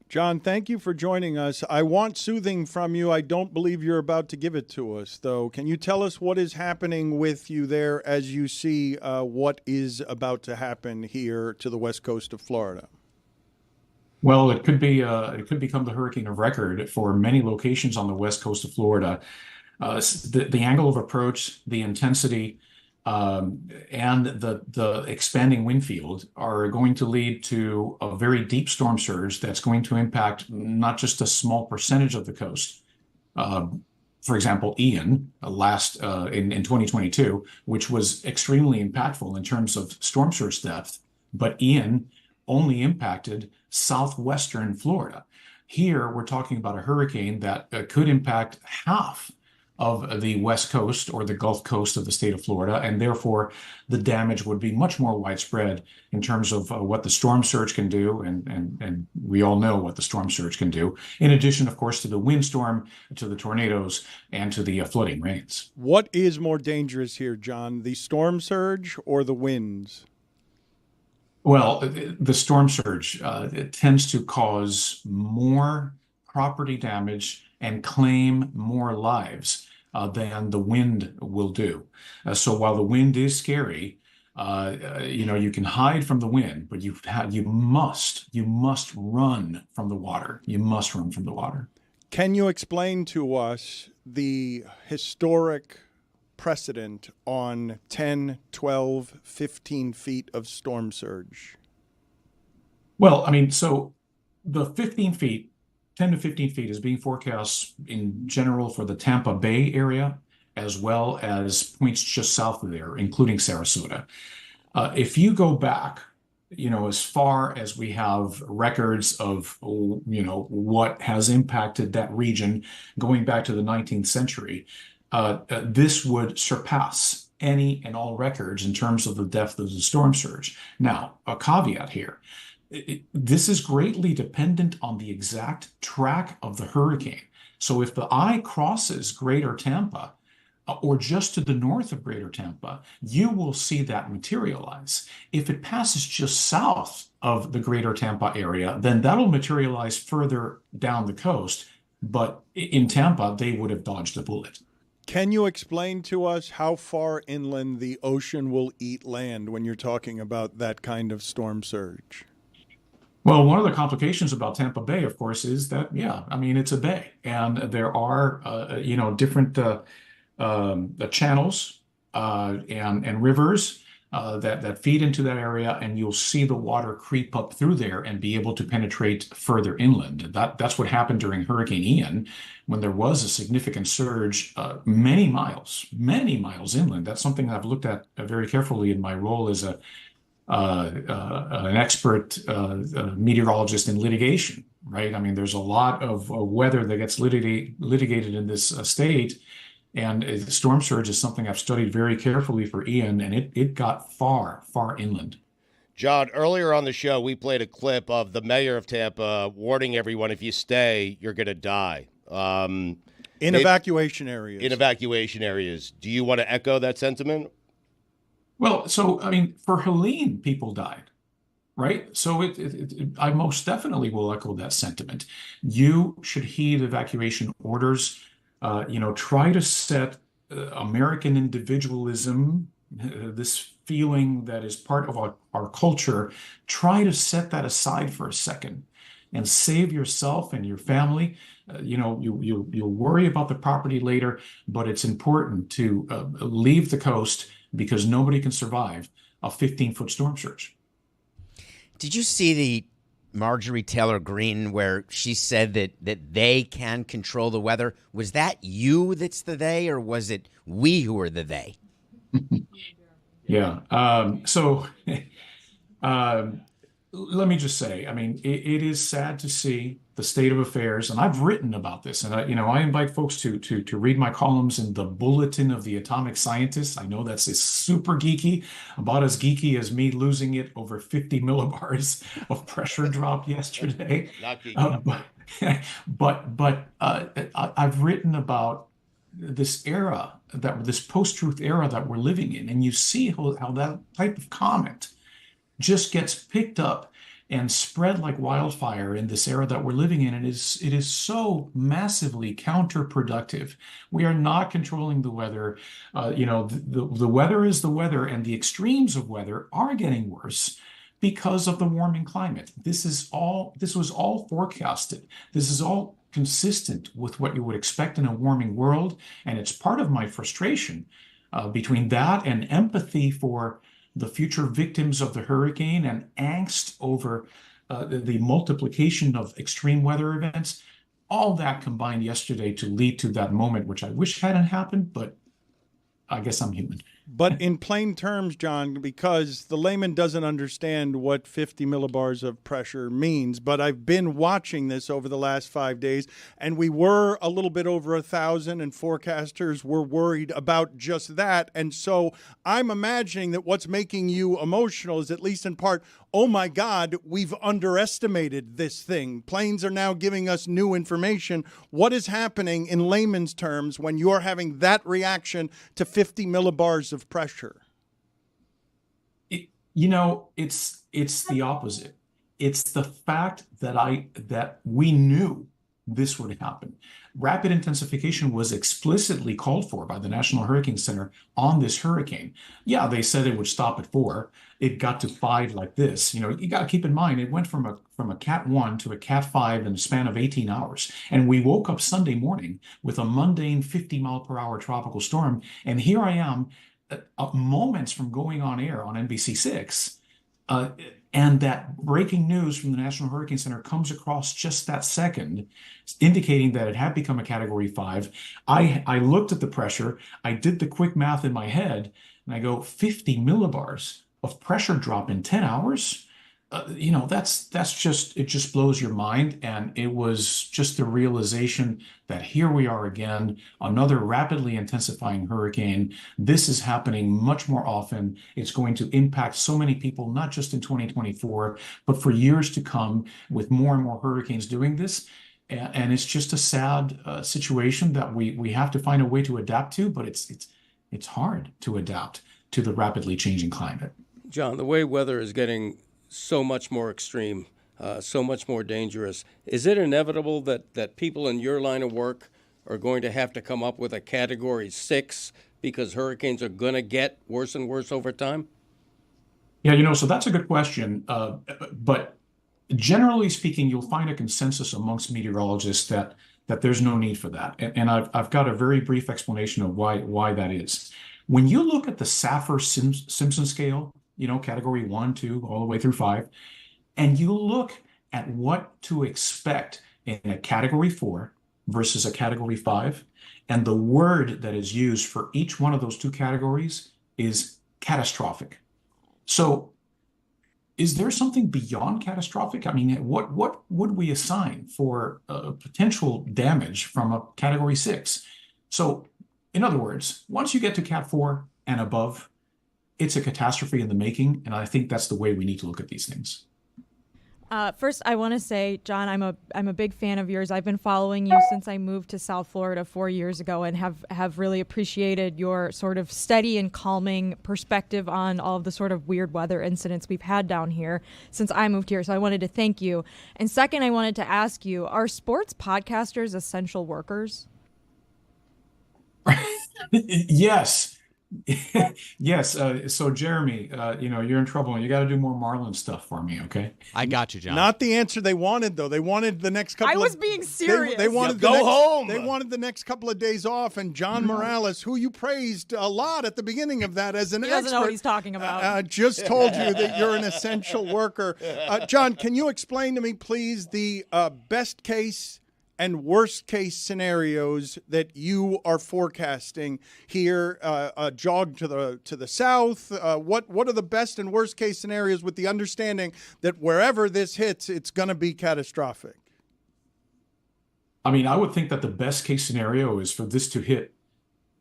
John, thank you for joining us. I want soothing from you. I don't believe you're about to give it to us, though. Can you tell us what is happening with you there as you see what is about to happen here to the west coast of Florida? Well, it could be it could become the hurricane of record for many locations on the west coast of Florida. The angle of approach, the intensity, and the expanding wind field are going to lead to a very deep storm surge that's going to impact not just a small percentage of the coast. For example, Ian in 2022, which was extremely impactful in terms of storm surge depth, but Ian only impacted southwestern Florida. Here, we're talking about a hurricane that could impact half of the west coast or the Gulf Coast of the state of Florida, and therefore the damage would be much more widespread in terms of what the storm surge can do, and we all know what the storm surge can do, in addition, of course, to the windstorm, to the tornadoes, and to the flooding rains. What is more dangerous here, John, the storm surge or the winds? Well, the storm surge it tends to cause more property damage and claim more lives than the wind will do. So while the wind is scary, you can hide from the wind, but you must run from the water. You must run from the water. Can you explain to us the historic precedent on 10, 12, 15 feet of storm surge? Well, I mean, so the 15 feet, 10 to 15 feet is being forecast in general for the Tampa Bay area, as well as points just south of there, including Sarasota. If you go back, as far as we have records of, what has impacted that region going back to the 19th century, this would surpass any and all records in terms of the depth of the storm surge. Now, a caveat here. This is greatly dependent on the exact track of the hurricane. So if the eye crosses Greater Tampa or just to the north of Greater Tampa, you will see that materialize. If it passes just south of the Greater Tampa area, then that'll materialize further down the coast. But in Tampa, they would have dodged a bullet. Can you explain to us how far inland the ocean will eat land when you're talking about that kind of storm surge? Well, one of the complications about Tampa Bay, of course, is that, it's a bay, and there are, different channels and rivers that feed into that area, and you'll see the water creep up through there and be able to penetrate further inland. That's what happened during Hurricane Ian, when there was a significant surge many miles inland. That's something I've looked at very carefully in my role as an expert meteorologist in litigation, right? I mean, there's a lot of weather that gets litigated in this state, And the storm surge is something I've studied very carefully for Ian, and it got far, far inland. John, earlier on the show, we played a clip of the mayor of Tampa warning everyone, if you stay, you're going to die. In evacuation areas. In evacuation areas. Do you want to echo that sentiment? Well, so, I mean, for Helene, people died, right? So I most definitely will echo that sentiment. You should heed evacuation orders. Try to set American individualism, this feeling that is part of our culture, try to set that aside for a second and save yourself and your family. You'll worry about the property later, but it's important to leave the coast because nobody can survive a 15-foot storm surge. Did you see the Marjorie Taylor Greene where she said that they can control the weather? Was that you that's the they, or was it we who are the they? Yeah. Let me just say, I mean, it is sad to see the state of affairs, and I've written about this, and I invite folks to read my columns in the Bulletin of the Atomic Scientists. I know that's super geeky, about as geeky as me losing it over 50 millibars of pressure drop yesterday. Not geeky. But I've written about this era, this post-truth era that we're living in, and you see how that type of comment just gets picked up and spread like wildfire in this era that we're living in. It is so massively counterproductive. We are not controlling the weather. The weather is the weather, and the extremes of weather are getting worse because of the warming climate. This was all forecasted. This is all consistent with what you would expect in a warming world, and it's part of my frustration between that and empathy for the future victims of the hurricane and angst over the multiplication of extreme weather events. All that combined yesterday to lead to that moment, which I wish hadn't happened, but I guess I'm human. But in plain terms, John, because the layman doesn't understand what 50 millibars of pressure means, but I've been watching this over the last 5 days, and we were a little bit over 1,000, and forecasters were worried about just that. And so I'm imagining that what's making you emotional is, at least in part, oh my God, we've underestimated this thing. Planes are now giving us new information. What is happening in layman's terms when you're having that reaction to 50 millibars of pressure? It's the opposite. It's the fact that we knew this would happen. Rapid intensification was explicitly called for by the National Hurricane Center on this hurricane. Yeah, they said it would stop at 4. It got to 5 like this. You got to keep in mind, it went from a Cat 1 to a Cat 5 in the span of 18 hours. And we woke up Sunday morning with a mundane 50-mile-per-hour tropical storm. And here I am, moments from going on air on NBC6, and that breaking news from the National Hurricane Center comes across just that second, indicating that it had become a Category 5. I looked at the pressure, I did the quick math in my head, and I go, 50 millibars of pressure drop in 10 hours? That's just, it just blows your mind. And it was just the realization that here we are again, another rapidly intensifying hurricane. This is happening much more often. It's going to impact so many people, not just in 2024, but for years to come, with more and more hurricanes doing this. And it's just a sad situation that we have to find a way to adapt to, but it's hard to adapt to the rapidly changing climate. John, the way weather is getting so much more extreme, so much more dangerous, is it inevitable that people in your line of work are going to have to come up with a Category 6 because hurricanes are going to get worse and worse over time? Yeah, so that's a good question. But generally speaking, you'll find a consensus amongst meteorologists that there's no need for that. And I've got a very brief explanation of why that is. When you look at the Saffir-Simpson scale, Category 1, 2, all the way through 5, and you look at what to expect in a Category 4 versus a Category 5, and the word that is used for each one of those two categories is catastrophic. So is there something beyond catastrophic? I mean, what would we assign for potential damage from a Category 6? So In other words, once you get to Cat 4 and above, it's a catastrophe in the making, and I think that's the way we need to look at these things. First, I want to say, John, I'm a big fan of yours. I've been following you since I moved to South Florida 4 years ago, and have really appreciated your sort of steady and calming perspective on all of the sort of weird weather incidents we've had down here since I moved here. So I wanted to thank you. And second, I wanted to ask you, are sports podcasters essential workers? Yes. Yes. So Jeremy, you're in trouble. You got to do more Marlin stuff for me, okay? I got you, John. Not the answer they wanted, though. They wanted the next couple. I was being serious. They wanted go home. They wanted the next couple of days off, and John Morales, who you praised a lot at the beginning of that as an He expert, doesn't know what he's talking about. just told you that you're an essential worker. John, can you explain to me, please, the best case and worst case scenarios that you are forecasting here? A jog to the south. What are the best and worst case scenarios, with the understanding that wherever this hits, it's going to be catastrophic? I mean, I would think that the best case scenario is for this to hit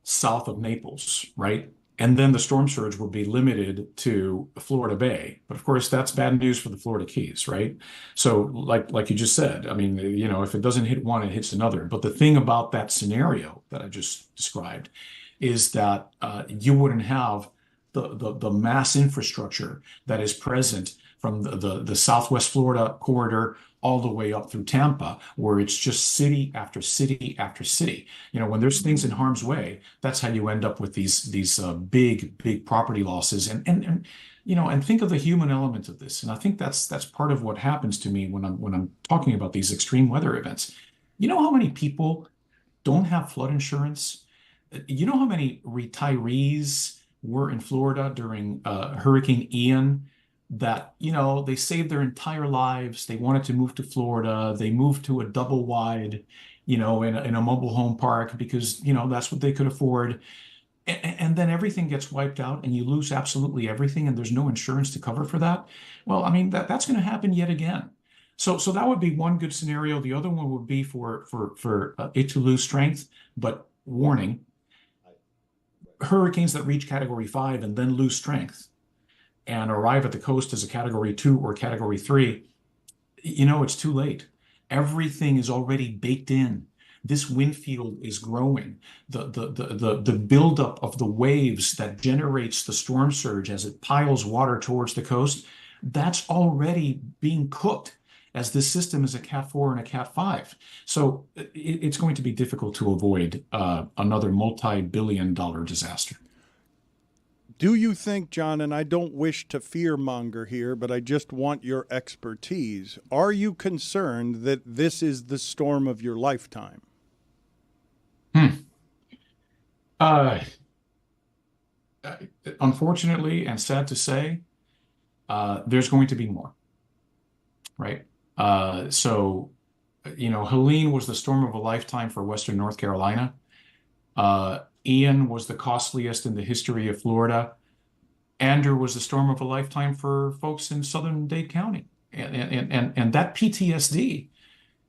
south of Naples, right? And then the storm surge will be limited to Florida Bay. But of course, that's bad news for the Florida Keys, right? So like you just said, I mean, if it doesn't hit one, it hits another. But the thing about that scenario that I just described is that you wouldn't have the mass infrastructure that is present from the Southwest Florida corridor all the way up through Tampa, where it's just city after city after city. When there's things in harm's way, that's how you end up with these big property losses. And think of the human element of this. And I think that's part of what happens to me when I'm talking about these extreme weather events. You know how many people don't have flood insurance? You know how many retirees were in Florida during Hurricane Ian? That, they saved their entire lives. They wanted to move to Florida. They moved to a double wide, in a mobile home park because, that's what they could afford. And then everything gets wiped out and you lose absolutely everything and there's no insurance to cover for that. Well, I mean, that's going to happen yet again. So that would be one good scenario. The other one would be for it to lose strength, but warning, hurricanes that reach Category 5 and then lose strength and arrive at the coast as a Category 2 or Category 3, it's too late. Everything is already baked in. This wind field is growing. The buildup of the waves that generates the storm surge as it piles water towards the coast, that's already being cooked as this system is a Cat 4 and a Cat 5. So it's going to be difficult to avoid another multi-billion-dollar disaster. Do you think, John, and I don't wish to fearmonger here, but I just want your expertise, are you concerned that this is the storm of your lifetime? Unfortunately, and sad to say, there's going to be more, right? Helene was the storm of a lifetime for Western North Carolina. Ian was the costliest in the history of Florida. Andrew was the storm of a lifetime for folks in southern Dade County. And that PTSD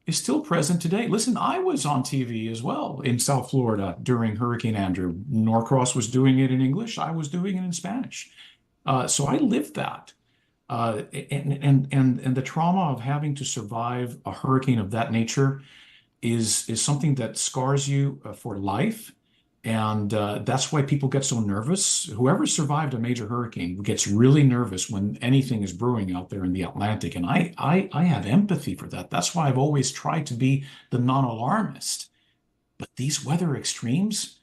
is still present today. Listen, I was on TV as well in South Florida during Hurricane Andrew. Norcross was doing it in English. I was doing it in Spanish. So I lived that. And the trauma of having to survive a hurricane of that nature is something that scars you for life. And that's why people get so nervous. Whoever survived a major hurricane gets really nervous when anything is brewing out there in the Atlantic. And I have empathy for that. That's why I've always tried to be the non-alarmist. But these weather extremes,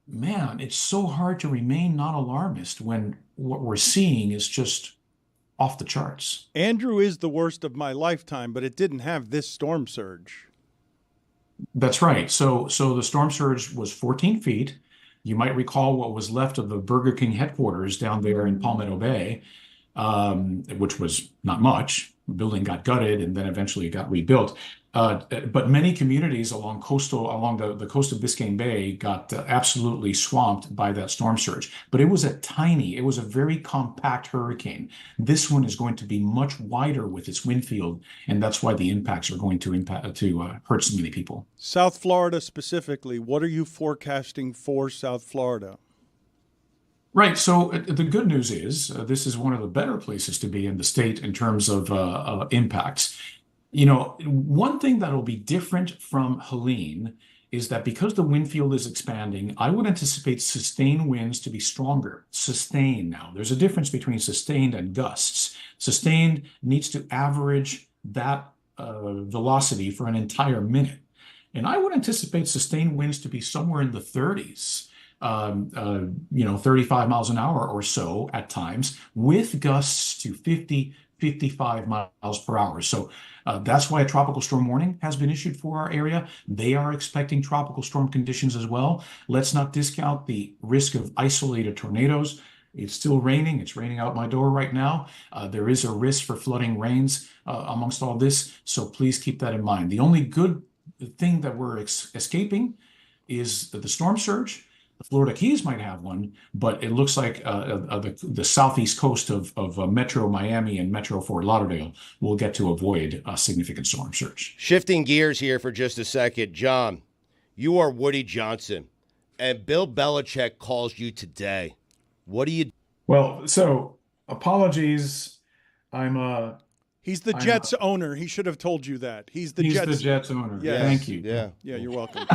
man, it's so hard to remain non-alarmist when what we're seeing is just off the charts. Andrew is the worst of my lifetime, but it didn't have this storm surge. That's right. So the storm surge was 14 feet. You might recall what was left of the Burger King headquarters down there in Palmetto Bay, which was not much. The building got gutted and then eventually it got rebuilt. But many communities along the coast of Biscayne Bay got absolutely swamped by that storm surge. But it was a very compact hurricane. This one is going to be much wider with its wind field, and that's why the impacts are going to hurt so many people. South Florida specifically, what are you forecasting for South Florida? Right. So the good news is this is one of the better places to be in the state in terms of impacts. You know, one thing that'll be different from Helene is that because the wind field is expanding, I would anticipate sustained winds to be stronger. Sustained now. There's a difference between sustained and gusts. Sustained needs to average that velocity for an entire minute. And I would anticipate sustained winds to be somewhere in the 30s. 35 miles an hour or so at times, with gusts to 50, 55 miles per hour. So that's why a tropical storm warning has been issued for our area. They are expecting tropical storm conditions as well. Let's not discount the risk of isolated tornadoes. It's still raining. It's raining out my door right now. There is a risk for flooding rains amongst all this. So please keep that in mind. The only good thing that we're escaping is the storm surge. The Florida Keys might have one, but it looks like the southeast coast of Metro Miami and Metro Fort Lauderdale will get to avoid a significant storm surge. Shifting gears here for just a second. John, you are Woody Johnson, and Bill Belichick calls you today. What do you... Well, so apologies. He's the Jets owner. He should have told you that. He's the Jets owner. Yes. Thank you. Yeah, you're welcome.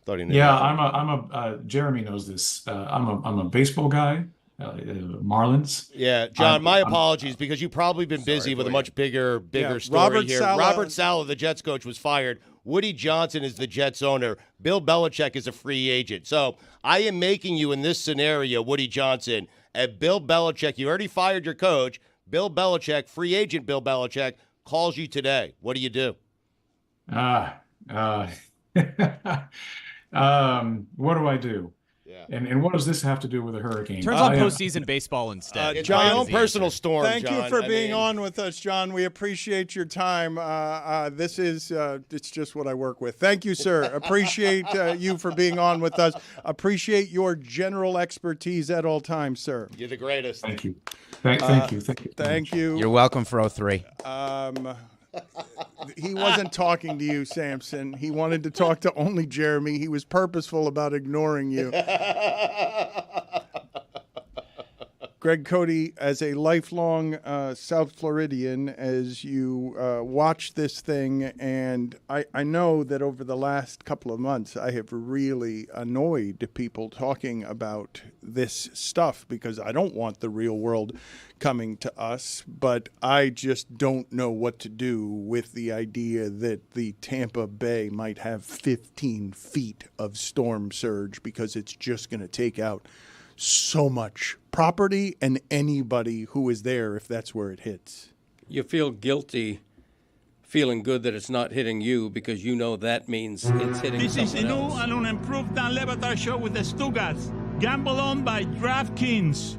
Thought he knew. Yeah, Jeremy knows this. I'm a baseball guy, Marlins. Yeah, John, my apologies because you've probably been busy with a much bigger story here. Robert Saleh, the Jets coach, was fired. Woody Johnson is the Jets owner. Bill Belichick is a free agent. So I am making you in this scenario, Woody Johnson, and Bill Belichick. You already fired your coach. Bill Belichick, free agent Bill Belichick, calls you today. What do you do? What do I do? Yeah. And what does this have to do with a hurricane? Turns on postseason baseball instead. It's my own personal storm, Thank John. you for being on with us, John. We appreciate your time. This is it's just what I work with. Thank you, sir. Appreciate you for being on with us. Appreciate your general expertise at all times, sir. You're the greatest. Thank you. Thank you. Thank you. You're welcome for 03. He wasn't talking to you, Samson. He wanted to talk to only Jeremy. He was purposeful about ignoring you. Greg Cody, as a lifelong South Floridian, as you watch this thing, and I know that over the last couple of months I have really annoyed people talking about this stuff because I don't want the real world coming to us, but I just don't know what to do with the idea that the Tampa Bay might have 15 feet of storm surge because it's just going to take out so much property and anybody who is there if that's where it hits. You feel guilty feeling good that it's not hitting you because you know that means it's hitting This is a someone new else. and unimproved Dan Le Batard Show with the Stugotz. Gamble on by DraftKings.